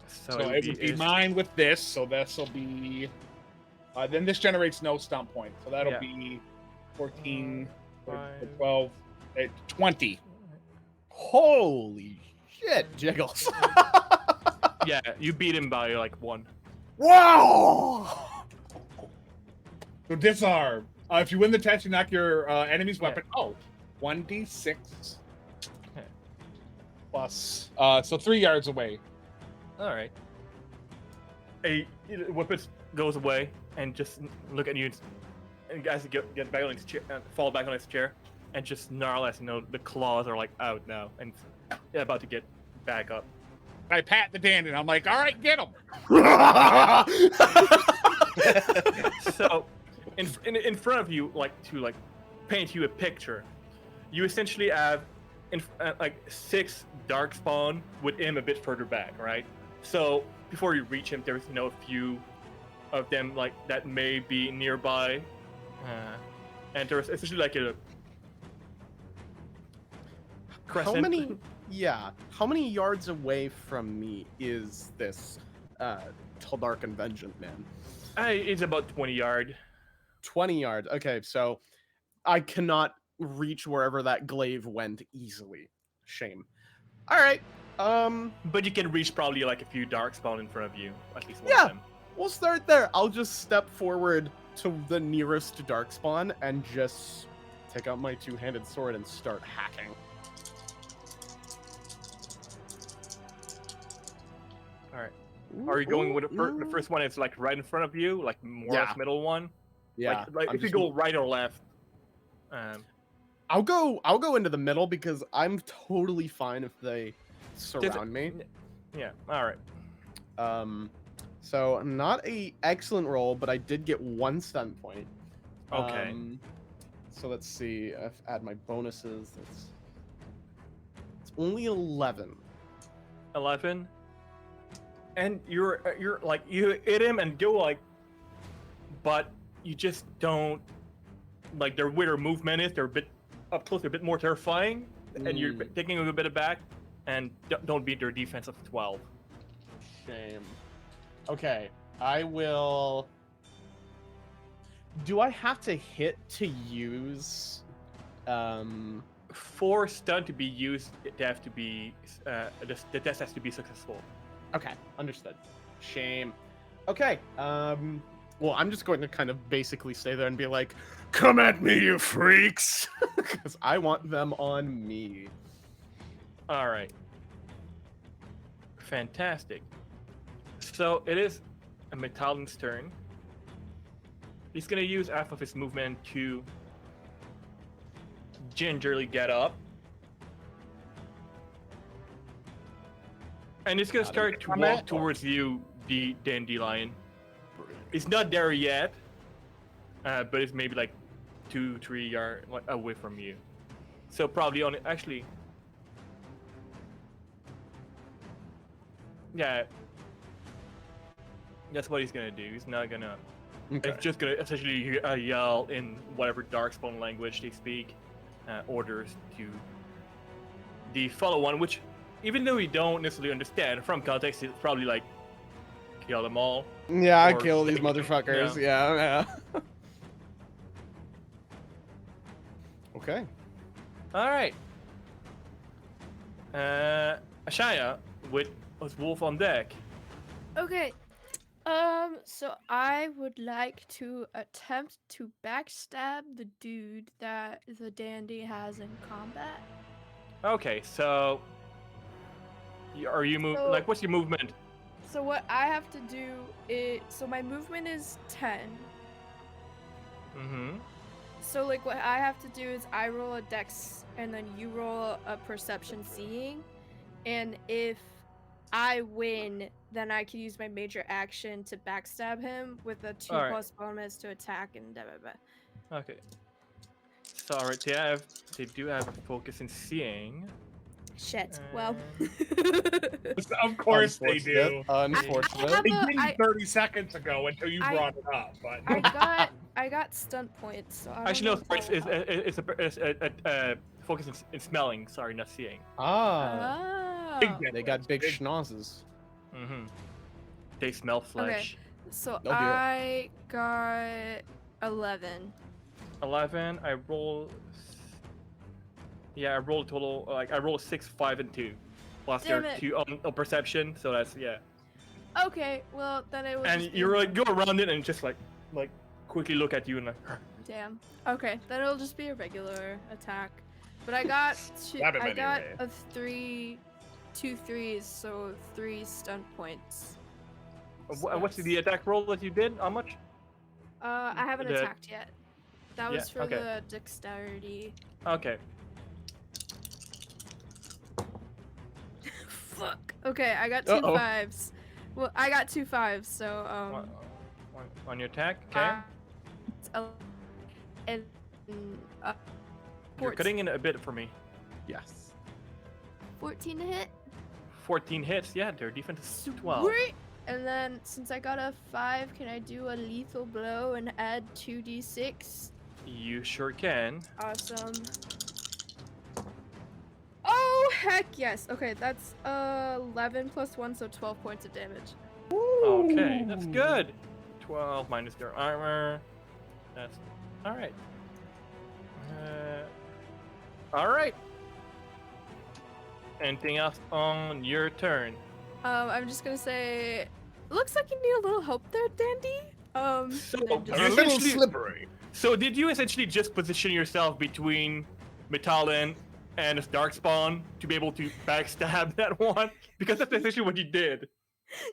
So it would be mine with this. So this will be. Then this generates no stump point. So that'll Yeah. be 14, Five. 12, 20. Holy shit, Jiggles. Yeah, you beat him by like 1. Wow! So disarm. If you win the test, you knock your enemy's weapon. Oh, 1d6 Okay. plus. So 3 yards away. All right. A weapon goes away and just look at you, and guys get back on his chair, fall back on his chair, and just snarl as the claws are like out now and about to get back up. I pat the dandelion. I'm like, all right, get him. So, in front of you, to paint you a picture, you essentially have like 6 Darkspawn with him a bit further back, right? So before you reach him, there's a few of them like that may be nearby, and there's essentially like a crescent. How many yards away from me is this Taldarkan Vengeant Man? It's about 20 yard. 20 yards. Okay, so I cannot reach wherever that glaive went easily. Shame. All right. But you can reach probably like a few Darkspawn in front of you, at least one Yeah. of them. We'll start there. I'll just step forward to the nearest Darkspawn and just take out my two-handed sword and start hacking. All right. Are you going with the first one? It's like right in front of you, like more or less middle one. Yeah. Like if you go right or left. I'll go into the middle because I'm totally fine if they surround me. Yeah. All right. So not a excellent roll, but I did get 1 stun point. Okay. So let's see. If I add my bonuses, it's only 11. 11. And you're like you hit him and go like, but you just don't like their where their movement is. They're a bit up close. They're a bit more terrifying, and you're taking a bit of back. And don't beat their defense of 12. Shame. Okay, I will. Do I have to hit to use? For stun to be used, it has to be the test has to be successful. Okay, understood. Shame. Okay. Well, I'm just going to kind of basically stay there and be like, "Come at me, you freaks!" Because I want them on me. All right. Fantastic. So it is a Metallin's turn. He's gonna use half of his movement to gingerly get up. And he's gonna Got it. start to walk towards you, the dandelion. It's not there yet, but it's maybe like 2-3 yards away from you. So probably on actually. Yeah. That's what he's gonna do. He's not gonna. Okay. It's just gonna essentially yell in whatever Darkspawn language they speak, orders to the follow one, which, even though we don't necessarily understand from context, it's probably like kill them all. Yeah, I Or kill these take them, motherfuckers. Yeah. Okay. All right. Ashaya with us wolf on deck. Okay. So I would like to attempt to backstab the dude that the dandy has in combat. Okay, so are you move So- like what's your movement? So what I have to do is, so my movement is 10. Mm-hmm. So like what I have to do is I roll a dex and then you roll a perception seeing, and if I win, then I can use my major action to backstab him with a 2 Alright. plus bonus to attack and blah blah blah. Okay. So alright, they do have focus in seeing. Shit. Well. Of course they do. Unfortunate. I They have didn't I- 30 seconds ago until you I- brought it up. But I got stunt points, so I don't Actually, know no, if it's that'll help. a focus in smelling. Sorry, not seeing. Oh. They got big schnozzes. Mm-hmm. They smell flesh. So dear. I got 11. 11. I roll. Yeah, I rolled total. Like I rolled 6, 5, and 2. Plus Damn there are it. 2 on perception. So that's yeah. Okay, well then it was. And just you be- like go around it and just like quickly look at you and like. Damn. Okay, then it'll just be a regular attack. But I got Rabbit I got anyway. 2 3s, so 3 stunt points. What's the attack roll that you did? How much? I haven't The- attacked yet. That was Yeah, for okay. the dexterity. Okay. Fuck. Okay, I got 2 Uh-oh. 5s. Well, I got 2 5s, so On your attack, okay. And You're 14 cutting in a bit for me. Yes. 14 to hit. 14 hits. Yeah, their defense is 12. Sweet. And then since I got a 5, can I do a lethal blow and add 2d6? You sure can. Awesome. Oh heck yes. Okay, that's 11 plus 1, so 12 points of damage. Okay, that's good. 12 minus their armor. That's all right. All right. Anything else on your turn? I'm just gonna say, looks like you need a little help there, Dandy. So, and then just- you a little essentially- slippery. So did you essentially just position yourself between Metallin and Darkspawn to be able to backstab that one? Because that's essentially what you did.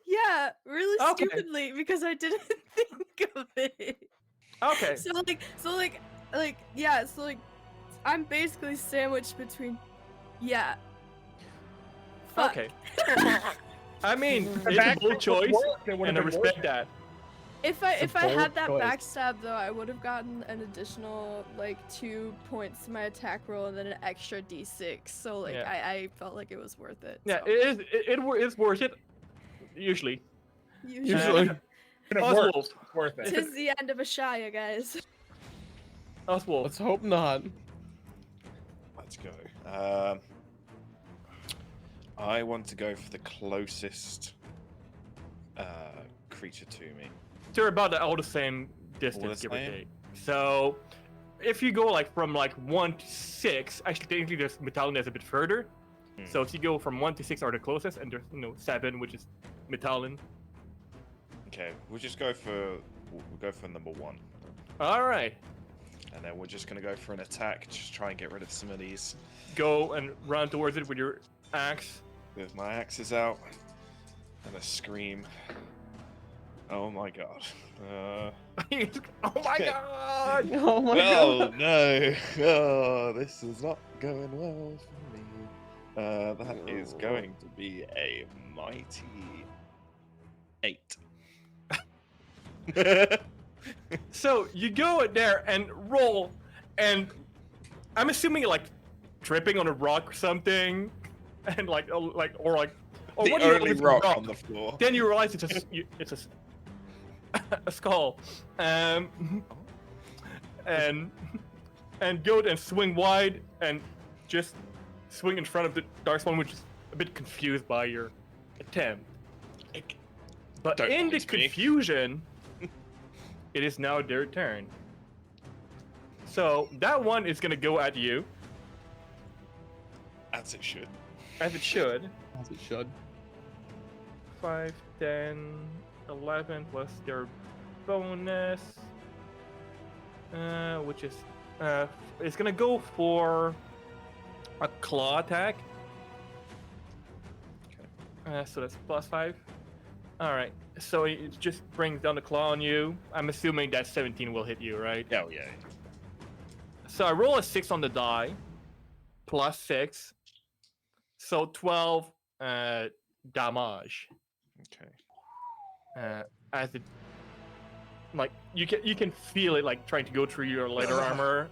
Yeah, really Okay. stupidly because I didn't think of it. Okay. So I'm basically sandwiched between. Yeah. Fuck. Okay. I mean, The it's a back bold choice, it would've and I been respect worth it. that. If It's a I had bold that choice. backstab though, I would have gotten an additional like 2 points to my attack roll and then an extra d6. So like Yeah. I felt like it was worth it. Yeah, so. it is worth it. Usually. Usually. And it Oswald. works. It's worth it. Tis the end of Ashaya, guys. Oswald. Let's hope not. Let's go. I want to go for the closest creature to me. They're about all the same All distance, the give or same? take. So, if you go like from like 1 to 6, actually technically this Metallin is a bit further. So if you go from 1 to 6 are the closest, and there's 7, which is Metallin. Okay, we'll just go for number 1, All right, and then we're just gonna go for an attack. Just try and get rid of some of these. go and run towards it with your axe. With my axes out, and a scream. Oh my god. Oh my Okay. god! Oh my Well, god. no. Oh, this is not going well for me. That is going to be a mighty 8. So you go in there and roll, and I'm assuming you're like tripping on a rock or something, and or the what do you only it's a rock on the floor. Then you realize it's a skull, and go and swing wide and just swing in front of the Darkspawn, which is a bit confused by your attempt. But Don't in the mind me. confusion, it is now their turn. So that one is gonna go at you, As it should. as it should. As it should. 5, 10, 11 plus their bonus, which is it's gonna go for a claw attack. So that's +5. All right. So it just brings down the claw on you. I'm assuming that 17 will hit you, right? Oh yeah. So I roll a 6 on the die, +6, so 12 damage. Okay. As it, like you can feel it like trying to go through your leather armor,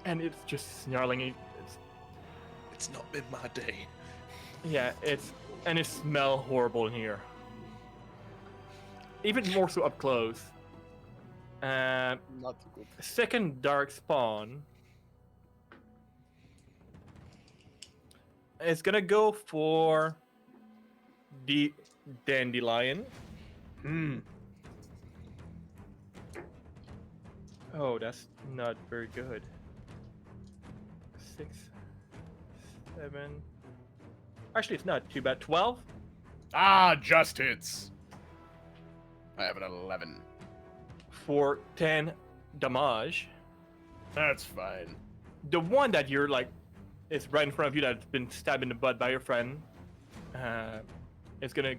and it's just snarling. It's not been my day. And it smells horrible in here. Even more so up close. Not too good. Second dark spawn. It's gonna go for the dandelion. Oh, that's not very good. 6, 7. Actually, it's not too bad. 12 Ah, just hits. I have an 11. for 10 damage. That's fine. The one that you're like is right in front of you that's been stabbed in the butt by your friend. Is gonna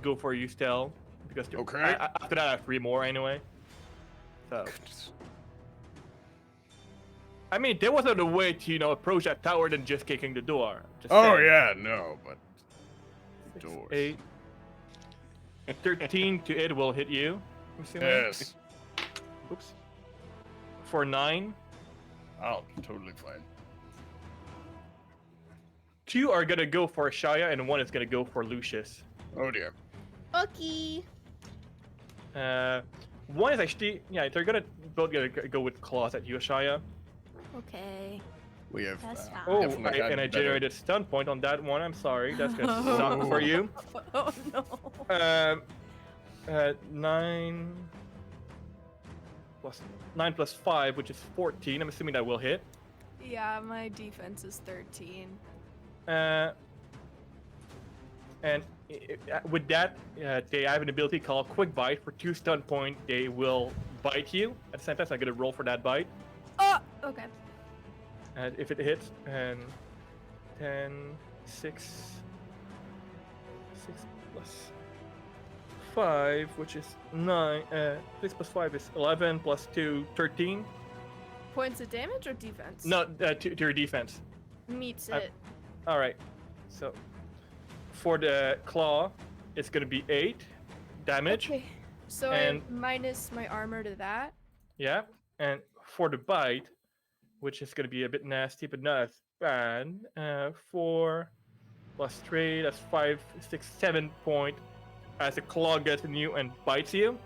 go for you still because Okay. after that I have 3 more anyway. So I mean, there was other way to approach that tower than just kicking the door. Just Oh saying. yeah, no, but 6, doors. 8, 13 to it will hit you. I'm assuming. Yes. Oops. For 9. Oh, totally fine. 2 are gonna go for Shia, and 1 is gonna go for Lucius. Oh dear. Okay. 1 is actually, they're both gonna go with claws at you, Shia. Okay. We have. That's fine. Oh, definitely gotten and I better. generated stun point on that one. I'm sorry, that's gonna suck for you. Oh no. 9 plus 5, which is 14. I'm assuming that will hit. Yeah, my defense is 13. And with that, they have an ability called Quick Bite. For 2 stun point, they will bite you. At the same time, so I'm gonna roll for that bite. Oh, okay. And if it hits, and 10, 6 plus 5, which is 9. 6 plus 5 is 11, plus 2, 13. Points of damage or defense? No, to your defense. Meets I- it. All right. So for the claw, it's gonna be 8 damage. Okay. So and- I minus my armor to that. Yeah. And for the bite, which is gonna be a bit nasty, but not as bad. 4 plus 3, that's 5, 6, 7 point. As the claw gets in you and bites you.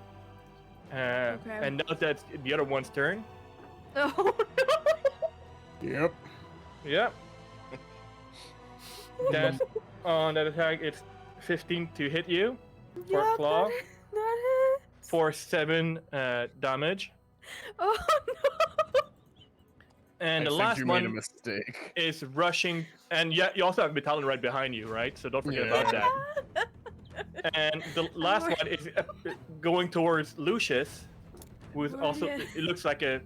And now that's the other one's turn. Oh Yep. Yeah. That's on that attack. It's 15 to hit you no. for Yep, claw. That hits. For 7 damage. Oh no. And the I think last you made a one mistake. is rushing, and yeah, you also have Metallion right behind you, right? So don't forget Yeah. about that. And the last one is going towards Lucius, who's also, Yeah. it looks like a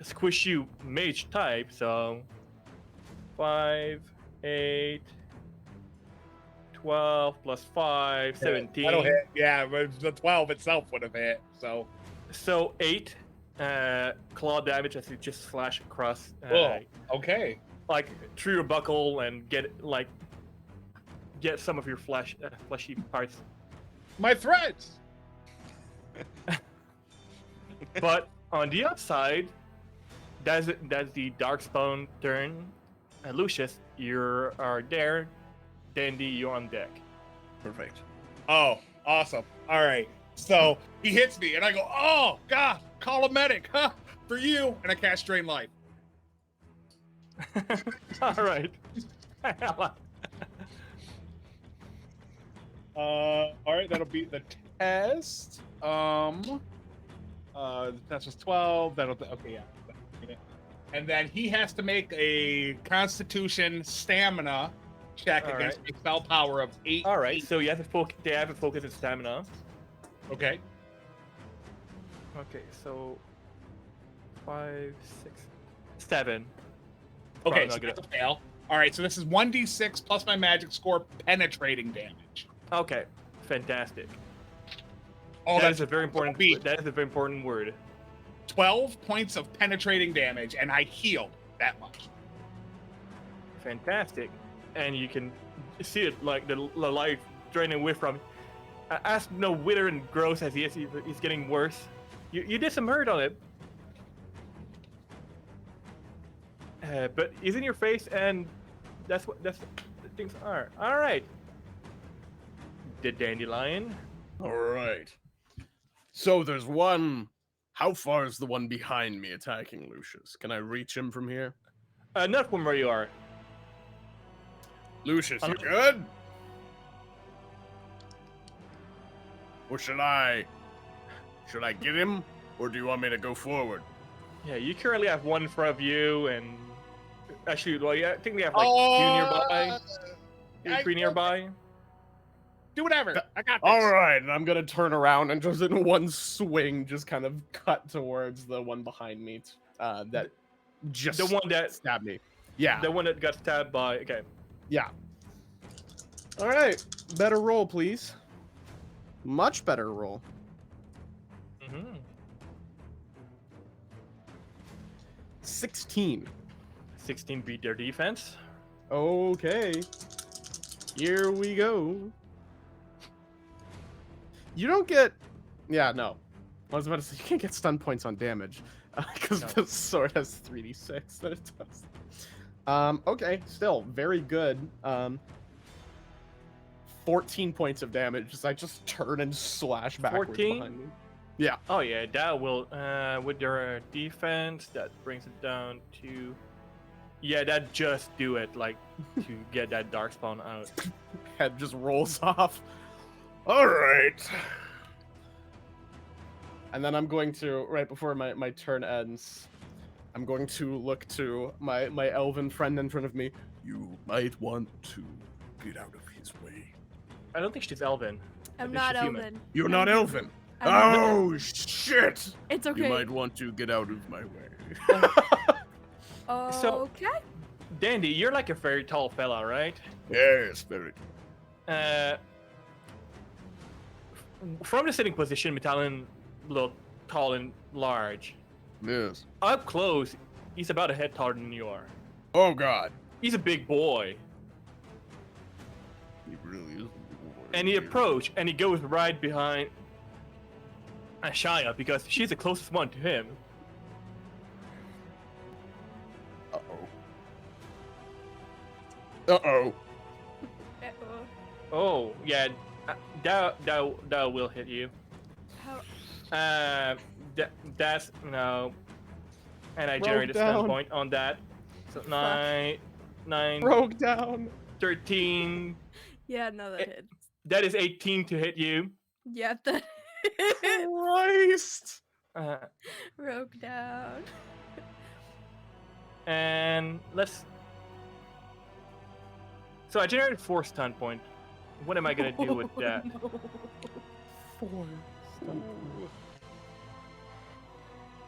squishy mage type, so 5, 8, 12 plus 5, 17. That'll hit. Yeah, but the 12 itself would have hit. So 8 claw damage as you just slash across, okay. like through your buckle and get some of your fleshy parts. My threads. But on the outside, that's the Darkspawn turn. Lucius, you are there. Dandy, you're on deck. Perfect. Oh, awesome. All right. So he hits me, and I go, "Oh God, call a medic, huh? For you." And I cast Drain Life. All right. All right, that'll be the test. The test was 12. Okay, yeah. And then he has to make a Constitution Stamina check All against right. a spell power of 8. All right. So you have to they have a focus and stamina. Okay. Okay. So 5, 6, 7. Okay, Probably so not good. that's a fail. All right, so this is 1d6 plus my magic score penetrating damage. Okay. Fantastic. Oh, That is a very important. beat. That is a very important word. 12 points of penetrating damage, and I healed that much. Fantastic. And you can see it, like the life draining away from. As no wither and gross as he is, he's getting worse. You did some hurt on it. But he's in your face, and that's what the things are. All right. The dandelion. All right. So there's one. How far is the one behind me attacking Lucius? Can I reach him from here? Not from where you are. Lucius, you I'm- good? Or should I get him? Or do you want me to go forward? Yeah, you currently have one in front of you, and actually, well, yeah, I think we have like Oh, 2 nearby. I- 3 nearby. Do whatever. I got this. All right, and I'm gonna turn around and just in one swing, just kind of cut towards the one behind me. That just The one that stabbed me. Yeah. the one that got stabbed by. Okay. Yeah. All right. Better roll, please. Much better roll. Mm-hmm. 16. 16 beat their defense. Okay. Here we go. You don't get... Yeah, no. I was about to say, you can't get stun points on damage. Because No. the sword has 3d6 that it does. Okay, still, very good. 14 points of damage as I just turn and slash backwards 14? behind me. Yeah. Oh yeah, that will with their defense that brings it down to. Yeah, that just do it like to get that darkspawn out. Head just rolls off. All right. And then I'm going to, right before my turn ends, I'm going to look to my elven friend in front of me. You might want to get out of his way. I don't think she's elven. I I'm think not she's human. elven. You're not I'm- elven. I'm- Oh, shit. It's okay. You might want to get out of my way. So- Okay. Dandy, you're like a very tall fella, right? Yes, very. From the sitting position, Metallion look tall and large. Yes. Up close, he's about a head taller than you are. Oh God. He's a big boy. He really is. And he approach, and he goes right behind Ashaya because she's the closest one to him. Uh-oh. Uh-oh. Uh-oh. Oh, yeah, that will hit you. How? That's no. And I Broke generate a stun down. point on that. So 9, 9, Broke down. 13. Yeah, no, that Eh. hit. That is 18 to hit you. Yeah, that Christ. Uh, broke down. And let's. So I generated 4 stun points. What am I gonna do with that? No. 4.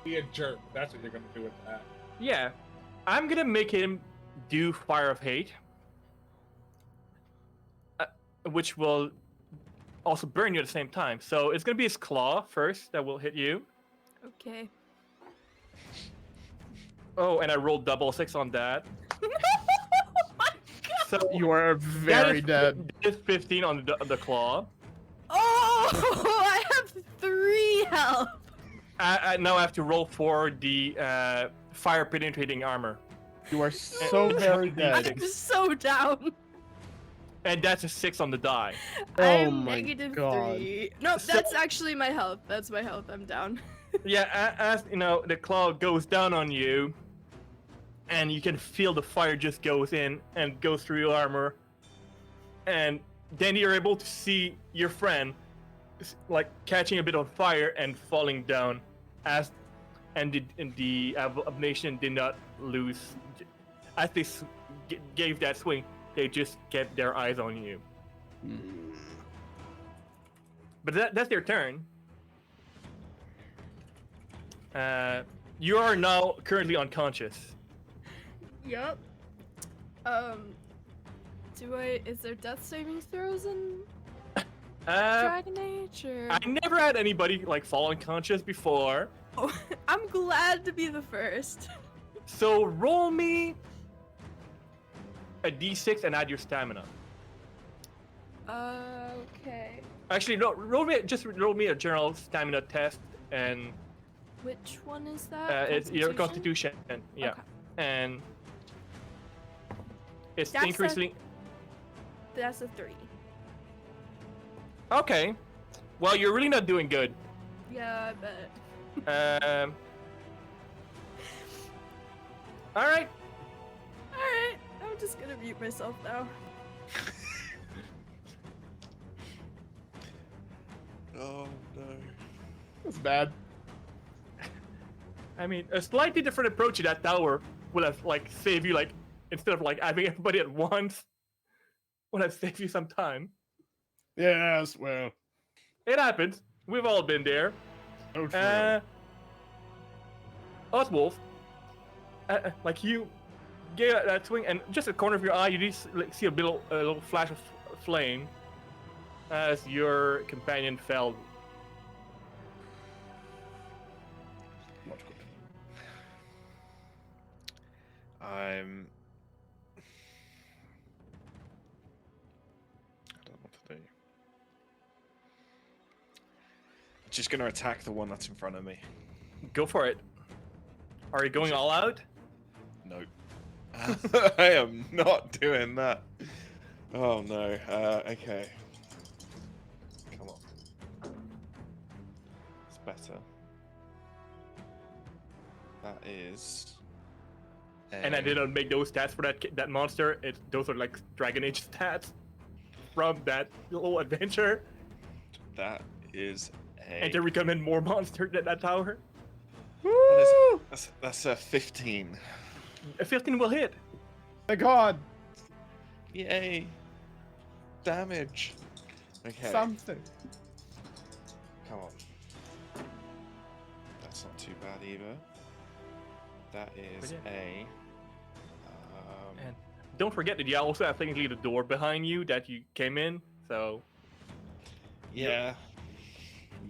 Be a jerk. That's what you're gonna do with that. Yeah, I'm gonna make him do Fire of Hate, which will also burn you at the same time. So it's gonna be his claw first that will hit you. Okay. Oh, and I rolled double 6 on that. Oh my god! So You are very dead. That is 15 on the claw. Oh, I have 3 health. I now have to roll for the fire penetrating armor, You are so very dead. I'm so down. and that's a 6 on the die. Oh I'm my negative God. 3. No, So- that's actually my health. That's my health. I'm down. Yeah, as you know, the claw goes down on you, and you can feel the fire just goes in and goes through your armor, and then you're able to see your friend like catching a bit on fire and falling down, and the abomination did not lose as they gave that swing. They just kept their eyes on you. But that's their turn. You are now currently unconscious. Yup. Is there death saving throws in Dragon Age or? I never had anybody like fall unconscious before. Oh, I'm glad to be the first. So roll me a d6 and add your stamina. Okay. Actually, no. Roll me a general stamina test, and Which one is that? it's your constitution. Yeah, Okay. and it's That's increasingly. That's a 3. Okay. Well, you're really not doing good. Yeah, I bet. All right. Alright, I'm just gonna mute myself now. Oh no. That's bad. I mean, a slightly different approach to that tower would have like saved you, like instead of like having everybody at once, would have saved you some time. Yes, well. It happens. We've all been there. Oh, true. Oswolf, like you get that swing, and just at the corner of your eye, you just like, see a little flash of flame as your companion fell. Not good. I don't know what to do. Just gonna attack the one that's in front of me. Go for it. Are you going all out? Nope. I am not doing that. Oh no. Okay. Come on. It's better. That is. And I didn't make those stats for that monster. Those are like Dragon Age stats from that little adventure. That is a. And to recommend more monster than that tower. That's a 15. A 15 will hit. Thank God. Yay. Damage. Okay. Something. Come on. That's not too bad either. That is Yeah. a. And don't forget that you also have technically the door behind you that you came in. So Yeah.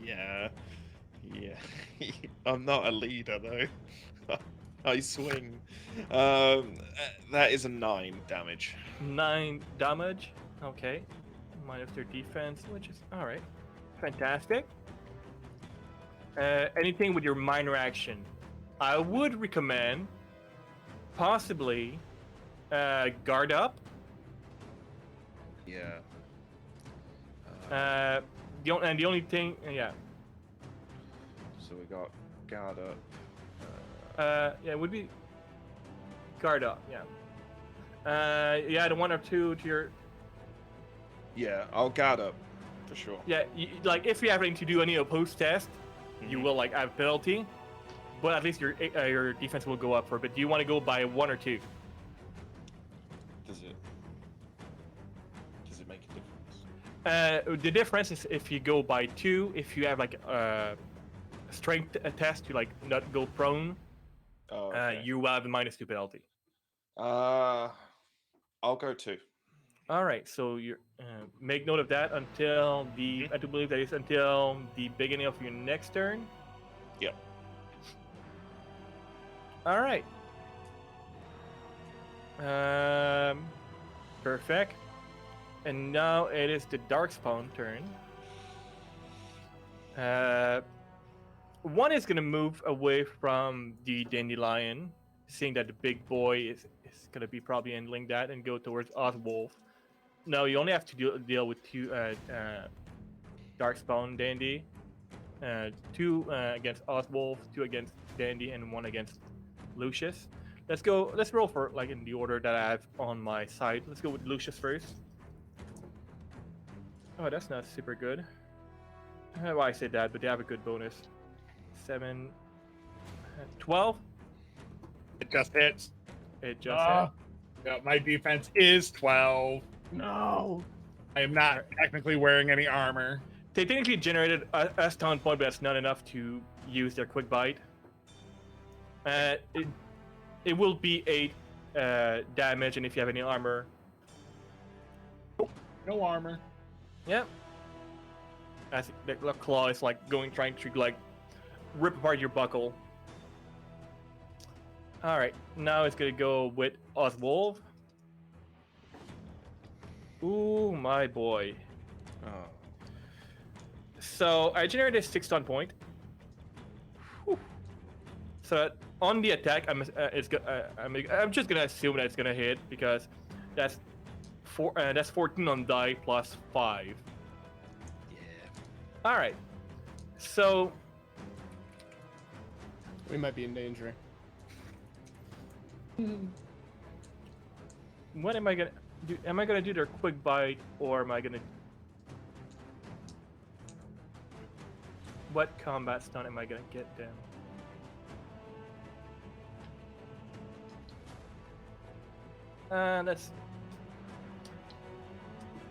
Yeah. Yeah. I'm not a leader though. I swing. That is a 9 damage. 9 damage. Okay. Minus their defense, which is all right. Fantastic. Anything with your minor action, I would recommend possibly guard up. Yeah. The only thing, yeah. So we got guard up. Yeah, it would be guard up. Yeah. Yeah, the 1 or 2 to your. Yeah, I'll guard up for sure. Yeah, like if you're having to do any opposed test, you will like have penalty. but at least your defense will go up for a bit. Do you want to go by 1 or 2? Does it make a difference? The difference is if you go by 2, if you have like a strength test to like not go prone, Oh, okay. you will have a -2 penalty. I'll go 2. All right, so you make note of that until the. I do believe that is until the beginning of your next turn. Yep. All right. Perfect. And now it is the Darkspawn turn. One is gonna move away from the Dandelion, seeing that the big boy is gonna be probably handling that, and go towards Oswolf. No, you only have to deal with 2 Darkspawn Dandy. 2 against Oswolf, 2 against Dandy, and 1 against Lucius. Let's roll for like in the order that I have on my side. Let's go with Lucius first. Oh, that's not super good. I don't know why I said that, but they have a good bonus. 7, 12. It just hits. It just hit. Yeah, my defense is 12. No. I am not technically wearing any armor. They technically generated a stun point, but that's not enough to use their quick bite. It will be 8 damage, and if you have any armor. No armor. Yep. As the claw is like trying to like rip apart your buckle. All right, now it's gonna go with Oswolf. Ooh, my boy. Oh. So I generated 6 stun point. Whew. So on the attack, I'm just gonna assume that it's gonna hit because that's 14 on die plus 5. Yeah. All right. So We might be in danger. what am I gonna do? Am I gonna do their quick bite, or am I gonna? What combat stun am I gonna get them?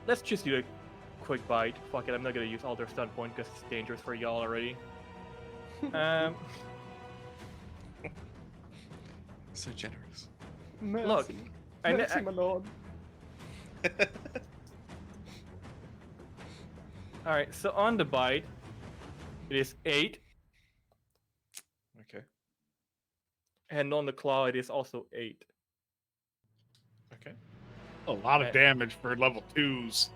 Let's just do a quick bite. Fuck it, I'm not gonna use all their stun point because it's dangerous for y'all already. So generous. Look, Mercy, my lord. all right. So on the bite, it is 8, Okay. and on the claw, it is also 8. Okay. A lot of damage for level 2s.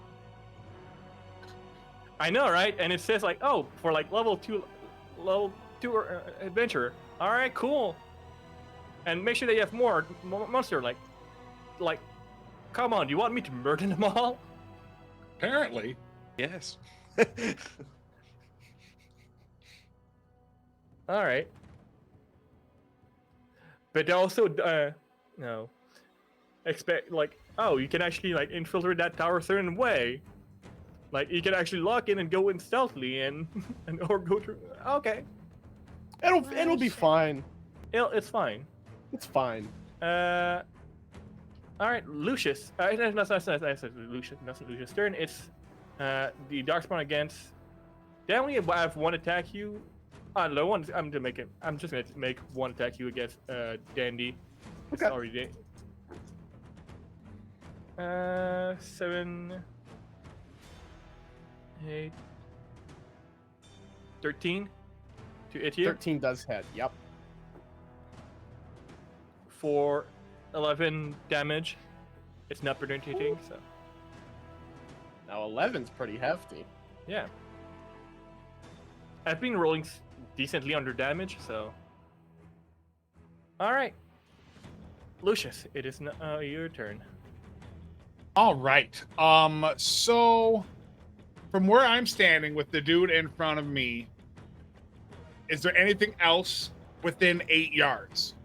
I know, right? And it says like, oh, for like level 2 adventure. All right, cool. And make sure that you have more monster. Like, come on, do you want me to murder them all? Apparently. Yes. All right. But also, no. Expect like, oh, you can actually like infiltrate that tower a certain way. Like you can actually lock in and go in stealthily and or go through. Okay, It'll be fine. it's fine. It's fine. All right, Lucius. That's Lucius. That's Lucius' turn. It's the Darkspawn against. They only have 1 attack you. No one. I'm just gonna make 1 attack you against Dandy. It's Okay. already. 7, 8, 13 to hit you 13 does hit. Yep. for 11 damage. It's not penetrating, so Now 11's pretty hefty. yeah. I've been rolling decently under damage, so. All right, Lucius, it is your turn. All right. So from where I'm standing with the dude in front of me, is there anything else within 8 yards?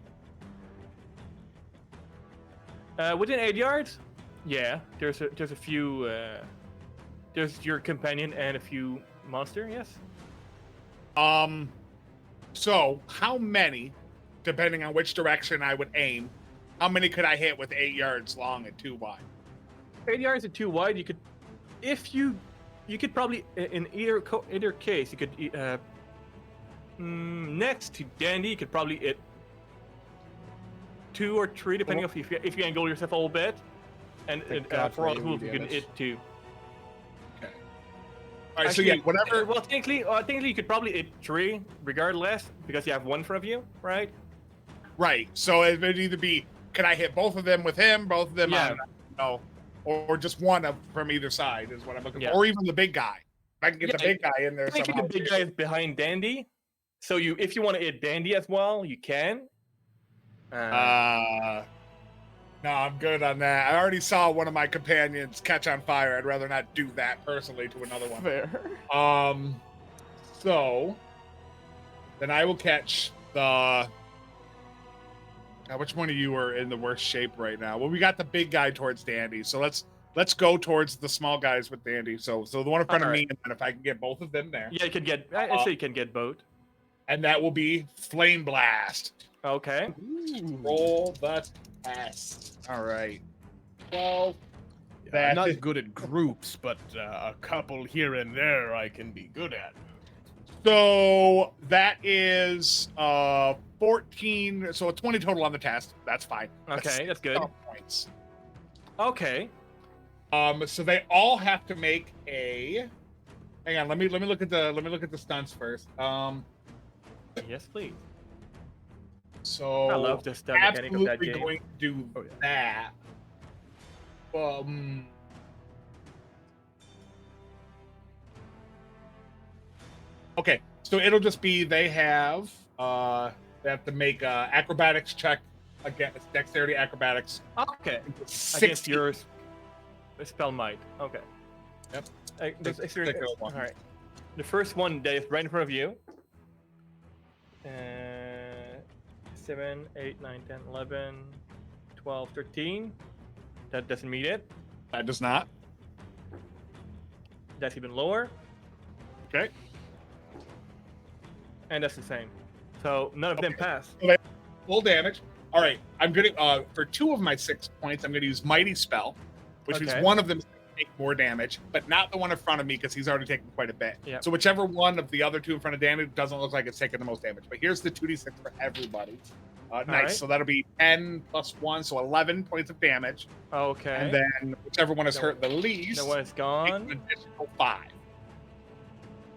Within 8 yards, yeah. There's a few. There's your companion and a few monster. Yes. So, how many, depending on which direction I would aim, how many could I hit with 8 yards long and 2 wide? 8 yards and 2 wide. You could, if you could probably in either case you could next to Dandy you could probably hit 2 or 3 depending on if you angle yourself a little bit, and for all the rules you can hit 2. Okay. All right. So yeah, whatever. Well, technically you could probably hit 3 regardless because you have 1 in front of you, right? Right. So it would either be, can I hit both of them with him, both of them Yeah. on, or just one from either side is what I'm looking Yeah. for, or even the big guy. If I can get the big guy in there Technically somehow. the big guy is behind Dandy, so if you want to hit Dandy as well, you can. No, I'm good on that. I already saw one of my companions catch on fire. I'd rather not do that personally to another one. Fair. So then I will catch the. Which one of you are in the worst shape right now? Well, we got the big guy towards Dandy, so let's go towards the small guys with Dandy. So the one in front of me, and then if I can get both of them there. Yeah, you could get. I say you can get both. And that will be Flame Blast. Okay. Roll the test. All right. 12. Yeah, I'm not good at groups, but a couple here and there I can be good at. So that is 14. So a 20 total on the test. That's fine. Okay, that's good. Points. Okay. So they all have to make a. Hang on. Let me look at the stunts first. Yes, please. So I love the stun mechanic of that absolutely game. going to do Oh, yeah. that. Okay, so it'll just be they have to make acrobatics check against dexterity acrobatics. Okay. 60. Against your spell might. Okay. Yep. All right. The first one that is right in front of you. 7, 8, 9, 10, 11, 12, 13. That doesn't meet it. That does not. That's even lower. Okay. And that's the same. So none of them pass. Full damage. All right. I'm gonna for 2 of my 6 points, I'm gonna use Mighty Spell, which means one of them is gonna take more damage, but not the one in front of me because he's already taken quite a bit. Yep. So whichever one of the other 2 in front of Danny doesn't look like it's taking the most damage. But here's the 2d6 for everybody. Nice. right. So that'll be 10 plus 1, so 11 points of damage. Okay. And then whichever one is hurt the least, that one is takes gone. an additional 5.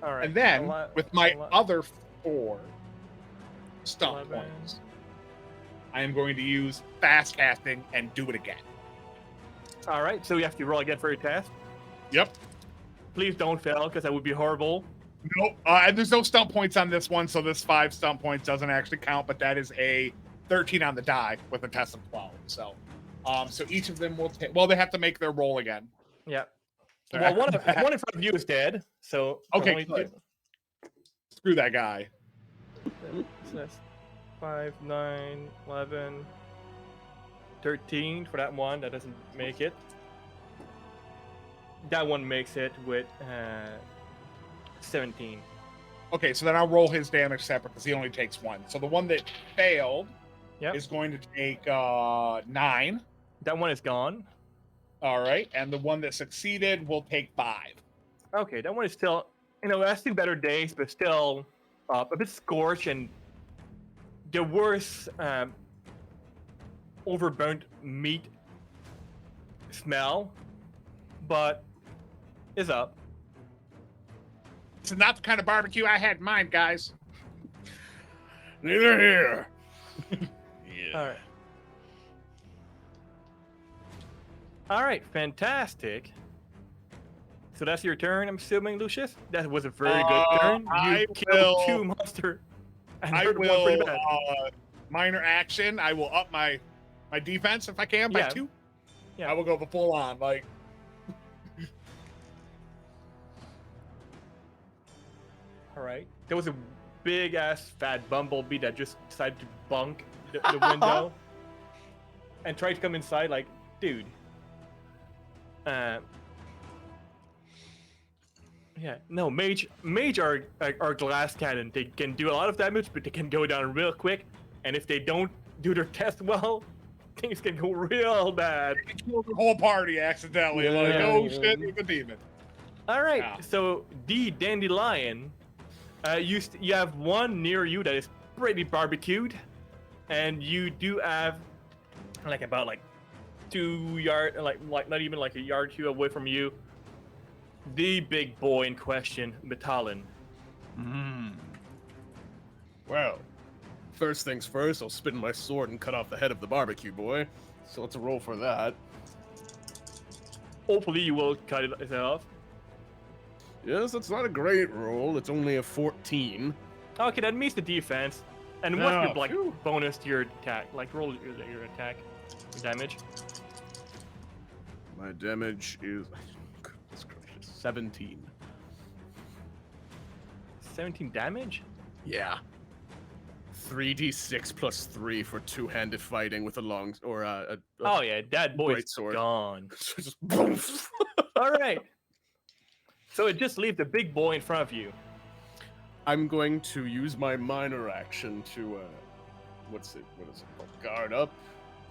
All right. And then with my other 4 stump 11. points, I am going to use fast casting and do it again. All right. So you have to roll again for your test. Yep. Please don't fail because that would be horrible. Nope. And there's no stump points on this one, so this 5 stump points doesn't actually count, but that is a 13 on the die with a test of 12. So each of them will take. Well, they have to make their roll again. Yeah. Well, one in front of you is dead. So okay, good. Screw that guy. So that's 5, 9, 11, 13 for that one. That doesn't make it. That one makes it with 17. Okay, so then I'll roll his damage separate because he only takes 1. So the one that failed is going to take 9. That one is gone. All right, and the one that succeeded will take 5. Okay, that one is still, has 2 better days, but still a bit scorched and the worst overburnt meat smell, but is up. This is not the kind of barbecue I had in mind, guys. Neither here. Yeah. All right. All right, fantastic. So that's your turn, I'm assuming, Lucius? That was a very good turn. You killed 2 monsters. And I hurt one pretty will bad. minor action. I will up my defense if I can by 2. Yeah. I will go the full on like. All right. There was a big ass fat bumblebee that just decided to bunk the window and tried to come inside. Like, dude. Yeah, no, mage are glass cannon. They can do a lot of damage, but they can go down real quick. And if they don't do their test well, things can go real bad. Killed the whole party accidentally. Like, Yeah. oh shit, it's a demon. All right, Yeah. so the dandelion, you have one near you that is pretty barbecued, and you do have like about like 2 yard, like not even like a yard or two away from you, the big boy in question, Metalin. Well, first things first, I'll spin my sword and cut off the head of the barbecue boy. So let's roll for that. Hopefully, you will cut it off. Yes, that's not a great roll. It's only a 14. Okay, that means the defense. And what's your Oh, like phew. bonus to your attack? Like roll your attack, your damage. My damage is goodness gracious, 17. 17 damage? Yeah. 3d6 plus 3 for two-handed fighting with a long or a Oh yeah, that boy's great sword. gone. just All right. So it just leaves the big boy in front of you. I'm going to use my minor action to what is it called? Guard up.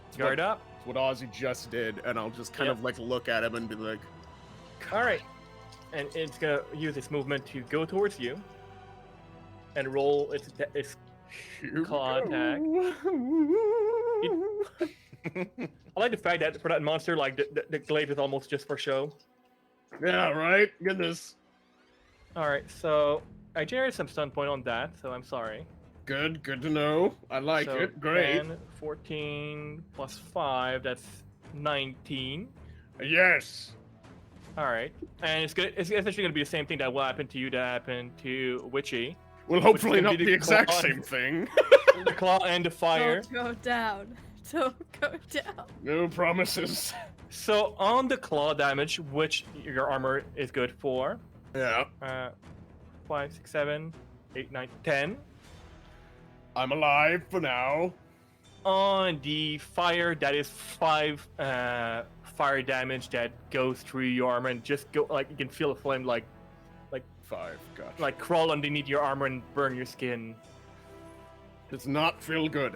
It's Guard what, up. It's what Ozzy just did, and I'll just kind Yep. of like look at him and be like, All right. And it's gonna use its movement to go towards you. And roll its "Here we claw attack. go." I like the fact that for that monster, like the glaive is almost just for show. Yeah, right. Goodness. All right, so I generated some stun point on that, so I'm sorry. Good to know. I like So it. Great. 10, 14 plus 5, that's 19. Yes. All right, and it's essentially gonna be the same thing that will happen to you that happened to Witchy. Well, hopefully gonna not be the the exact claw. same thing. The claw and the fire. Don't go down. Don't go down. No promises. So on the claw damage, which your armor is good for, Yeah. 5, 6, 7, 8, 9, 10. I'm alive for now. On the fire, that is 5 fire damage that goes through your armor and just go like you can feel a flame like 5. Gotcha. like crawl underneath your armor and burn your skin. Does not feel good.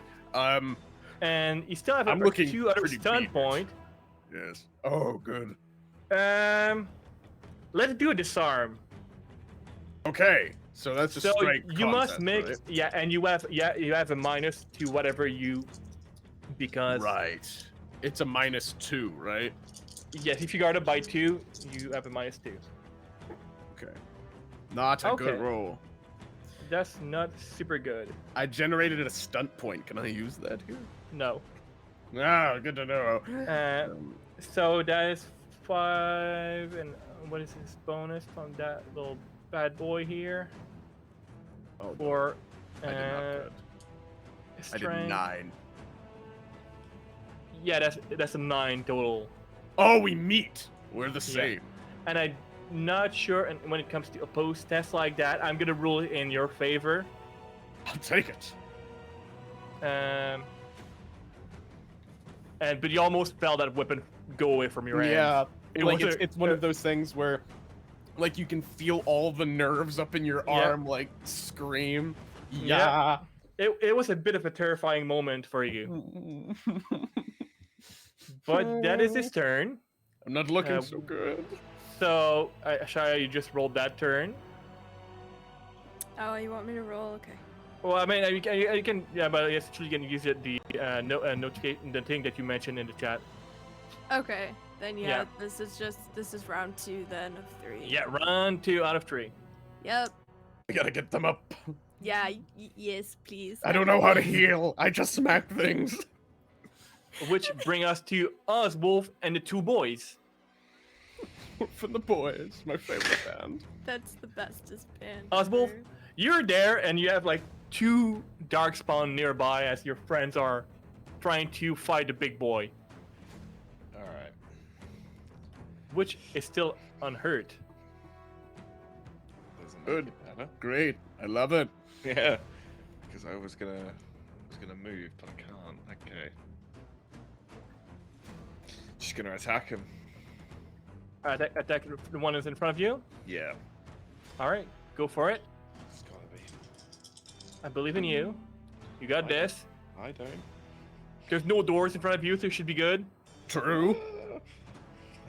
And you still have I'm looking 2 other pretty stun beat. point. Yes. Oh, good. Let's do a disarm. Okay. So that's a So straight you must contest, make right? and you have a minus to whatever you because Right. It's a -2, right? yes, if you guard up by 2, you have a -2. Okay. Not a good Okay. roll. That's not super good. I generated a stunt point. Can I use that here? No. Ah, good to know. So that is 5, and what is his bonus from that little bad boy here? Oh, For I did not good. I strength. did 9. Yeah, that's a 9 total. Oh, we meet. We're the same. And I'm not sure. And when it comes to opposed tests like that, I'm gonna rule it in your favor. I'll take it. But you almost felt that weapon go away from your hand. Yeah, It like was it's one of those things where, like, you can feel all the nerves up in your Yeah. arm, like scream. Yeah. It was a bit of a terrifying moment for you. But that is his turn. I'm not looking so good. So, Shia, you just rolled that turn. Oh, you want me to roll? Okay. Well, I mean, you can, yeah, but I guess you can use it, the notification, the thing that you mentioned in the chat. Okay. Then Yeah. this is round 2 then of 3. Yeah, run 2 out of 3. Yep. I gotta get them up. Yeah. Yes, please. I don't know how to heal. I just smack things. Which bring us to Oswolf and the 2 boys. For the boys, my favorite band. That's the bestest band. Oswolf, ever. you're there and you have like 2 darkspawn nearby as your friends are trying to fight the big boy, All right. which is still unhurt. Doesn't make Good. it better. Great. I love it. Yeah. Because I was gonna move, but I can't. Okay. Just gonna attack him. Attack the one that's in front of you. Yeah. All right, go for it. It's gotta be. I believe in you. You got this. I don't. There's no doors in front of you, so you should be good. True.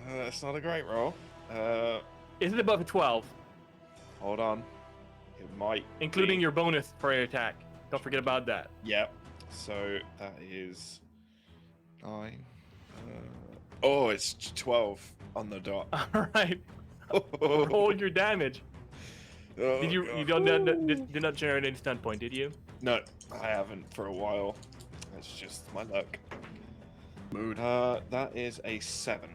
That's not a great roll. Is it above a 12, Hold on. It might. including be. your bonus for your attack? Don't forget about that. Yep. So that is 9. Oh, it's 12 on the dot. All right, roll your damage. Oh, Did you God. did not generate any stun point, did you? No, I haven't for a while. That's just my luck. Mood. That is a 7.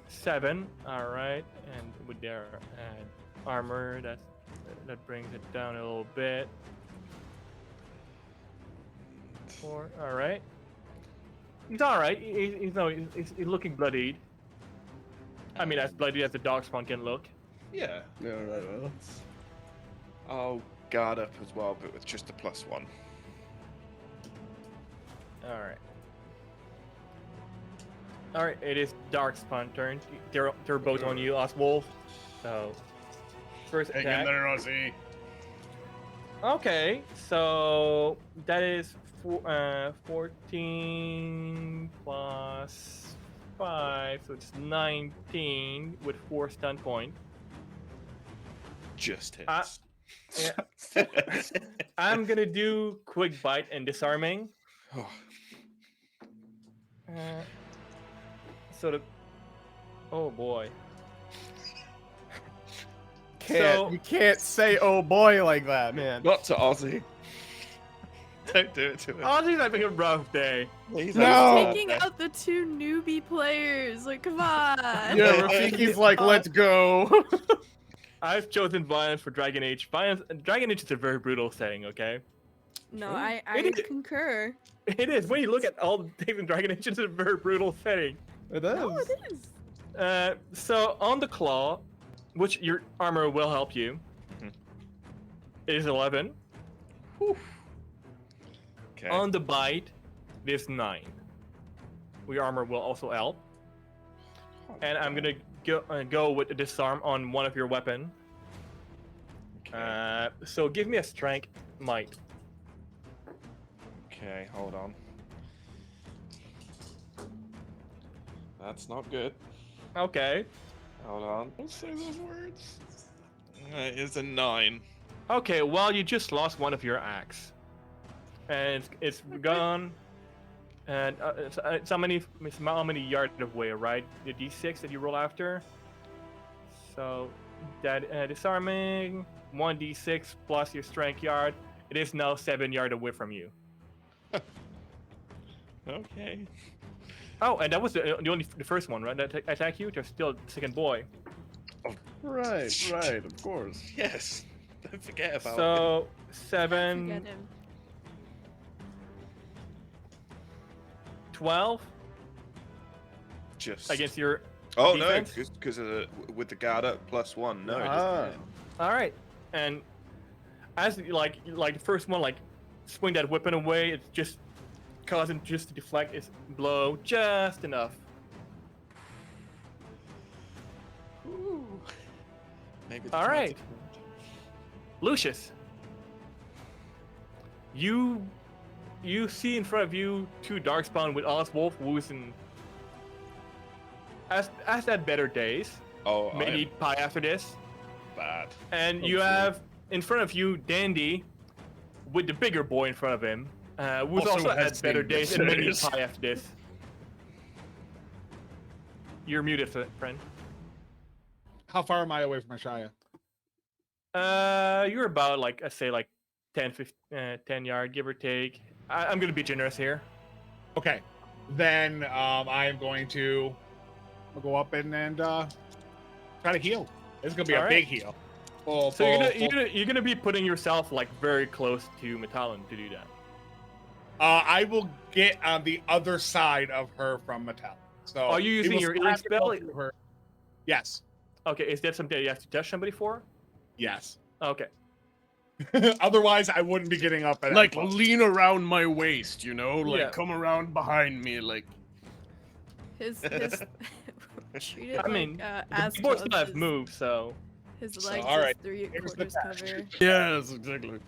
7. All right, and with their armor, that brings it down a little bit. 4. All right. He's all right. He's looking bloodied. I mean, as bloody as the darkspawn can look. Yeah. No. I'll guard up as well, but with just a +1. All right. All right. It is darkspawn turn. They're both on you, Oswolf. So first Hang in attack. there, Ozzy. Okay, so that is 14 plus 5, so it's 19 with 4 stun point. Just hits. Yeah. I'm gonna do quick bite and disarming. Oh, Sort of. Oh boy. You can't say "oh boy" like that, man. not to Ozzy. Don't do it to him. Ozzy's having a rough day. He's No. having a bad Taking day. out the 2 newbie players. Like, come on. Yeah, Rafiki's like, "Let's go." I've chosen violence for Dragon Age. Dragon Age is a very brutal setting, okay? No, I It is- concur. It is. When you look at all the things in Dragon Age, it's a very brutal setting. It No, it is. So on the claw, which your armor will help you, Mhm. it is 11. Okay. On the bite, it is 9. Your armor will also help. And I'm gonna go with the disarm on one of your weapon. Okay. So give me a strength might. Okay, hold on. That's not good. Okay. Hold on. Don't say those words. It's a 9. Okay. Well, you just lost one of your axe, and it's gone. And it's how many yards away, right? The D6 that you roll after. So that disarming 1d6 plus your strength yard. It is now 7 yards away from you. Okay. Oh, and that was the first one, right? That attack you. There's still the second boy. Right, of course. Yes. Don't forget about it. So Forget 7, him. 12 Just. against your. Oh defense? no, because with the guard up +1. No, it Ah. doesn't hit. All right, and as like the first one, like swing that weapon away, it's just causing just to deflect its blow just enough. Ooh. Maybe the All right. chance- Lucius, you see in front of you 2 darkspawn with Oswolf, who's in as had better days. Oh, I May am eat pie after this. bad. And you have in front of you Dandy with the bigger boy in front of him, who's Also also has had better seen days and may eat visitors. pie after this. You're muted, friend. How far am I away from Ashaya? You're about like I say like 10 yard, give or take. I'm gonna be generous here. Okay. Then I am going to go up and try to heal. This is gonna be a All right. big heal. Full, So full, you're gonna be putting yourself like very close to Metallin to do that. I will get on the other side of her from Mattel. So Are you it using will your still healing have to go spell? through her. Yes. Okay, is that something you have to touch somebody for? Yes. Okay. Otherwise, I wouldn't be getting up and Like lean around my waist, you know? Like Yeah. come around behind me, like His treat it I mean, like, the as boys close still have as- moved, so His So, legs all right, is 3 here's the quarters task. cover. Yes, exactly.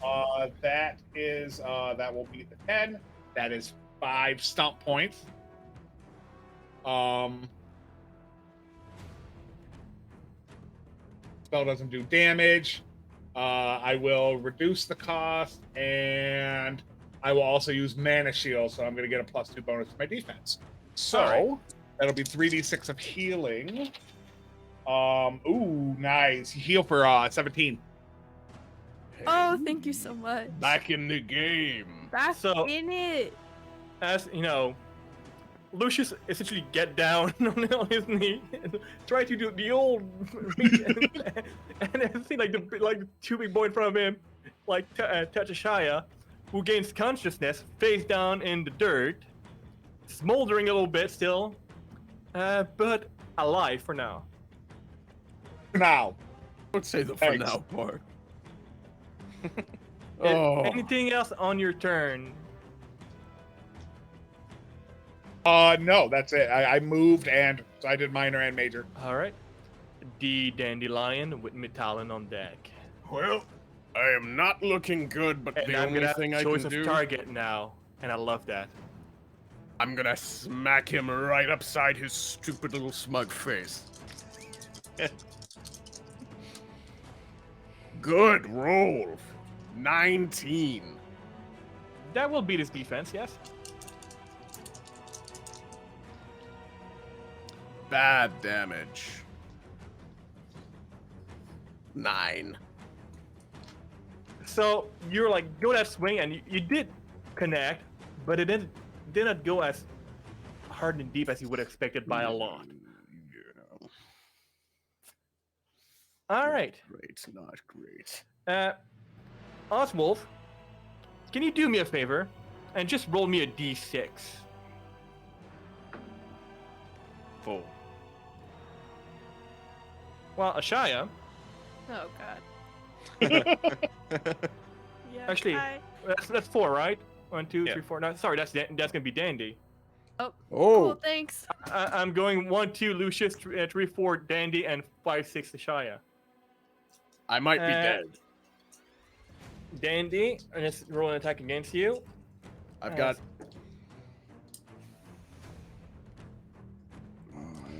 That is that will be the 10. That is 5 stomp points. Spell doesn't do damage. I will reduce the cost, and I will also use Mana Shield, so I'm going to get a +2 bonus to my defense. So All that'll be 3d6 of healing. Ooh, nice. Heal for 17. Oh, thank you so much. Back in the game. Back So- in it. As you know, Lucius essentially get down on his knee and try to do the old and I see like the 2 big boy in front of him, like touch Ashaya, who gains consciousness, face down in the dirt, smoldering a little bit still, but alive for now. Now, Don't say the for Thanks. now part. Anything else on your turn? no, that's it. I moved, and so I did minor and major. All right, the dandelion with Metallin on deck. Well, I am not looking good, but And the I'm only gonna thing have I choice can of do, target now, and I love that. I'm gonna smack him right upside his stupid little smug face. Good roll. 19. That will beat his defense, yes. Bad damage. 9. So you're like go that swing, and you did connect, but it did not go as hard and deep as you would have expected by a lot. Yeah, All right, great, not great. Oswolf, can you do me a favor and just roll me a d6? 4. Well, Ashaya, Oh god. Yeah. Actually- I... that's 4, right? 1, 2, Yeah. 3, 4. No, sorry, that's gonna be Dandy. Oh. Oh, Cool. Thanks. I'm going 1, 2, Lucius, 3, 4, Dandy, and 5, 6, Ashaya. I might be dead. Dandy, and let's roll an attack against you. I've got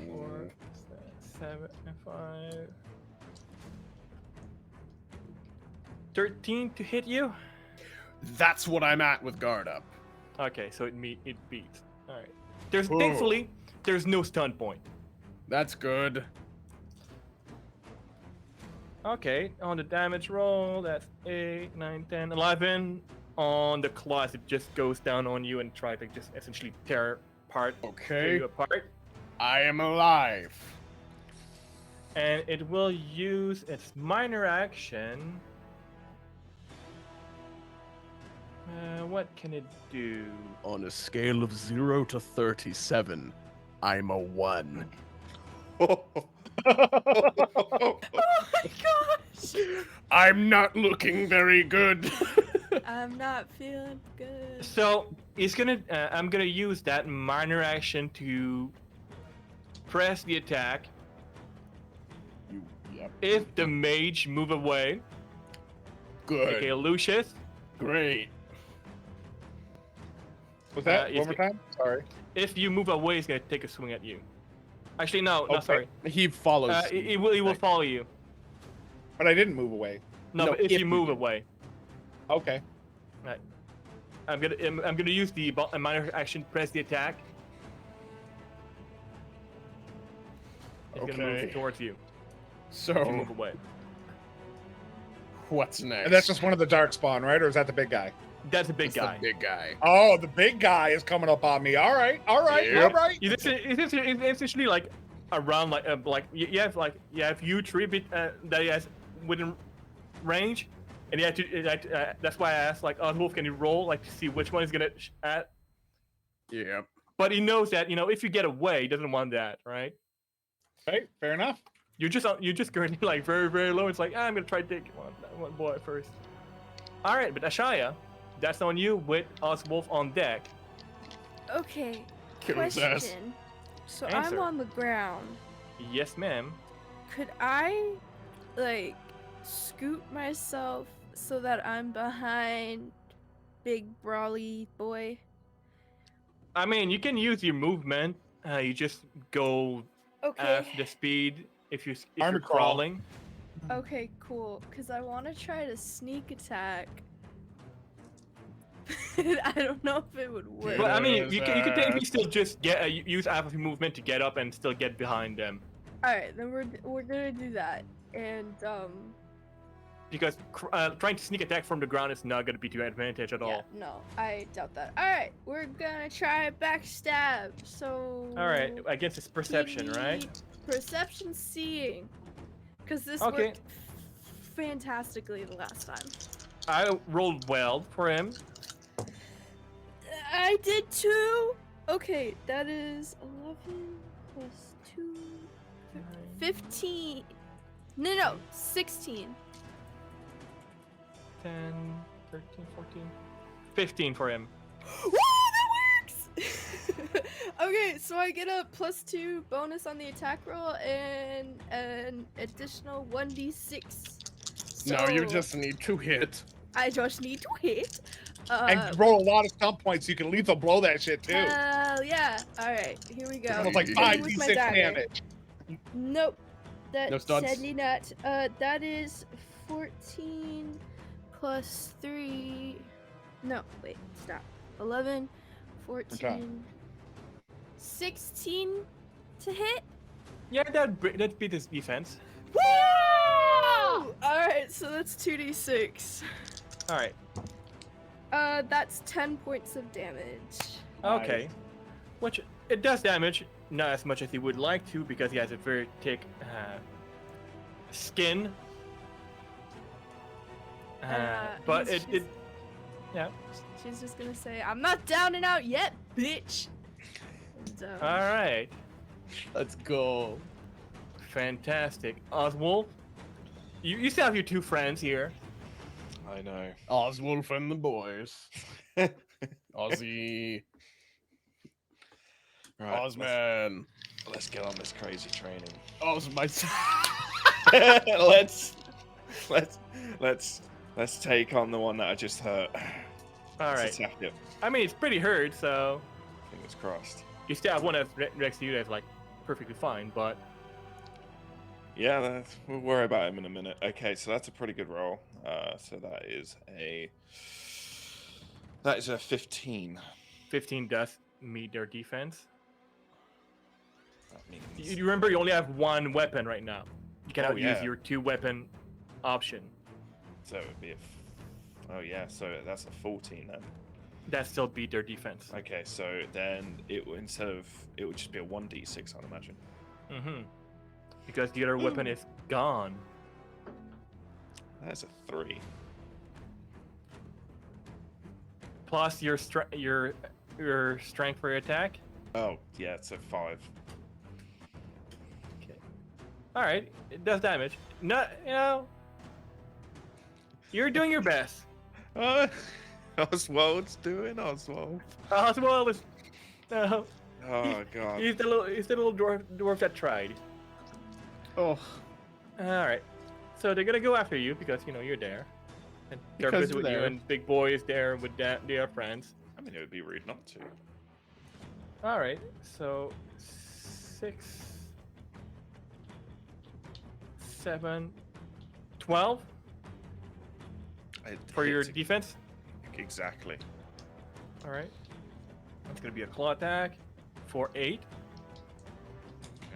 4, 7, 5. 13 to hit you. That's what I'm at with guard up. Okay, so it beats. All right. There's Whoa. thankfully there's no stun point. That's good. Okay, on the damage roll, that's 8, 9, 10, 11. On the claws, it just goes down on you and tries to just essentially tear Okay. you apart. I am alive. And it will use its minor action. What can it do? On a scale of 0 to 37, I'm a 1. Oh my gosh. I'm not looking very good. I'm not feeling good. So I'm gonna use that minor action to press the attack. Yep. If the mage move away, Good. okay, Lucius. Great. Was that it's one more time? Sorry. If you move away, he's gonna take a swing at you. Actually, no, Okay. sorry. He follows. He will follow you. But I didn't move away. No, No, but if if you you move do. away, Okay. I'm gonna use the minor action, press the attack. He's gonna move Okay. towards you. So, If you move away. what's next? And that's just one of the dark spawn, right? Or is that the big guy? That's a big That's the guy. big guy. Oh, the big guy is coming up on me. All right. All right. Yep. All right. It's essentially like around like you have you 3 bit that he has within range, and you have to. That's why I asked like Oswolf, can you roll like to see which one is gonna at? Yep. But he knows that if you get away, he doesn't want that, right? Okay. Fair enough. You're just currently like very very low. It's like I'm gonna try to take one boy first. All right, but Ashaya, that's on you with Oswolf on deck. Okay. Kill his ass. Question. So Answer. I'm on the ground. Yes, ma'am. Could I like scoot myself so that I'm behind big brawly boy? I mean, you can use your movement. You just go Okay. the speed if Arm you're crawl. crawling. Okay, cool. Cause I want to try to sneak attack. I don't know if it would work. Well, I mean, Yes, you can technically still just use half of your movement to get up and still get behind them. All right, then we're gonna do that. And Because trying to sneak attack from the ground is not going to be to your advantage at yeah, all. no, I doubt that. All right, we're gonna try backstab. So. All right, I guess it's perception, we right? need Perception seeing. Cause this Okay. worked fantastically the last time. I rolled well for him. I did too. Okay, that is 11 plus 2, 15. No, 16. 10, 13, 14, 15 for him. Woo, that works! Okay, so I get a +2 bonus on the attack roll and an additional 1d6. No, you So just need to hit. I just need to hit. And roll a lot of stump points. You can lethal blow that shit too. Hell yeah. Alright, here we go. Almost like Hitting with my 5d6 dagger. damage. Nope. No That's stunts? sadly not. That is 14 plus 3. No, wait, stop. 11, 14, 16 to hit. Yeah, that beat his defense. Woo! Alright, so that's 2d6. All right. That's 10 points of damage. Okay. Which it does damage, not as much as he would like to because he has a very thick skin. But yeah. She's just gonna say, I'm not down and out yet, bitch! And, All right. Let's go. Fantastic. Oswald, you still have your two friends here. I know. Oswolf and the boys. Ozzy. Right, Ozman. let's get on this crazy training. Oz my let's take on the one that I just hurt. All Let's right. attack it. I mean, it's pretty hurt, so Fingers crossed. you still have one that's next to you that's like perfectly fine. But Yeah, we'll worry about him in a minute. Okay, so that's a pretty good roll. So that is a 15. 15 does meet their defense. That means You remember you only have one weapon right now. You cannot Oh, use yeah. your two weapon option. so it would be oh yeah, so that's a 14 then. That still beat their defense. Okay, so then it would it would just be a 1d6, I'd imagine. Mm-hmm. Because the other weapon is gone. That's a 3. Plus your strength for your attack. Oh yeah, it's a 5. All right, it does damage. Not, you're doing your best. Oswald's doing Oswald. Oswald is, Oh god. he's the little dwarf that tried. Oh, All right, so they're gonna go after you because you're there, and they're Because busy you're with you, there. and Big Boy is there with their friends. I mean, it would be rude not to. All right, so 6, 7, 12 It for your hits defense. exactly. All right, that's gonna be a claw attack for 8. Okay.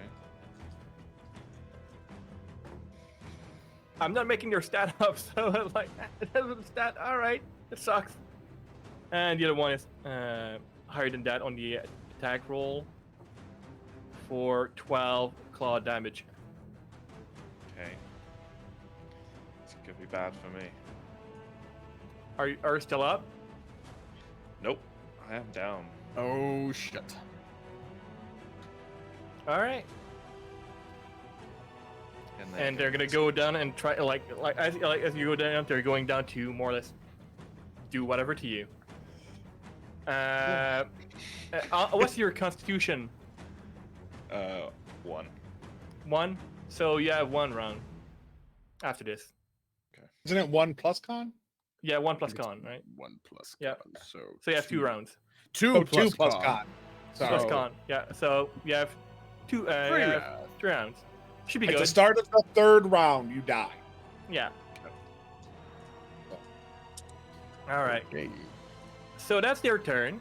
I'm not making their stat up, so it's like it doesn't stat. All right, it sucks. And the other one is higher than that on the attack roll for 12 claw damage. Okay. It's gonna be bad for me. Are you still up? Nope. I am down. Oh shit. All right. then And they're gonna go down and try as you go down, they're going down to more or less do whatever to you. What's your constitution? 1. 1. So you have 1 round. after this. Isn't it 1 plus con? Yeah, 1 plus con, right? 1 plus Yeah. con. So So you have 2 rounds. 2 Oh, plus 2 plus con. con. Two Sorry. plus con. Yeah. So you have 2. You Three have rounds. 3 rounds. Should be At good. the start of the 3rd round, you die. Yeah. All right. Okay. So that's their turn,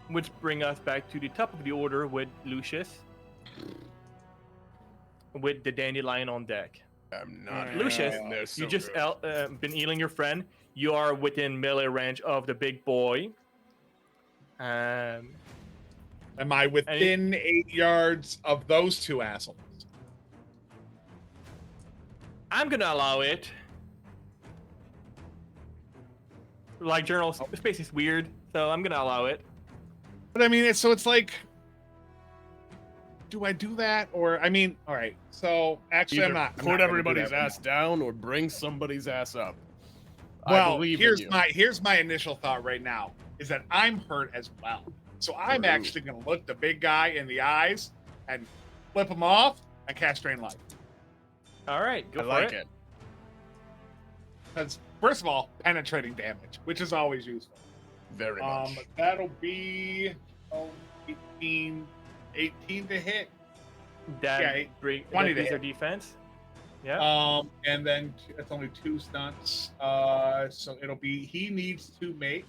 which bring us back to the top of the order with Lucius, with the dandelion on deck. I'm not Lucius, in there you so just good. been healing your friend. You are within melee range of the big boy. Am I within 8 yards of those 2 assholes? I'm gonna allow it. Like journal space is weird, so I'm gonna allow it. But I mean, it's like, do I do that? Or, I mean, all right. So actually, Either I'm not. put gonna do everybody's that right ass down or bring somebody's ass up. I Well, believe here's in you. here's my initial thought right now is that I'm hurt as well. So I'm True. actually going to look the big guy in the eyes and flip him off and cast Drain Life. All right, go I for like it. it. Because first of all, penetrating damage, which is always useful. Very much. That'll be 18 to hit. That Yeah, bring 20 that to is their hit. defense. Yeah. And then it's only 2 stunts. So it'll be he needs to make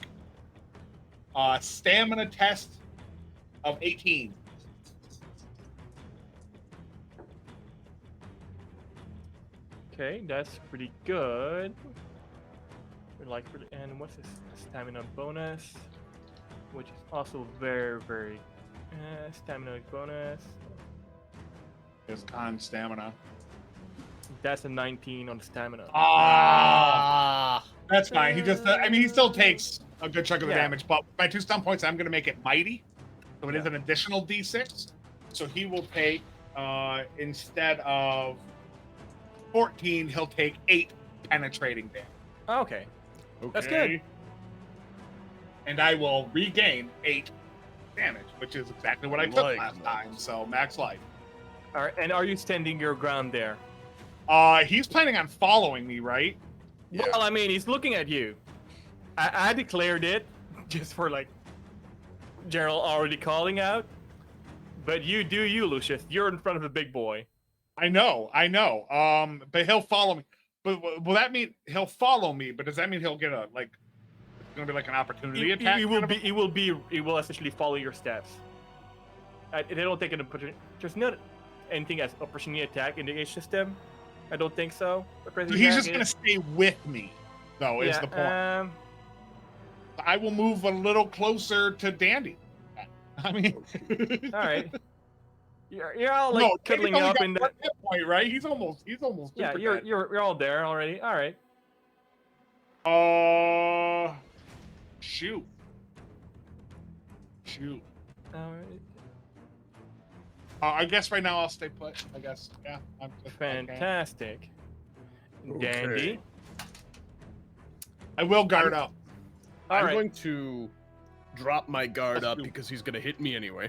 a stamina test of 18. Okay, that's pretty good. And what's this stamina bonus? Which is also very, very stamina bonus. His con stamina. That's a 19 on the stamina. That's fine. He just, I mean, he still takes a good chunk of the Yeah. damage, but my 2 stun points, I'm going to make it mighty. So it is Yeah. an additional d6. So he will take, instead of 14, he'll take 8 penetrating damage. Okay, that's good. And I will regain 8 damage, which is exactly what I took Like last that. time. So max life. All right, and are you standing your ground there? He's planning on following me, right? Yeah. Well, I mean, he's looking at you. I declared it just for like Gerald already calling out. But you do you, Lucius. You're in front of a big boy. I know. But he'll follow me. But will that mean he'll follow me? But does that mean he'll get a like? It's gonna be like an opportunity attack. He will essentially follow your steps. They don't take an opportunity. There's not anything as opportunity attack in the age system. I don't think so. So he's just gonna stay with me, though. Is the point? I will move a little closer to Dandy. I mean, All right. You're all like no, cuddling Dandy's only up got in the. 1 hit point, right? He's almost. Yeah, super dead. you're all there already. All right. Shoot. All right. I guess right now I'll stay put. I guess. Yeah. I'm just, Fantastic. Okay. Dandy. I will guard up. All I'm right. going to drop my guard Let's up do- because he's going to hit me anyway.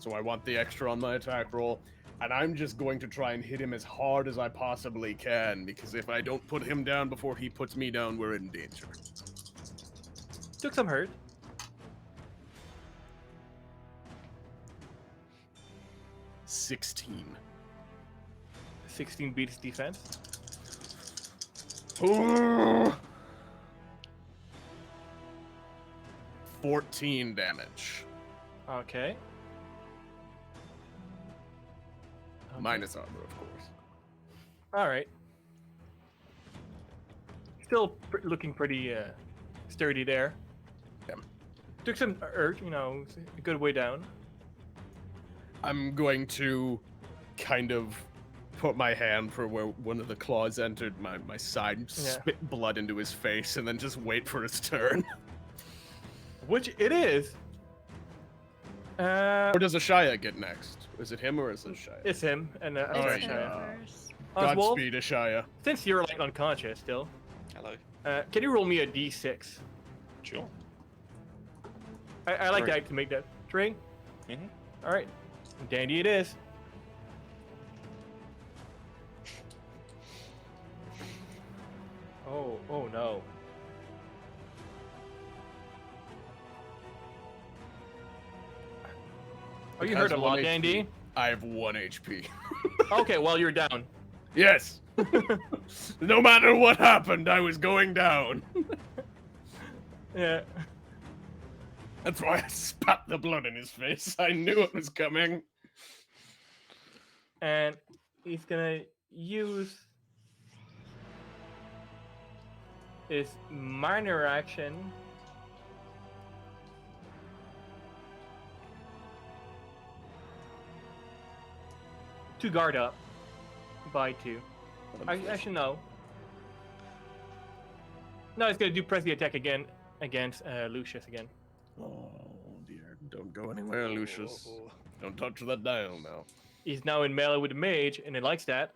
So I want the extra on my attack roll. And I'm just going to try and hit him as hard as I possibly can, because if I don't put him down before he puts me down, we're in danger. Took some hurt. 16. 16 beats defense. 14 damage. Okay. Minus armor, of course. All right. Still looking pretty sturdy there. Yeah. Took some hurt, a good way down. I'm going to kind of put my hand for where one of the claws entered my side, Yeah. spit blood into his face, and then just wait for his turn. Which it is. Or does Ashaya get next? Is it him or is it Ashaya? It's him and All It's right, him Ashaya. first. Oswald, Godspeed, Ashaya. since you're like unconscious still, Hello. can you roll me a d6? Sure. I like Three. that to make that 3. Mhm. All right, Dandy it is. Oh no. Oh, you It has heard a one lot, HP. Dandy. I have 1 HP. Okay, well you're down. Yes. No matter what happened, I was going down. Yeah. That's why I spat the blood in his face. I knew it was coming. And he's gonna use his minor action to guard up by 2. Actually, no. No, it's gonna do press the attack again against Lucius again. Oh dear. Don't go anywhere, Lucius. Don't touch that dial now. He's now in melee with the mage, and he likes that.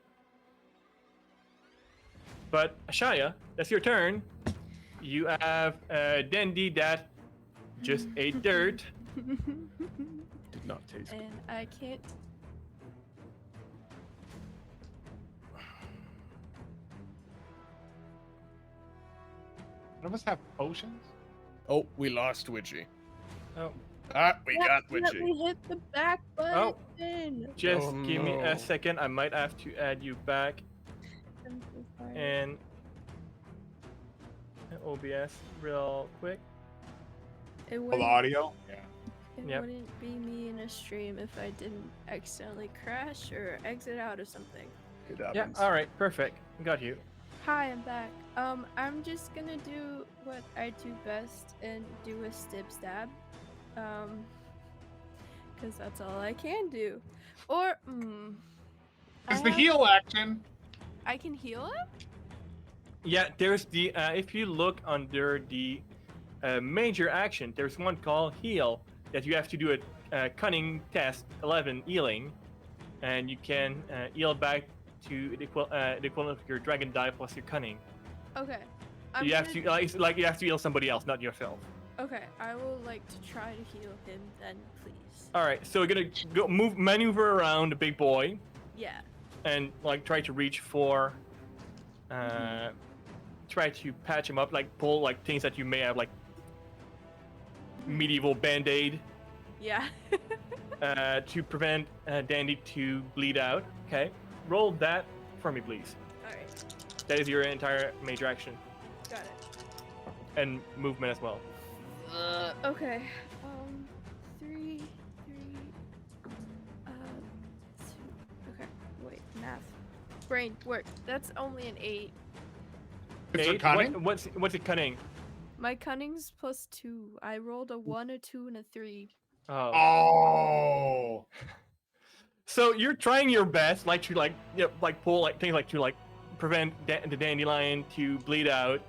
But Ashaya, that's your turn. You have Dandy that just ate dirt. Did not taste good. And I can't. None of us have potions. Oh, we lost Witchy. Oh, We got Let Witchy. me hit the back Oh. button. just Oh, give me no. a second. I might have to add you back I'm so sorry. in OBS real quick. It Oh, wouldn't, the audio. Yeah. it Yep. wouldn't be me in a stream if I didn't accidentally crash or exit out of something. It Yeah, happens. all right, perfect. Got you. Hi, I'm back. I'm just gonna do what I do best and do a stab. Cause that's all I can do. Or, It's the heal action. I can heal him? Yeah, there's the if you look under the major action, there's one called heal that you have to do a cunning test 11 healing, and you can heal back to the equivalent of your dragon die plus your cunning. Okay. You have to like you have to heal somebody else, not yourself. Okay, I will like to try to heal him then, please. All right, so we're gonna go maneuver around the big boy Yeah. and like try to reach for, try to patch him up, like pull like things that you may have like medieval band-aid Yeah. to prevent Dandy to bleed out. Okay, roll that for me, please. Alright, That is your entire major action got it. and movement as well. Okay. 3, 2. Okay, wait, math. Brain, work. That's only an 8. It's a 8? cunning. What's it cunning? My cunning's +2. I rolled a 1, a 2, and a 3. Oh. Oh. So you're trying your best, like to like pull like things like to like prevent the dandelion to bleed out.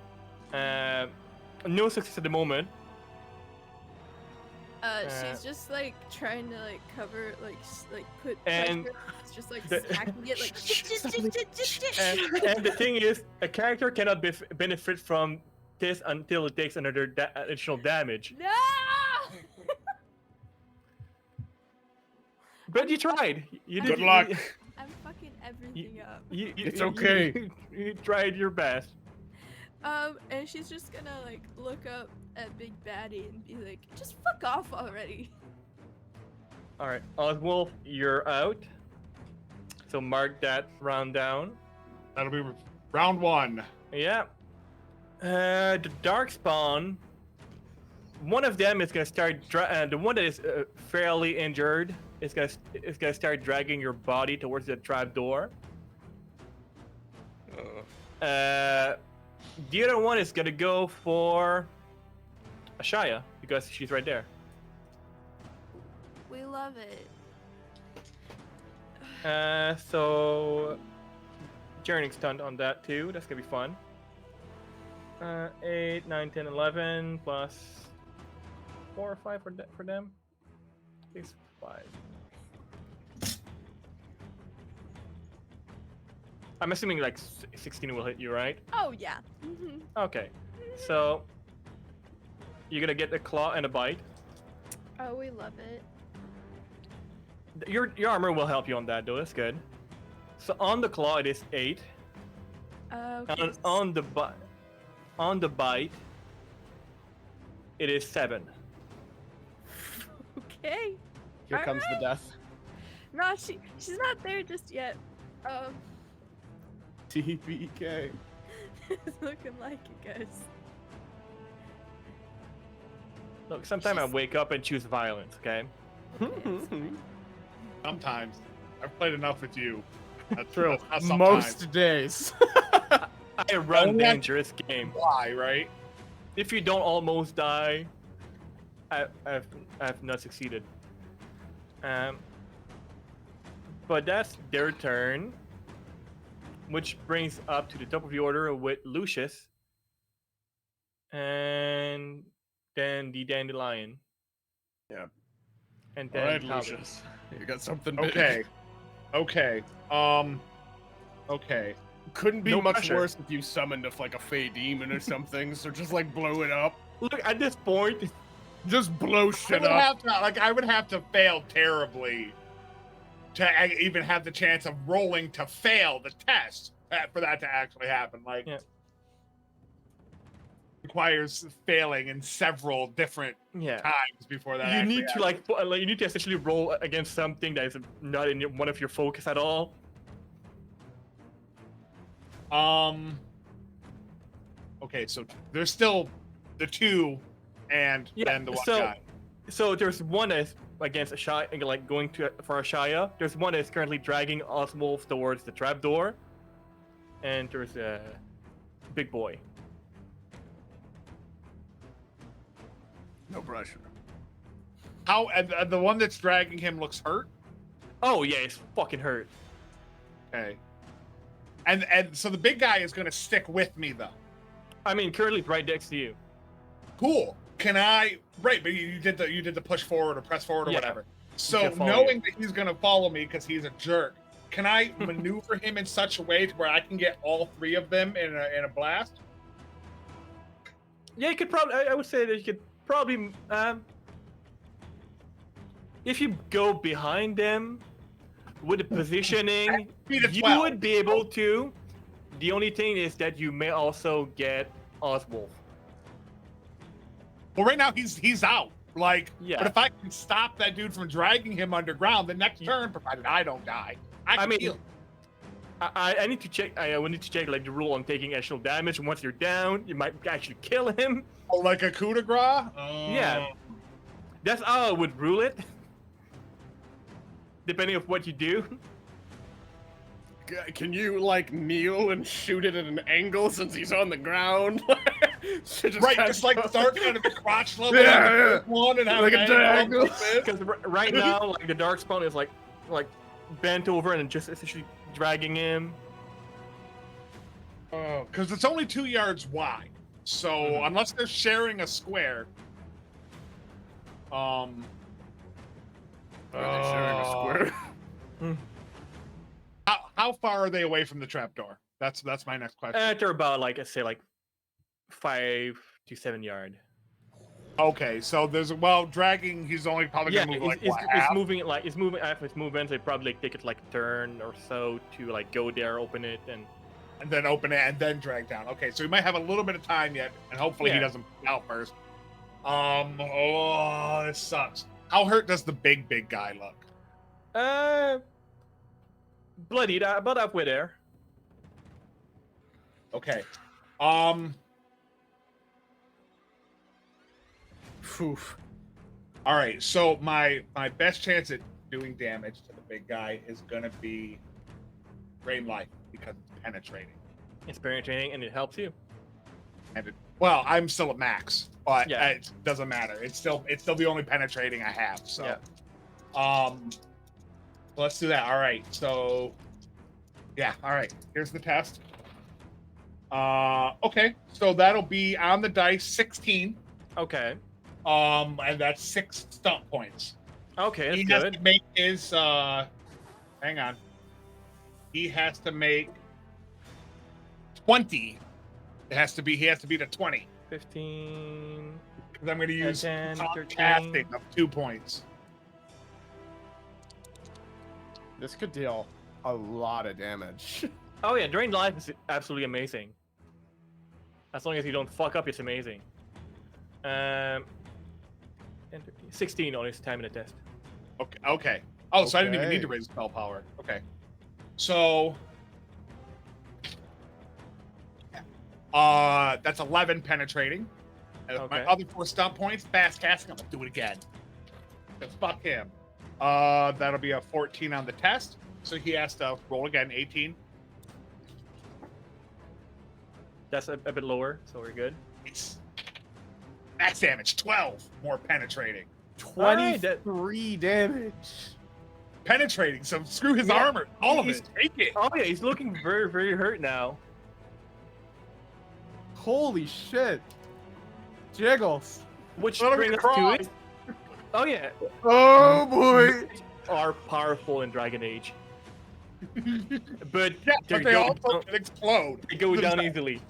No success at the moment. She's just like trying to like cover, like put And pressure. It's just like the- smacking it like. And the thing is, a character cannot benefit from this until it takes another additional damage. No! But you tried. You did. Good luck. I'm fucking everything up. It's okay. You tried your best. And she's just gonna like look up at Big Baddie and be like, just fuck off already. All right, Oswolf, you're out. So mark that round down. That'll be round 1. Yeah. The Darkspawn. One of them is gonna start. The one that is fairly injured is gonna start dragging your body towards the trap door. The other one is gonna go for Ashaya because she's right there. We love it. So Journeying stunt on that too. That's gonna be fun. 8, 9, 10, 11 plus 4 or 5 for them. 6, 5. I'm assuming like 16 will hit you, right? Oh yeah. Mhm. Okay. So you're gonna get a claw and a bite. Oh, we love it. Your armor will help you on that though. That's good. So on the claw it is 8. Okay. On the bite, On the bite, it is 7. Okay. Here comes the death. No, she's not there just yet. TBK. It's looking like it, guys. Look, sometimes I She's- wake up and choose violence, okay? Sometimes. I've played enough with you. That's true. Not sometimes. Most days. I run Only I- dangerous game. Why, right? If you don't almost die, I've not succeeded. But that's their turn, which brings up to the top of the order with Lucius, and then the dandelion. Yeah. And All then right, Talbot. Lucius. You got something big. Okay. Okay. Okay. Couldn't be No much pressure. worse if you summoned like a fey demon or something. So just like blow it up. Look, at this point, Just blow I shit would up. have to, I would have to fail terribly to even have the chance of rolling to fail the test for that to actually happen. Like, Yeah. requires failing in several different yeah. times before that. You actually need to happens. you need to essentially roll against something that is not in one of your focus at all. Okay, so there's still the 2 and then the 1 guy. So there's one that's against a shy, like going for a Shia. There's one that's currently dragging Oswolf towards the trapdoor, and there's a big boy. No pressure. How and the one that's dragging him looks hurt? Oh yeah, it's fucking hurt. Okay. And so the big guy is gonna stick with me though. I mean, currently it's right next to you. Cool. Can I? Right, but you did the push forward or press forward or Yeah. whatever. So gonna follow knowing that he's gonna follow me because he's a jerk, can I maneuver him in such a way to where I can get all 3 of them in a blast? Yeah, you could probably. I would say that you could probably. If you go behind them with the positioning, Speed of you 12. would be able to. The only thing is that you may also get Oswolf. Well, right now he's out. Like, Yeah. but if I can stop that dude from dragging him underground, the next turn, provided I don't die, I can mean, heal. I need to check. I will need to check like the rule on taking additional damage. Once you're down, you might actually kill him. Oh, like a coup de grace? Yeah. That's how I would rule it. Depending on what you do. Can you like kneel and shoot it at an angle since he's on the ground? So Right, kind just of- like start kind of a crotch level Yeah, on the yeah. first one and have Like a an angle diagonal. like this. Because right now, like the darkspawn is like bent over and just essentially dragging him. Because it's only 2 yards wide. So unless they're sharing a square, Are they sharing a square? how far are they away from the trapdoor? That's my next question. They're about like let's say like 5 to 7 yard. Okay, so there's dragging. He's only probably Yeah, gonna move like it's what, half? moving like it's moving after its movements. They probably take it like a turn or so to like go there, open it, and and then open it and then drag down. Okay, so he might have a little bit of time yet, and hopefully he Yeah. doesn't pull out first. Oh, this sucks. How hurt does the big guy look? bloodied, about halfway there. Okay. Oof. All right. So my best chance at doing damage to the big guy is gonna be Rain Life because it's penetrating. It's penetrating and it helps you. And well, I'm still at max, but Yeah. it doesn't matter. It's still the only penetrating I have. So, Yeah. let's do that. All right. So, yeah. All right. Here's the test. Okay. So that'll be on the dice 16. Okay. And that's 6 stump points. Okay, that's He has to good. make his. Hang on. He has to make 20. He has to be the 20. 15. Because I'm going to use 10, 13. casting of 2 points. This could deal a lot of damage. Oh yeah, Drained Life is absolutely amazing. As long as you don't fuck up, it's amazing. And 16 on his stamina test. Okay. Oh, so I didn't even need to Okay. raise spell power. Okay. So that's 11 penetrating. And with my Okay. other 4 stun points, fast casting, I'm gonna do it again. Because fuck him. That'll be a 14 on the test. So he has to roll again, 18. That's a bit lower, so we're good. Nice. Max damage, 12 more penetrating. 23 damage. Penetrating, so screw his Yeah, armor. All of he's- it. Take it. Oh yeah, he's looking very, very hurt now. Holy shit. Jiggles. Which Let him brings us cry. to it. Oh yeah, Oh boy. are powerful in Dragon Age. But Yeah, but they go also down, can explode. they go down easily.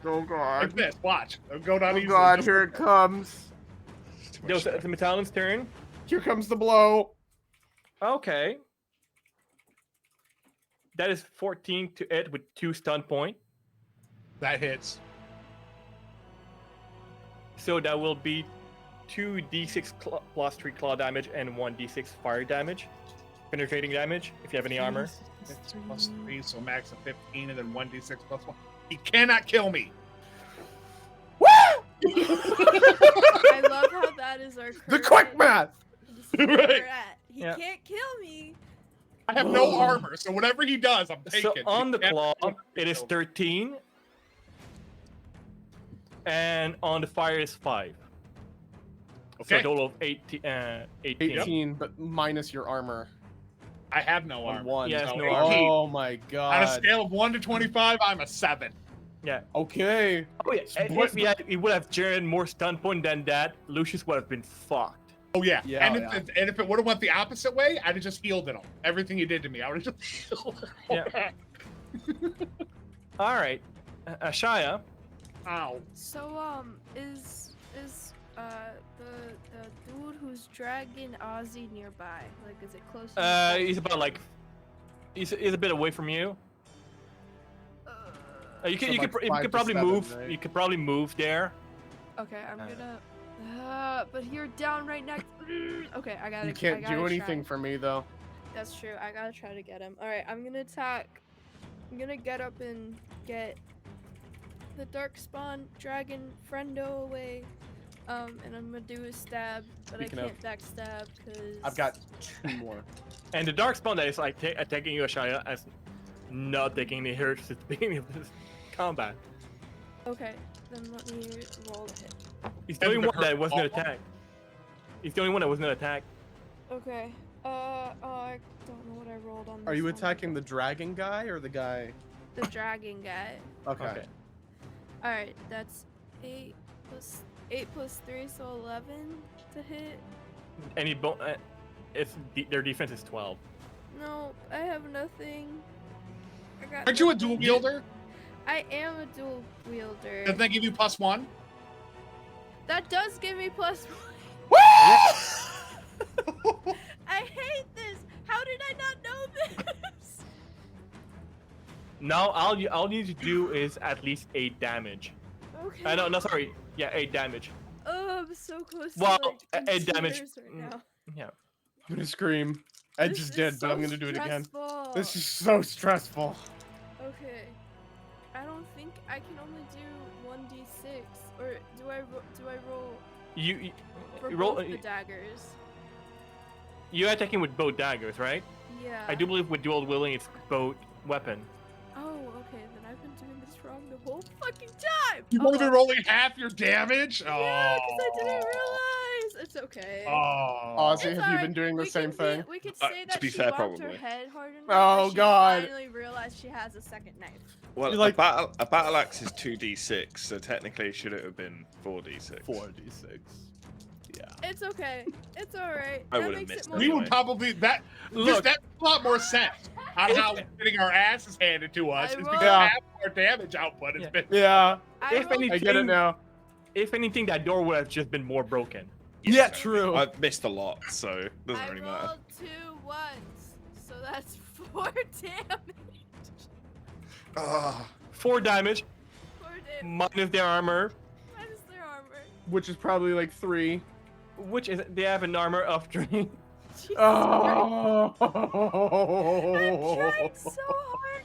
Oh Like god. this, watch. They'll go down Oh easily. god, Just here it comes. Too Yo, much so there. it's the Metallian's turn. Here comes the blow. Okay. That is 14 to hit with 2 stun point. that hits. So that will be 2d6 plus 3 claw damage and 1d6 fire damage. Penetrating damage, if you have any armor. 6 plus 3, so max of 15, and then 1d6 plus 1. He cannot kill me. I love how that is our The current- quick math. this is where Right. we're at. He Yeah. can't kill me. I have no armor, so whatever he does, I'm So taking. on He the cannot claw, kill it is me. 13. And on the fire is 5. So Okay. a total of 18. 18, but minus your armor. I have no On armor. one. Yes, so no 18. armor. Oh my On a god. scale of 1 to 25, I'm a 7. Yeah. Okay. Oh yeah. And if he would have generated more stun point than that, Lucius would have been fucked. Oh yeah. Yeah, and, yeah. and if it would have went the opposite way, I'd have just healed it all. Everything you did to me, I would have just healed it all. Yeah. All right, Shia. Ow. So is the dude who's dragging Ozzy nearby? Like, is it close? enough? He's about like, he's a bit away from you. You So can like you 5 could to probably 7, move. right? You could probably move there. Okay, I'm gonna. But you're down right next. Okay, I gotta. You can't I gotta do anything try. for me though. That's true. I gotta try to get him. All right, I'm gonna attack. I'm gonna get up and get the darkspawn dragon friendo away. And I'm gonna do a stab, but Speaking I of- can't backstab because I've got 2 more. And the dark spawn that is like attacking you, Shia, as not taking any hurts at the beginning of this combat. Okay, then let me roll a hit. He's the only And one that hurt wasn't all- attacked. He's the only one that wasn't attacked. Okay. I don't know what I rolled on. Are this you one. attacking the dragon guy or the guy? the dragon guy? Okay. All right, that's 8 plus 3, so 11 to hit. And their defense is 12. No, I have nothing. I got. Aren't you a nothing. dual wielder? I am a dual wielder. Doesn't that give you +1? That does give me +1. I hate this. How did I not know this? Now all you need to do is at least 8 damage. Okay. No, sorry. Yeah, 8 damage. Oh, I'm so close. Well, to like 8 damage. tears right now. Yeah. I'm gonna scream. I This just is did, but so I'm gonna do it again. stressful. This is so stressful. Okay. I don't think I can only do 1d6, or do I roll You for roll. both the daggers? You're attacking with both daggers, right? Yeah. I do believe with dual wielding it's both weapon. Oh, okay. Then I've been doing this wrong the whole fucking time. You've Oh, only been rolling half your damage? yeah, because I didn't Oh. realize. It's okay. Oh. Ozzy, It's have you alright. been doing the We same can thing? We could To say that be she fair, bopped her probably. head hard enough. Oh, that she God. Finally realized she has a second knife. Well, You're like- a battle axe is 2d6, so technically should it have been 4d6? 4d6. Yeah. It's okay. It's alright. I That would've makes missed it more We anyway. would probably that Look. that makes a lot more sense on how we're getting our asses handed to us. I Is rolled- because Yeah. half our damage output has Yeah. been. Yeah, I If rolled any- I get it now. If anything, that door would have just been more broken. Yeah, true. I've missed a lot, so it doesn't I really matter. rolled 2 ones, so that's 4 damage. Ah, 4 damage. 4 minus their armor, Minus their armor. Which is probably like 3. which is they have an armor of 3. Jesus Christ. Oh. I'm trying so hard.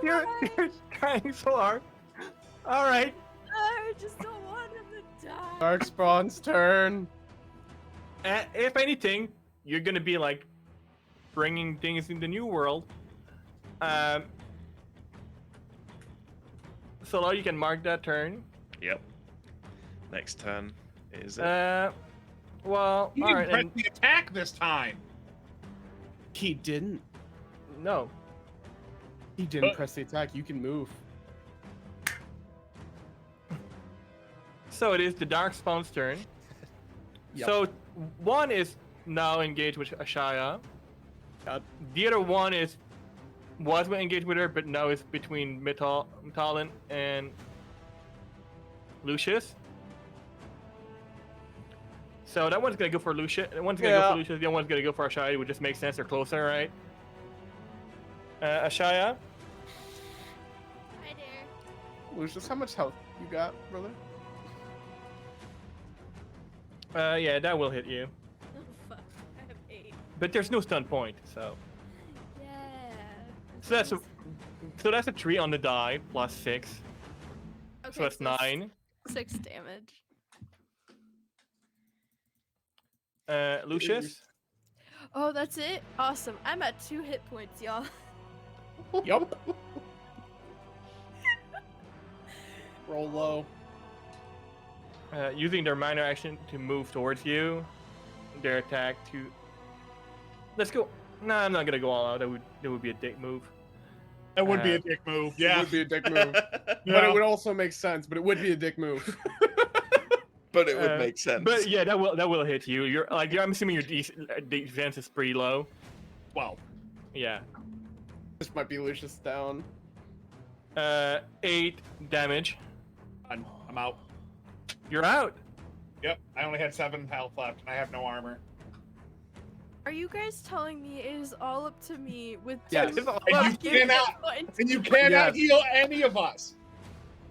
You're trying so hard. All right. I just don't want him to die. Darkspawn's turn. If anything, you're gonna be like bringing things in the new world. So you can mark that turn. Yep. Next turn is it? Well, You all didn't right. press And the attack this time. He didn't. no. He didn't press the attack. You can move. So it is the Darkspawn's turn. Yep. So one is now engaged with Ashaya. Yep. The other one was engaged with her, but now it's between Talon and Lucius. So that one's gonna go for Lucius. One's gonna go for Lucius. The other one's gonna go for Ashaya. It would just make sense. They're closer, right? Ashaya. Hi there. Lucius, how much health you got, brother? Yeah, that will hit you. Oh fuck. I have 8. But there's no stun point, so. Yeah. So that's a 3 on the die plus 6. Okay, So that's 9. 6 damage. Lucius. Oh, that's it? Awesome. I'm at 2 hit points, y'all. Yup. Roll low. Using their minor action to move towards you. Their attack to. Let's go. No, I'm not gonna go all out. That would be a dick move. That would be a dick move. It Yeah. would be a dick move. But Yeah. it would also make sense, but it would be a dick move. But it would make sense. But yeah, that will hit you. I'm assuming your defense is pretty low. Well, Yeah. This might be Lucius down. 8 damage. I'm out. You're out. Yep. I only had 7 health left, and I have no armor. Are you guys telling me it is all up to me with Yes. 2 It's all And you fucking cannot- hit points? And you cannot Yes. heal any of us.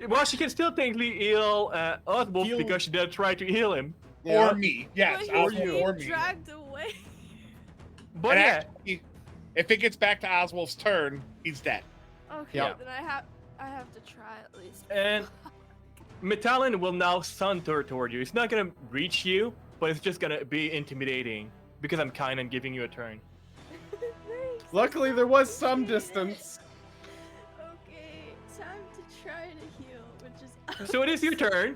Well, she can still technically heal Oswald Heal- because she did try to heal him. Or me. Yes. But I'll he's heal being or me. dragged away. But And yeah, actually, if it gets back to Oswald's turn, he's dead. Okay, Yeah. then I have to try at least. and Metallin will now saunter toward you. It's not gonna reach you, but it's just gonna be intimidating because I'm kind and giving you a turn. Thanks. Luckily, there was some distance. Okay, time to try to heal, which is. So it is your turn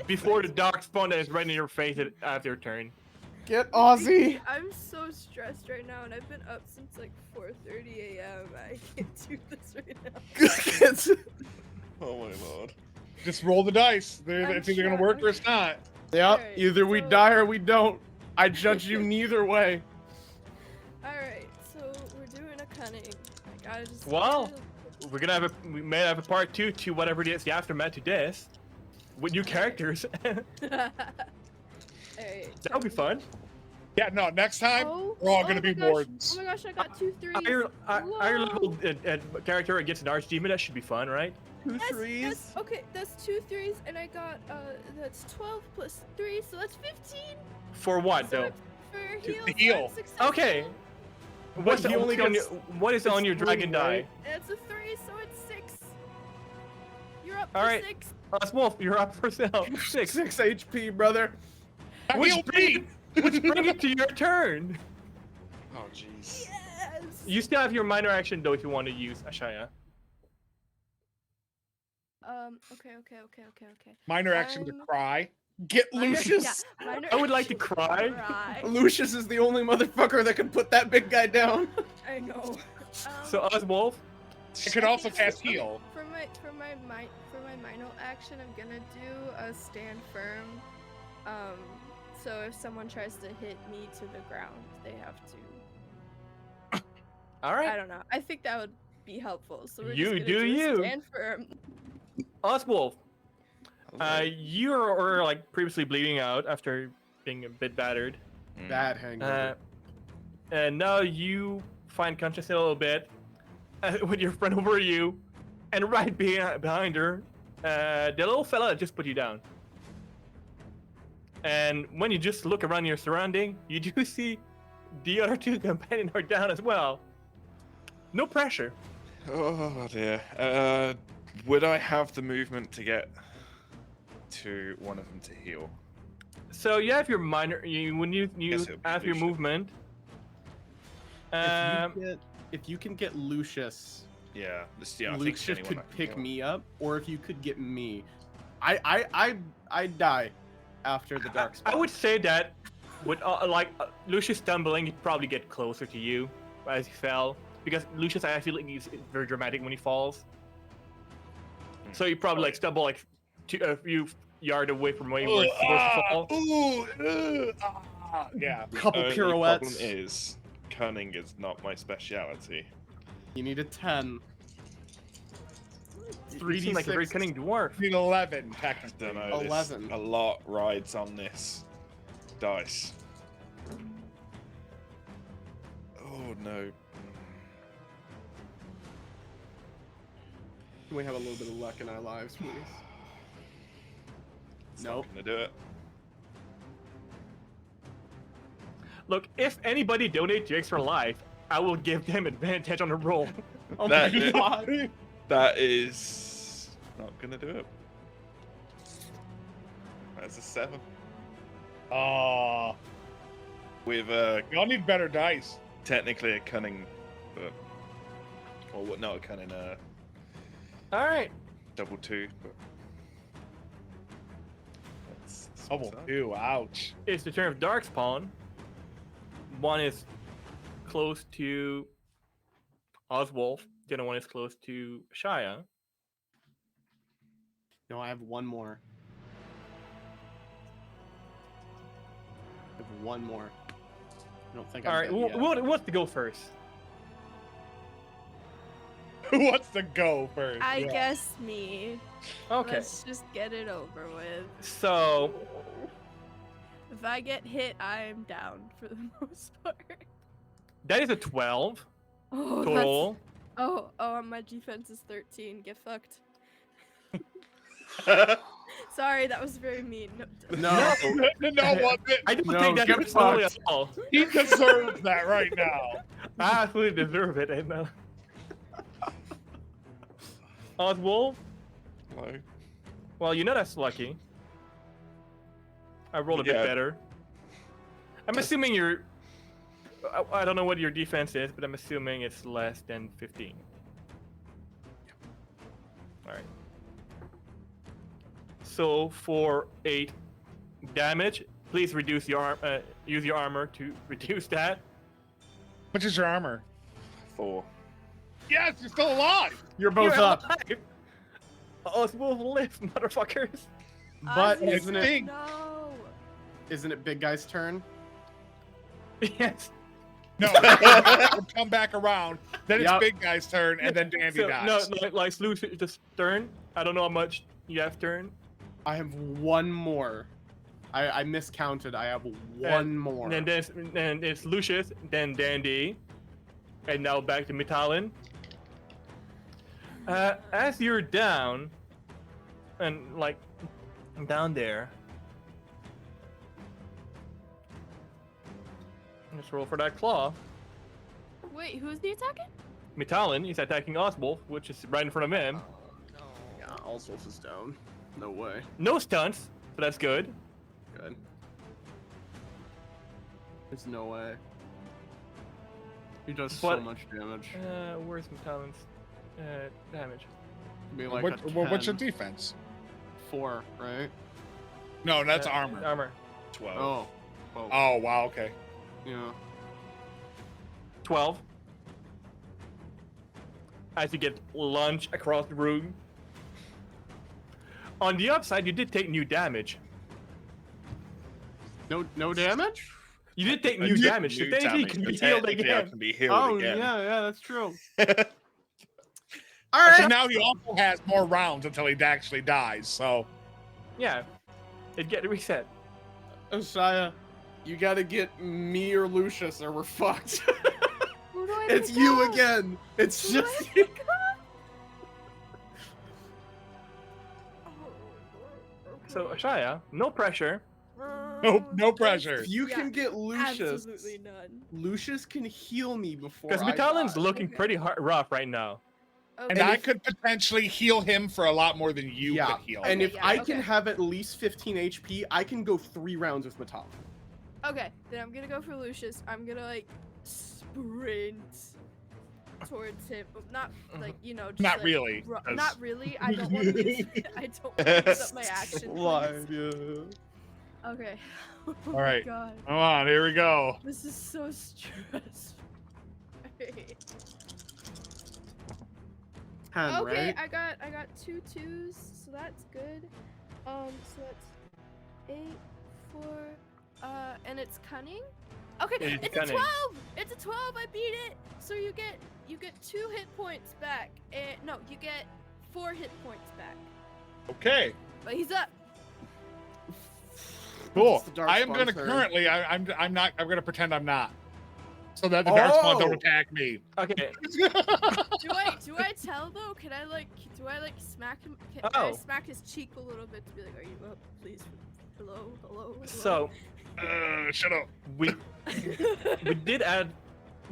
before the dark spawn that is right in your face after your turn. Get Ozzy. I'm so stressed right now, and I've been up since like 4:30 a.m. I can't do this right now. Oh my lord. Just roll the dice. I'm It's either going to work or it's not. Yep, Alright, either we so- die or we don't. I judge you neither way. Alright, so we're doing a cunning. I gotta just. Well. We may have a part 2 to whatever it is the aftermath to this with new characters. Alright. That'll be fun. Yeah, no, next time, Oh, we're all oh going to my be gosh, wardens. Oh my gosh, I got 2 3s. Higher level character against an archdemon, that should be fun, right? 2 That's, 3s. okay, that's 2 3s, and I got that's 12 plus 3, so that's 15. For what So though? it's for To heals, heal. I'm successful. Okay. What's he only on gets- what is on your it's dragon three, die? right? It's a 3, so it's 6. You're up All for right. 6. Wolf, you're up for sale. 6. 6 HP, brother. Which Heal bring, which bring it to your turn. Oh jeez. Yes. You still have your minor action though if you want to use Ashaya. Okay. Minor action to Um, cry. Get Minor- Lucius. yeah, minor I would like to action cry. cry. Lucius is the only motherfucker that can put that big guy down. I know. So Oswolf, It could also Okay, cast so- heal. For my minor action, I'm gonna do a stand firm. So if someone tries to hit me to the ground, they have to. all I right. don't know. I think that would be helpful. So we're You just gonna do a you. Stand firm. Oswolf, Hello. you were like previously bleeding out after being a bit battered. Mm. Bad hangover. And now you find consciousness a little bit with your friend over you, and right behind her the little fella that just put you down. And when you just look around your surrounding, you do see the other two companions are down as well. No pressure. Oh dear. Would I have the movement to get to one of them to heal? So you have your minor. When you Guess it would be have your Lucius. movement. If you can get Lucius, Yeah. I think Lucius anyone could I can pick heal. me up, or if you could get me, I'd die after the dark spot. I would say that with Lucius stumbling, he'd probably get closer to you as he fell, because Lucius, I feel like he's very dramatic when he falls. So you probably like stumble like a few yards away from where you were supposed to fall. Yeah. Couple Only pirouettes. problem is, cunning is not my speciality. You need a 10. You seem like a very 3d6. cunning dwarf. Need 11 I technically. don't know. 11. A lot rides on this dice. Oh no. Can we have a little bit of luck in our lives, please? It's Nope. not gonna do it. Look, if anybody donates your extra life, I will give them advantage on the roll. Oh That- my god. That is not gonna do it. That's a 7. Oh, With y'all need better dice. technically a cunning, but or what? Not a cunning. All right. Double 2. But that's Double what's up. 2, ouch. It's the turn of Darkspawn. One is close to Oswolf. The other one is close to Shia. No, I have one more. I have one more. I don't think All I'm right. dead yet. Who wants to go first? Who wants to go first? I Yeah. guess me. Okay. Let's just get it over with. So If I get hit, I'm down for the most part. that is a 12 Oh, total. my defense is 13. Get fucked. Sorry, that was very mean. No. No, wasn't. I don't No, think that get personally at fucked. all. He deserves that right now. I absolutely deserve it. I know. Oswolf. Hello. Well, you know that's lucky. I rolled a bit Yeah. better. I'm assuming you're. I don't know what your defense is, but I'm assuming it's less than 15. All right. So for 8 damage, please reduce your use your armor to reduce that. Which is your armor? 4. Yes, you're still alive. You're both You're up. alive! Oswolf lives, motherfuckers. But I isn't it think- No. isn't it Big Guy's turn? Yes. No, come back around. Then it's Yep. Big Guy's turn, and then Dandy So, dies. no, like Lucius just turn. I don't know how much you have turn. I have one more. I miscounted. I have one more. And then it's Lucius, then Dandy, and now back to Metalin. As you're down, and like down there, let's roll for that claw. Wait, who's the attacking? Metalin is attacking Oswolf, which is right in front of him. Yeah, Oswolf is down. No way. No stunts, so that's good. Good. There's no way. He does so But- much damage. Where's Metalin's damage? It'd be like What's your 10. defense? 4, right? No, that's Uh, armor. Armor. 12. Oh. Oh. Oh, wow, okay. Yeah. 12. As you get launched across the room. On the upside, you did take new damage. No damage? You did take A new new damage, so technically you can be healed technically I again. can be healed Oh again. yeah, that's true. All right. Now he also has more rounds until he actually dies. So Yeah. It get reset. Osaya, you gotta get me or Lucius or we're fucked. Who do I It's pick you up? again. It's Who do I just pick up? So Ashaya, no pressure. No pressure. If you Yeah, can get Lucius, Absolutely none. Lucius can heal me before Because I Metallin's die. looking Okay. pretty rough right now. Okay. And I could potentially heal him for a lot more than you yeah, could heal. and Okay, if yeah, I okay. can have at least 15 HP, I can go 3 rounds with Metallin. Okay, then I'm gonna go for Lucius. I'm gonna like sprint towards him. Not like just Not like, really, Not 'cause- really. I don't want to use. I don't want to use up my action. Please. Okay. Oh All my right. God. Come on, here we go. This is so stressful. Hand, Okay, right? I got 2 2s, so that's good. So that's 8, 4, and it's cunning. Okay, It's it's cunning. a 12. It's a 12. I beat it. So you get 2 hit points back, and no, you get 4 hit points back. Okay, But he's up. cool. It's the dark I am spawn gonna turn. currently. I'm not. I'm gonna pretend I'm not. So that the darkspawn don't Oh! attack me. Okay. Do I tell though? Can I like smack him? Can I Oh. smack his cheek a little bit to be like, are you up? Please. Hello. So Shut up. we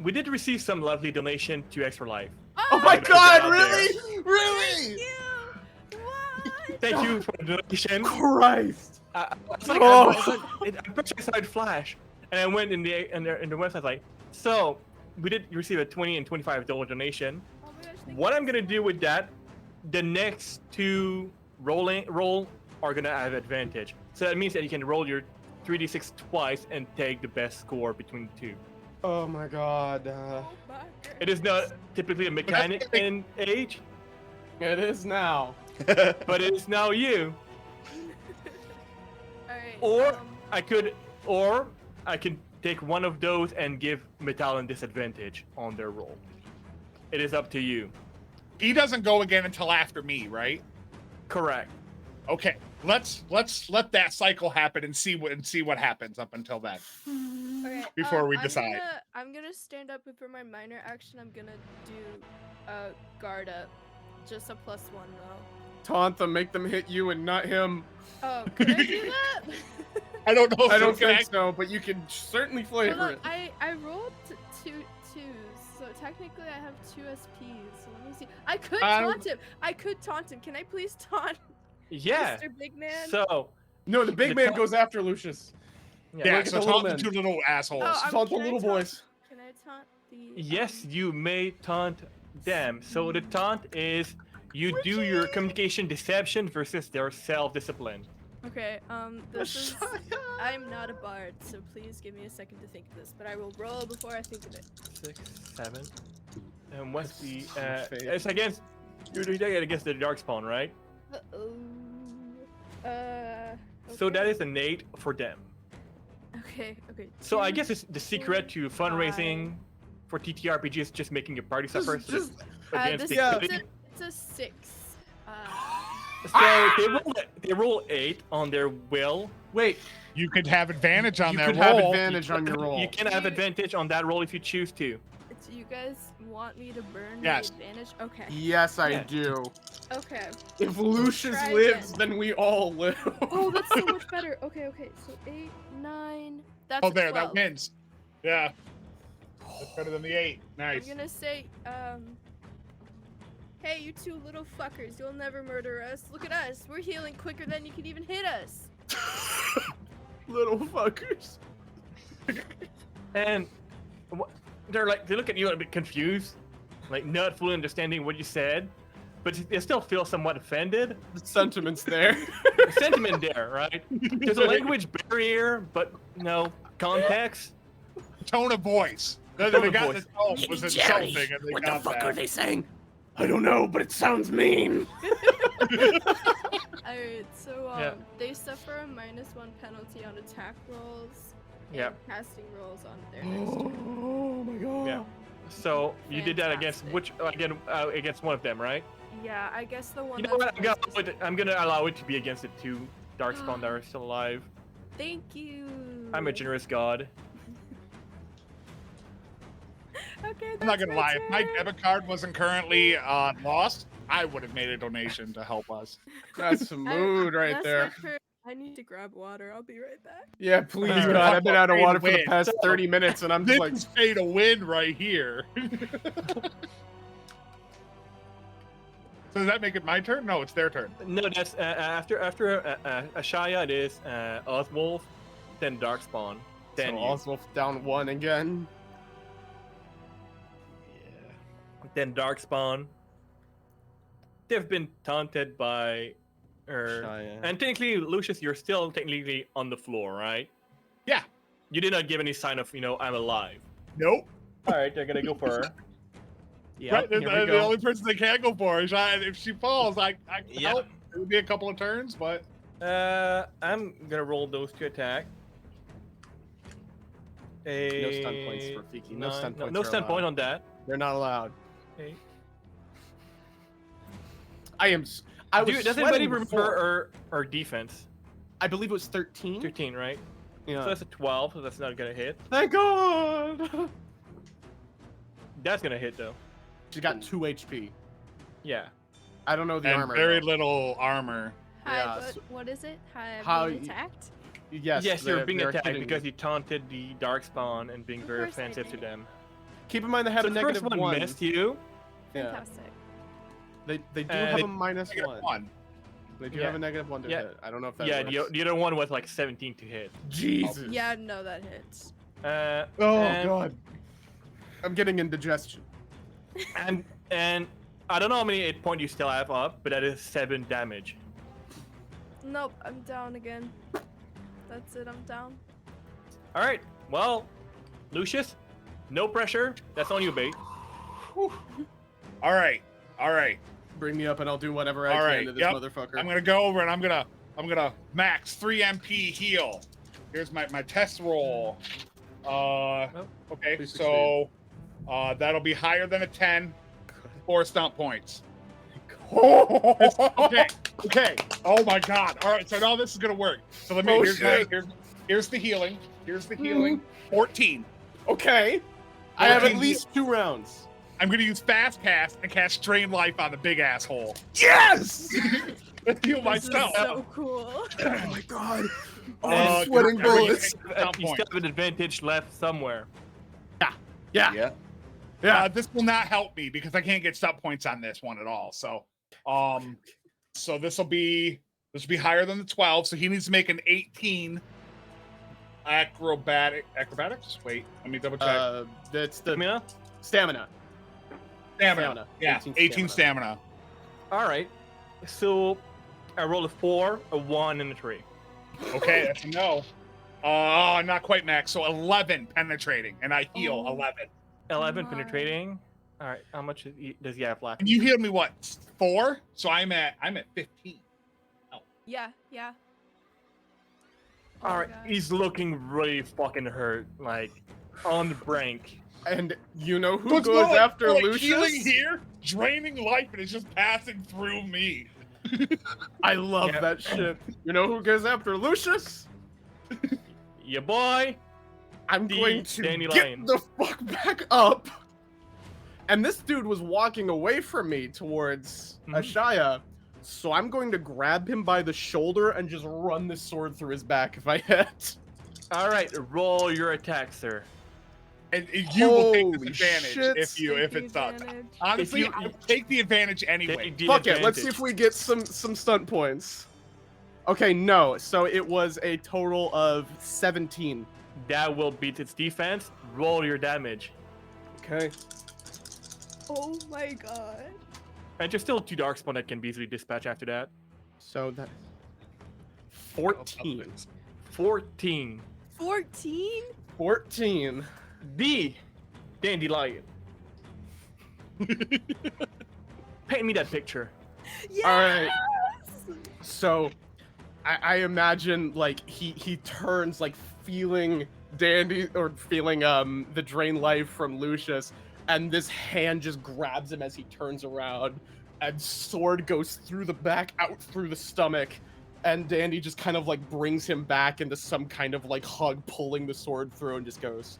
we did receive some lovely donation to Extra Life. Oh my Put god, that out really? Thank Really? you. What? Thank you for the donation. Christ. It's like, Oh. I'm pretty sure I saw it flash, and I went in the website like, so we did receive a $20 and $25 donation. Oh my gosh, thank What you. I'm gonna do with that, the next 2 roll are gonna have advantage. So that means that you can roll your 3d6 twice and take the best score between the 2. Oh my god. Oh my It is not typically a mechanic in Age, It is now. but it is now you. Alright. Or I can take one of those and give Metallin disadvantage on their roll. It is up to you. He doesn't go again until after me, right? Correct. Okay. Let's let that cycle happen and see what happens up until then. Okay, Before we decide. I'm gonna stand up, and for my minor action, I'm gonna do guard up. Just a +1 though. Taunt them, make them hit you and not him. Oh, can I do that? I don't know. If I don't you can think so, but you can certainly flavor Hold it. on, I rolled 2 2s, so technically I have 2 SPs. So let me see. I could taunt him. I could taunt him. Can I please taunt Yeah. Mr. Big Man? So No, the big The man taunt- goes after Lucius. Yeah, Look at so the little talk to men. 2 little assholes. Oh, Taunt the can I little taunt- boys. Can I taunt the? yes, you may taunt them. So the taunt is you do your communication deception versus their self-discipline. Okay. This is. I'm not a bard, so please give me a second to think of this. But I will roll before I think of it. 6, 7. And what's the? Fate. It's against. You're doing it against the darkspawn, right? Uh-oh. So that okay. is an 8 for them. Okay. So I 2, guess it's the secret to fundraising for TTRPG is just making your party suffer Just against this the is ability. it's a 6. So they roll 8 on their will. wait. You could have advantage on You that could roll. have advantage on your roll. You can have advantage on that roll if you choose to. Do you guys want me to burn Yes. the advantage? Okay. Yes, I Yeah. do. Okay. If Lucius Try lives, again. then we all live. Oh, that's so much better. Okay. So 8, 9. That's Oh, a there, 12. that wins. Yeah. That's better than the 8. Nice. I'm gonna say, hey, you 2 little fuckers, you'll never murder us. Look at us. We're healing quicker than you can even hit us. Little fuckers. And they look at you a bit confused, like not fully understanding what you said, but they still feel somewhat offended. The sentiment's there. The sentiment there, right? There's a language barrier, but no context. Tone of voice. They Tone of got voice. the tone was insulting, and they got that. they saying? I don't know, but it sounds mean. Alright, so Yeah. they suffer a -1 penalty on attack rolls and Yeah. casting rolls on their next turn. Oh my god. Yeah. So you did that against Fantastic. against one of them, right? Yeah, I guess the one You know what? that's I'm gonna allow it to be against the 2 darkspawn that are still alive. Thank you. I'm a generous god. Okay, I'm not that's gonna my lie. If my turn. debit card wasn't currently lost, I would have made a donation to help us. That's some mood right That's there. my turn. I need to grab water. I'll be right back. Yeah, please, Alright. God. I've been out of Pay to water for the win. past 30 minutes, and I'm just This like, is pay to win right here. So does that make it my turn? No, it's their turn. No, that's after Ashaya. It is Oswolf, then Darkspawn, then so you, Oswald down 1 again. then Darkspawn. They've been taunted by, Shia. and technically, Lucius, you're still technically on the floor, right? Yeah. You did not give any sign of, I'm alive. Nope. All right, they're gonna go for her. Yeah, Right, here we the go. only person they can go for is if she falls. I can Yeah. help. It would be a couple of turns, but I'm gonna roll those to attack. No stun points for Fiki. No stun points. No are stun point allowed. on that. They're not allowed. Okay. I was Dude, does anybody sweating before. remember our defense? I believe it was 13. 13, right? Yeah. So that's a 12, so that's not gonna hit. Thank God. That's gonna hit though. She got 2 HP. Yeah. I don't know the and armor. very though. little armor. Hi, Yeah, but so- what is it? Hi, How I'm being y- attacked? Yes, Yes, you're being they're attacked hitting because you. you taunted the Darkspawn and being Of very course I offensive to did. them. Keep in mind they have So a the first negative one 1. missed you. Yeah. Fantastic. They do And have they- a minus Negative 1. They do Yeah. have a negative 1 to Yeah. hit. I don't know if that Yeah, works. the other one was like 17 to hit. Jesus. Yeah, no, that hits. Oh God. I'm getting indigestion. And I don't know how many 8 point you still have up, but that is 7 damage. Nope, I'm down again. That's it, I'm down. All right. Well, Lucius, no pressure. That's on you, bait. All right. Bring me up and I'll do whatever I All can right, to this yep. motherfucker. I'm gonna go over and I'm gonna max 3 MP heal. Here's my test roll. Okay, Please so that'll be higher than a 10. 4 stomp points. Okay. Oh my God. All right, so now this is gonna work. So let me. Oh, Here's the healing. Here's the healing. 14. Okay. I have at 14 least 2 rounds. I'm gonna use fast cast and cast drain life on the big asshole. Yes! Let's heal This is myself. so cool. Oh my God. Oh, And I'm sweating every- bullets. You still have an advantage left somewhere. Yeah. Yeah. This will not help me because I can't get sub points on this one at all. So, so this will be higher than the 12. So he needs to make an 18 acrobatics. Wait, let me double check. That's the Stamina? stamina. Stamina. Yeah, 18 18 stamina. All right. So I rolled a 4, a 1, and a 3. Okay, that's a no. Not quite max. So 11 penetrating, and I heal Oh. 11. 11 My. penetrating. All right. How much does he have left? And you healed me what? 4. So I'm at 15. Yeah. All right. God. He's looking really fucking hurt, like on the brink. And you know who So it's goes not like- after like Lucius? healing here, draining life, and it's just passing through me. I love Yeah. that shit. You know who goes after Lucius? Your boy. I'm The going to dandelion. get the fuck back up. And this dude was walking away from me towards Mhm. Ashaya. So I'm going to grab him by the shoulder and just run this sword through his back if I hit. All right. Roll your attack, sir. And you will take Holy this advantage shit. if Take it's the not. advantage. Honestly, If you- I would take the advantage anyway. Take the Fuck it, let's see advantage. if we get some stunt points. Okay, no. So it was a total of 17. That will beat its defense. Roll your damage. Okay. Oh my god. And there's still 2 Darkspawn that can be easily dispatch after that. So that 14. 14. 14? 14. The dandelion. Paint me that picture. Yes! All right. So I imagine like he turns like feeling Dandy or feeling the drain life from Lucius, and this hand just grabs him as he turns around, and sword goes through the back, out through the stomach, and Dandy just kind of like brings him back into some kind of like hug, pulling the sword through, and just goes,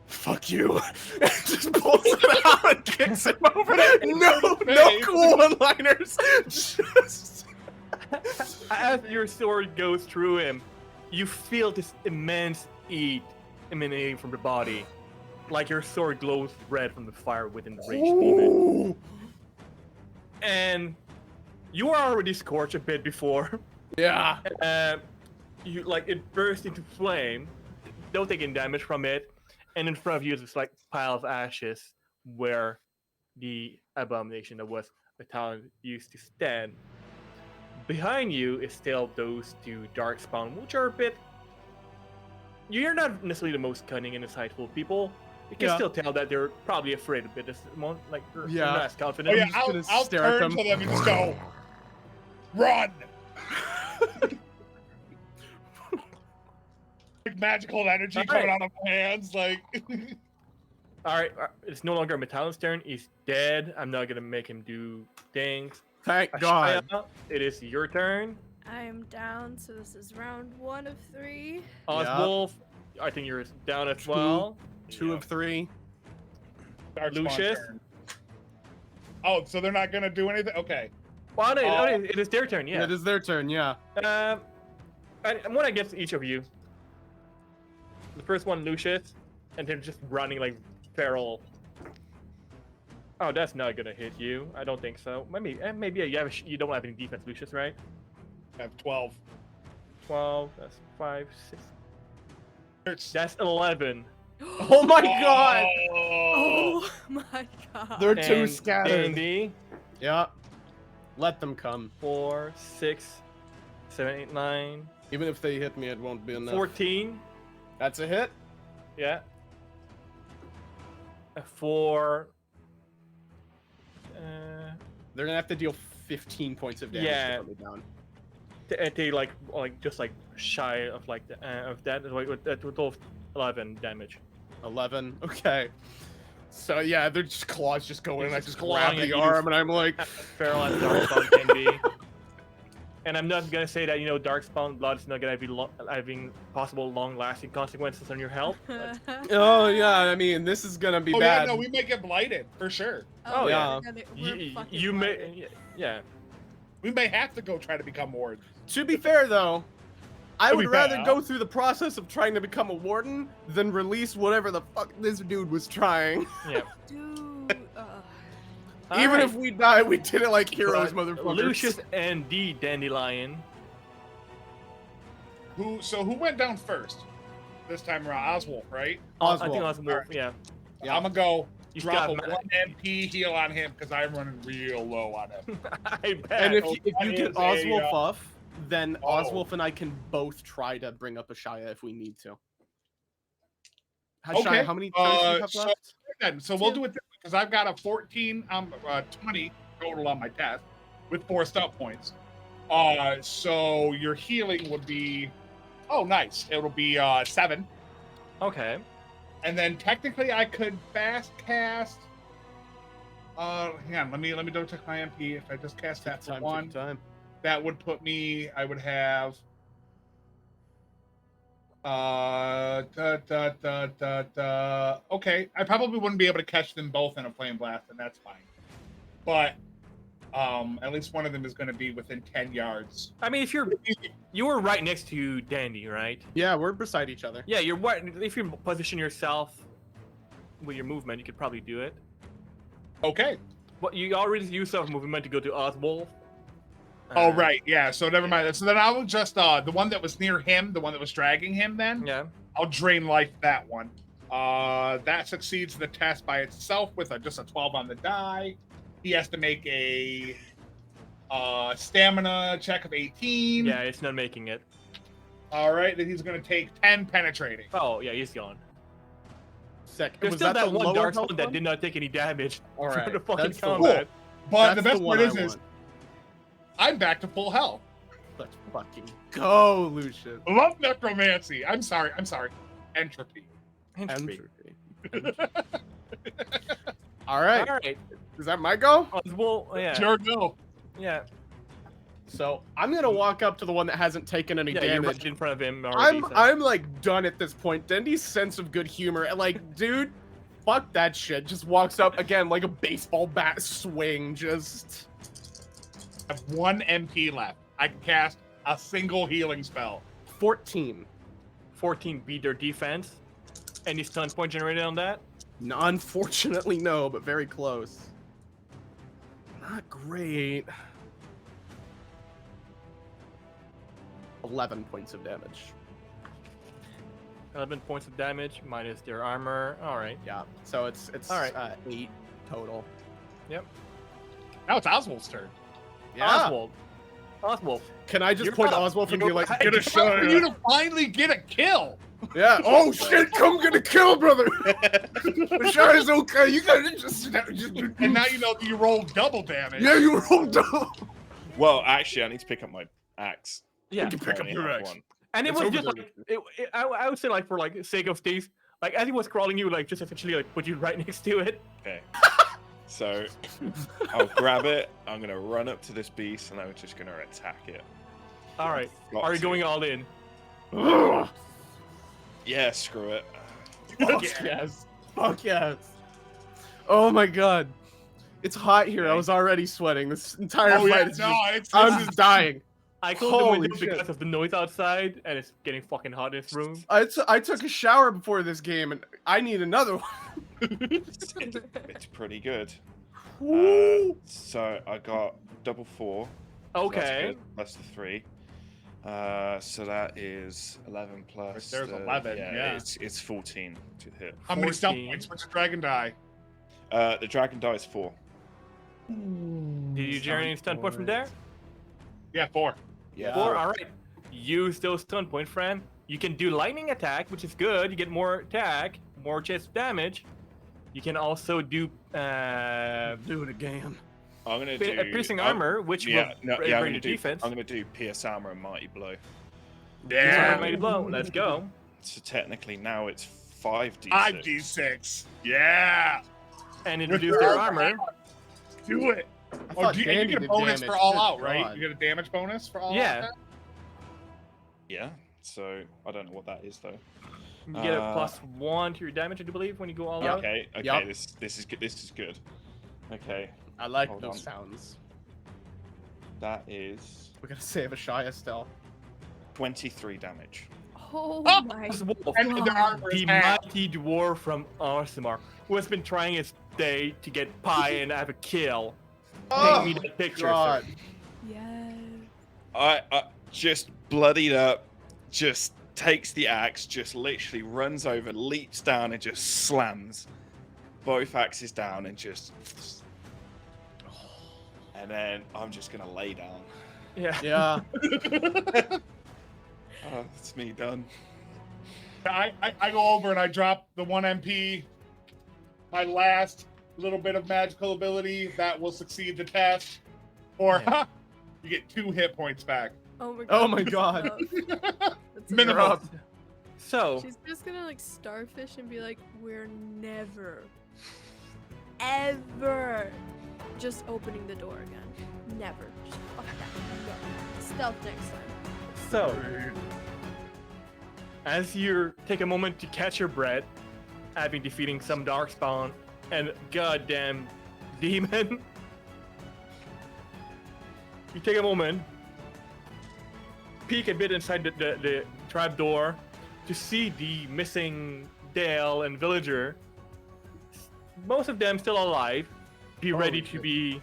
"Fuck you!" and just pulls it out and kicks him over. No cool one-liners. Just As your sword goes through him, you feel this immense heat emanating from the body, like your sword glows red from the fire within the raged demon. And you are already scorched a bit before. Yeah. You like it burst into flame. Don't take any damage from it, and in front of you is this like pile of ashes where the abomination that was the talent used to stand. Behind you is still those two darkspawn, which are a bit. You're not necessarily the most cunning and insightful people. You can Yeah. still tell that they're probably afraid a bit. This moment, like they're Yeah. not as confident. Oh yeah, just gonna I'll stare at turn them. to them and just go, run! Like magical energy All coming right. out of my hands, like. All right, it's no longer Metallin's turn. He's dead. I'm not gonna make him do things. Thank God. Ashaya, it is your turn. I am down, so this is round 1 of 3. Oswolf, I think you're down as well. 2 of 3. Darkspawn Lucius? turn. Oh, so they're not gonna do anything? Okay. Well, no, it is their turn. Yeah. It is their turn, yeah. I'm gonna get each of you. The first one, Lucius, and they're just running like feral. Oh, that's not gonna hit you. I don't think so. Maybe you don't have any defense, Lucius, right? I have 12. 12. That's 5, 6. Hurts. That's 11. Oh my God! Oh. Oh my god. They're too And scattered. Dandy, Yeah. Let them come. 4, 6, 7, 8, 9, Even if they hit me, it won't be enough. 14. That's a hit. Yeah. 4. They're gonna have to deal 15 points of damage Yeah. to put me down. They like just like shy of like of that with a total of 11 damage. 11. Okay. So yeah, their just claws just go in, and I It's just clawing grab at the you. arm, and I'm like, Feral as Darkspawn can be. And I'm not gonna say that Darkspawn blood is not gonna be having possible long-lasting consequences on your health. but- oh yeah, I mean this is gonna be Oh bad. yeah, no, we might get blighted for sure. Oh, yeah. You may, yeah. We may have to go try to become wards. To be fair though, I To would be rather fair. go through the process of trying to become a warden than release whatever the fuck this dude was trying. Yeah. Dude. Even Alright. if we die, we did it like heroes, But motherfuckers. Lucius and the Dandelion. Who went down first? This time around, Oswald, right? I think Oswald. Oswald. Alright. Yeah. Yeah. I'm gonna go You drop a got 1 MP heal on him because I'm running real low on him. I bet. And if Oh, you that get is a, Oswolf off, then oh. Oswolf and I can both try to bring up Ashaya if we need to. Ashaya, Okay, how many turns do you have so- left? Good. So we'll do it because I've got a 14, 20 total on my test with 4 stop points. So your healing would be, oh nice, it'll be 7, Okay. and then technically I could fast cast. Hang on, let me double check my MP. If I just cast that for 1, Time. that would put me. I would have. Okay, I probably wouldn't be able to catch them both in a flame blast, and that's fine. But at least one of them is going to be within 10 yards. I mean, if you were right next to Dandy, right? Yeah, we're beside each other. Yeah, you're right. If you position yourself with your movement, you could probably do it. Okay. But you already use self movement to go to Oswald. Oh right, yeah. So never mind. So then I will just the one that was near him, the one that was dragging him. Then Yeah. I'll drain life that one. That succeeds the test by itself with just a 12 on the die. He has to make a stamina check of 18. Yeah, it's not making it. All right, then he's going to take 10 penetrating. Oh, yeah, he's gone. Sick. There's Was still that the one lower dark health spell that one? did not take any damage All from right, the fucking that's the combat. But That's the best one part I is want. I'm back to full health. Let's fucking go, Lucius. Love necromancy. I'm sorry. Entropy. Entropy. All right. All right. Is that my go? Oswald, yeah. Sure, no. Yeah. So I'm gonna walk up to the one that hasn't taken any Yeah, you're damage. right in front of him already. I'm like done at this point. Dendy's sense of good humor, like, dude, fuck that shit. Just walks up again like a baseball bat swing. Just I have 1 MP left. I can cast a single healing spell. 14. 14 beat their defense. Any stun point generated on that? Unfortunately, no, but very close. Not great. 11 points of damage. 11 points of damage minus their armor. All right. Yeah, so it's All right. 8 total. Yep. Now it's Oswald's turn. Oswald. Oswald. Can I just You're point to up. Oswald and You be know, like, I- get a It's shot? time for you to finally get a kill. Yeah. Oh shit! Come get a kill, brother. The shot is okay. You gotta just And now you know that you rolled double damage. Yeah, you rolled down. Well, actually, I need to pick up my axe. Yeah. You can pick I up only your have axe. one. And it It's was over just there. like, I would say like for like sake of things, like as he was crawling you, like just essentially like put you right next to it. Okay. So I'll grab it. I'm gonna run up to this beast, and I'm just gonna attack it. All right. Got Are you to. going all in? Yeah, screw it. Fuck yes. Fuck yes. Oh my god. It's hot here. I Okay. was already sweating. This entire Oh yeah, fight is no, just, I'm just dying. I closed the Holy window shit. because of the noise outside, and it's getting fucking hot in this room. I took a shower before this game, and I need another one. It's pretty good. Ooh. So I got double 4. So that's Okay. good. That's the 3. So that is 11 plus. There's the- 11, yeah. It's 14 to hit. How many stealth 14. points? What's your dragon die? The dragon die is 4. Did you generate any stun point from there? Yeah, 4. Yeah. 4. All right. Use those stun point, friend. You can do lightning attack, which is good. You get more attack, more chest damage. You can also do Do it again. I'm gonna do piercing I'm- armor, which Yeah, will no, bring yeah. your defense. I'm gonna do pierce armor and mighty blow. Piercing armor, Yeah. mighty blow. Let's go. So technically now it's 5d6. 5d6. Yeah. And introduce their armor. Do it. I Oh, thought do you, and Dandy you get a did bonus damage. for all Good out, right? God. You get a damage bonus for all Yeah. out. Yeah. So I don't know what that is though. You get a +1 to your damage, I do believe, when you go all Yep. out. Okay. Okay. Yup. This is good. This is good. Okay. I like Hold those on. sounds. That is We gotta save Ashaya still. 23 damage. Oh Oh! my Wolf, And the armor is the half. mighty dwarf from Arsimar, who has been trying his day to get pie and have a kill. Paint me the picture, God. sir. yes. I just bloodied up, just takes the axe, just literally runs over, leaps down, and just slams both axes down and just. And then I'm just gonna lay down. Yeah. Yeah. Oh, it's me done. I go over and I drop the 1 MP. My last little bit of magical ability that will succeed the test. Or Yeah. you get 2 hit points back. Oh my god. Oh my that's God. enough. That's Minimum. enough. Up. So, She's just gonna like starfish and be like, we're never, ever just opening the door again. Never. Just fuck that. No. Stealth next time. so as you take a moment to catch your breath, having defeating some darkspawn and goddamn demon, you take a moment, peek a bit inside the trap door to see the missing Dale and villager. Most of them still alive, be Holy ready to shit. be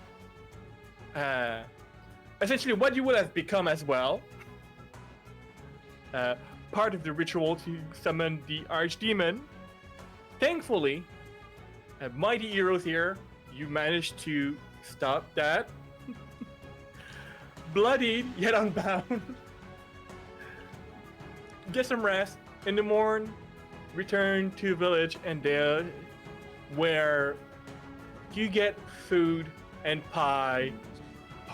essentially what you would have become as well. Part of the ritual to summon the archdemon. Thankfully, mighty heroes here, you managed to stop that. Bloodied yet unbound. Get some rest. In the morn, return to village and there, where you get food and pie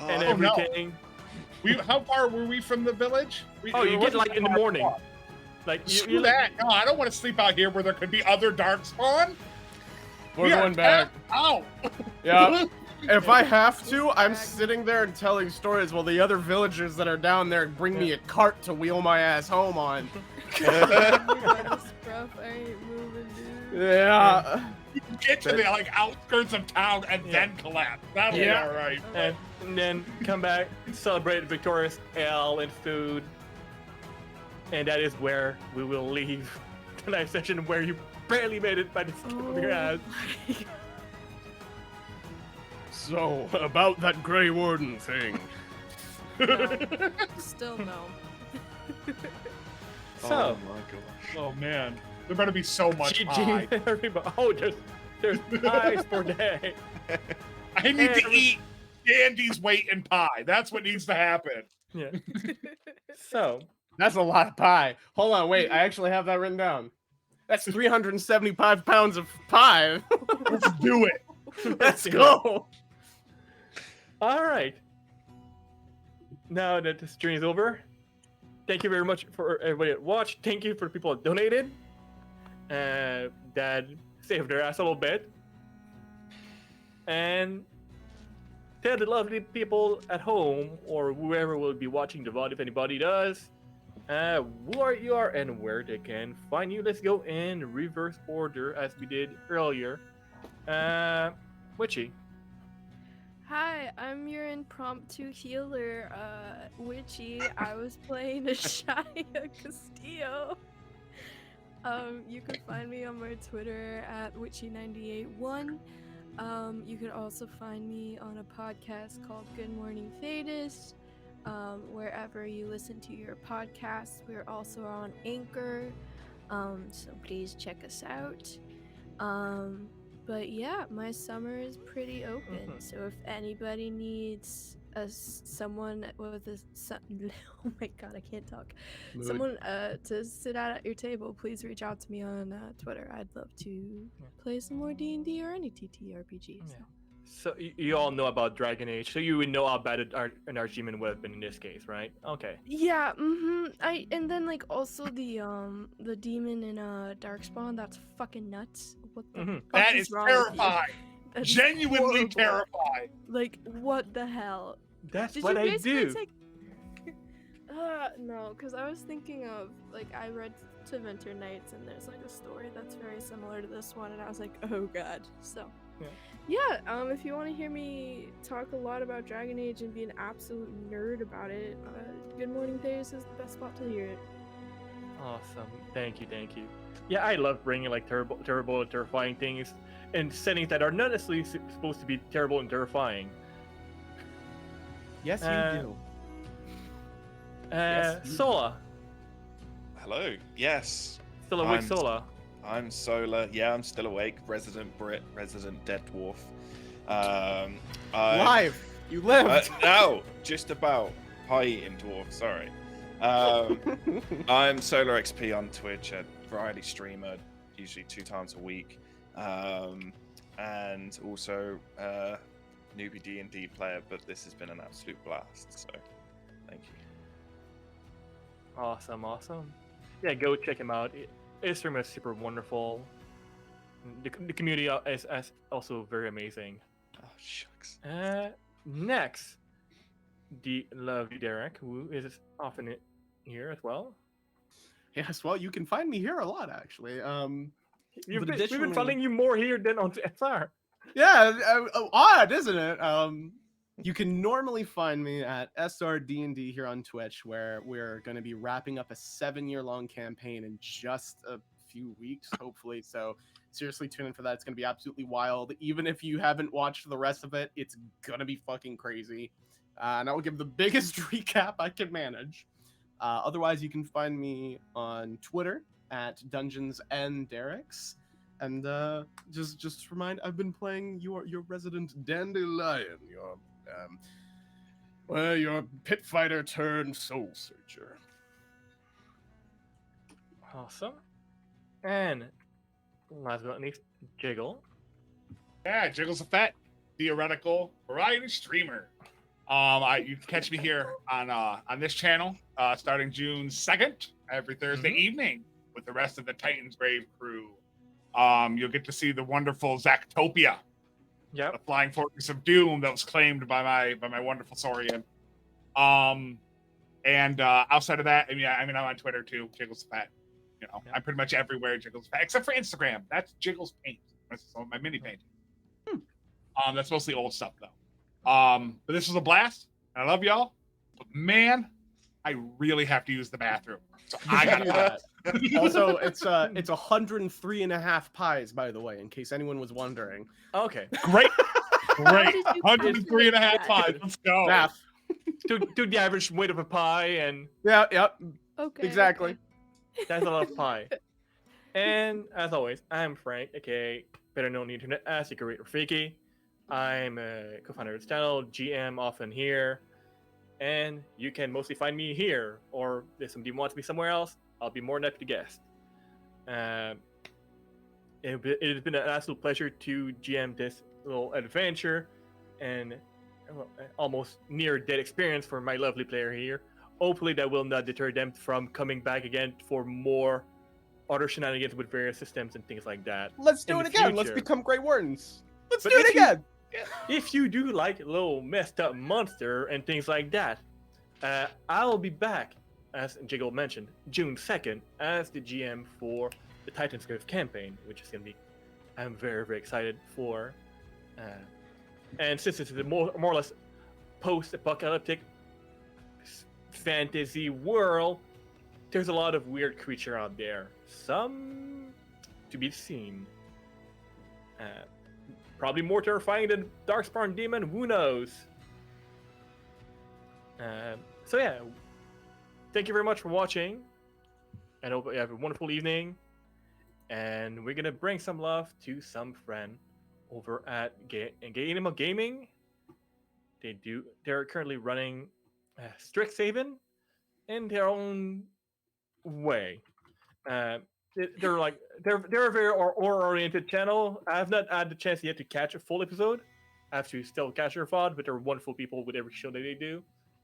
and Oh, no. everything. How far were we from the village? Oh, you get like in the morning. Like Screw you that. No, I don't want to sleep out here where there could be other dark spawn. We're We are going back. Out. Yeah. If I have to, I'm Back. sitting there and telling stories while the other villagers that are down there bring me a cart to wheel my ass home on. Scruff, I ain't moving, dude. Yeah. Get to the like outskirts of town and then collapse. That'll Yeah. be all right. And then come back, celebrate victorious ale and food. And that is where we will leave tonight's session, where you barely made it by the skin of your ass. my God. So, about that Grey Warden thing. No. Still no. Oh So, my gosh. Oh man, there better be so much pie. GG, everybody. Oh, there's pies for day. I need to eat Andy's weight in pie. That's what needs to happen. Yeah. So, That's a lot of pie. Hold on, wait. I actually have that written down. That's 375 pounds of pie. Let's do it. Let's go. all right. Now that the stream is over, thank you very much for everybody that watched. Thank you for the people that donated. That saved their ass a little bit. And tell the lovely people at home or whoever will be watching the VOD, if anybody does, where you are and where they can find you. Let's go in reverse order as we did earlier. Witchy. Hi, I'm your impromptu healer, Witchy. I was playing Ashaya Castillo. You can find me on my Twitter at Witchy981. You can also find me on a podcast called Good Morning Thetis. Wherever you listen to your podcasts, we're also on Anchor. So please check us out. But yeah, my summer is pretty open. So if anybody needs someone with a oh my god, I can't talk. Someone to sit at your table, please reach out to me on Twitter. I'd love to play some more D&D or any TTRPG. So. So you all know about Dragon Age, so you would know how bad an Archdemon would have been in this case, right? Okay. Yeah, and then like also the demon in Darkspawn, that's fucking nuts. What the fuck That is is wrong with you? terrifying. That is Genuinely horrible. terrifying. Like what the hell? That's Did what you I basically do. take- no, because I was thinking of like I read to Winter Nights and there's like a story that's very similar to this one, and I was like, oh god. So yeah, if you want to hear me talk a lot about Dragon Age and be an absolute nerd about it, Good Morning Thetis is the best spot to hear it. Awesome. Thank you. Yeah, I love bringing like terrible and terrifying things in settings that are not necessarily supposed to be terrible and terrifying. Yes, you do. Yes, you do. Sola. Hello. Yes. Still awake, Sola. I'm Solar. Yeah, I'm still awake. Resident Brit, resident Dead Dwarf. Live. You lived. No, just about pie-eating dwarf. Sorry. I'm Solar XP on Twitch, a variety streamer, usually 2 times a week, and also newbie D&D player. But this has been an absolute blast. So, thank you. Awesome. Yeah, go check him out. His stream is super wonderful. The community is also very amazing. Oh shucks. Next, the lovely Derek, who is often here as well. Yes, well, you can find me here a lot, actually. We've But been finding you more here than on SR. Yeah, odd, isn't it? You can normally find me at SRD&D here on Twitch, where we're going to be wrapping up a 7-year-long campaign in just a few weeks, hopefully. So seriously, tune in for that. It's going to be absolutely wild. Even if you haven't watched the rest of it, it's going to be fucking crazy. And I will give the biggest recap I can manage. Otherwise, you can find me on Twitter at Dungeons and Derek's. And just remind, I've been playing your resident Dandelion, your pit fighter turned soul searcher. Awesome. And last but not least, Jiggle. Yeah, Jiggles a Fat, theoretical variety streamer. You can catch me here on this channel starting June 2nd every Thursday evening with the rest of the Titan's Brave crew. You'll get to see the wonderful Zactopia, the flying fortress of doom that was claimed by my wonderful Saurian. And outside of that, I mean, I'm on Twitter too, Jiggles the Fat. I'm pretty much everywhere, Jiggles the Fat, except for Instagram. That's Jiggles Paint. This is some of my mini painting. That's mostly old stuff though. But this was a blast. I love y'all. But man, I really have to use the bathroom. So I gotta Do go. that. Also, it's 103.5 pies, by the way, in case anyone was wondering. Okay. Great. Great. did you 103 and a half calculate pies. Let's go. Math. do the average weight of a pie, and Yeah, yep. Okay. Exactly. okay. that's a lot of pie. And as always, I'm Frank, aka better known on the internet as Secret Rafiki. I'm a co-founder of this channel, GM often here, and you can mostly find me here, or if somebody wants me somewhere else, I'll be more than happy to guest. It has been an absolute pleasure to GM this little adventure, and almost near dead experience for my lovely player here. Hopefully that will not deter them from coming back again for more other shenanigans with various systems and things like that. Let's do In it the again. Let's future. become Grey Wardens. Let's But do it if you- again. If you do like a little messed up monster and things like that, I'll be back, as Jiggle mentioned, June 2nd as the GM for the Titan's Grave campaign, which is going to be, I'm very, very excited for. And since it's a more or less post-apocalyptic fantasy world, there's a lot of weird creature out there. Some to be seen. Probably more terrifying than Darkspawn Demon, who knows? So yeah, thank you very much for watching, and hope you have a wonderful evening. And we're gonna bring some love to some friend over at Gay Animal Gaming. They're currently running Strixhaven in their own way. They're a very oriented channel. I have not had the chance yet to catch a full episode. I have to still catch their VOD, but they're wonderful people with every show that they do.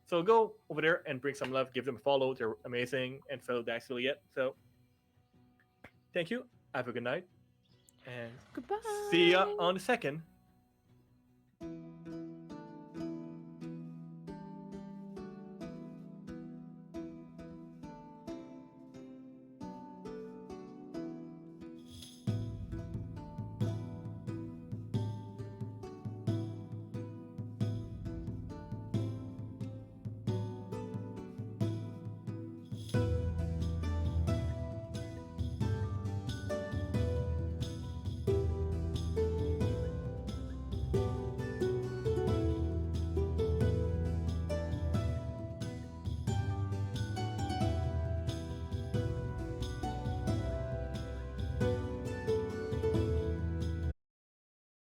So go over there and bring some love, give them a follow. They're amazing and fellow Dax affiliate. So thank you. Have a good night. And Goodbye. see ya on the 2nd.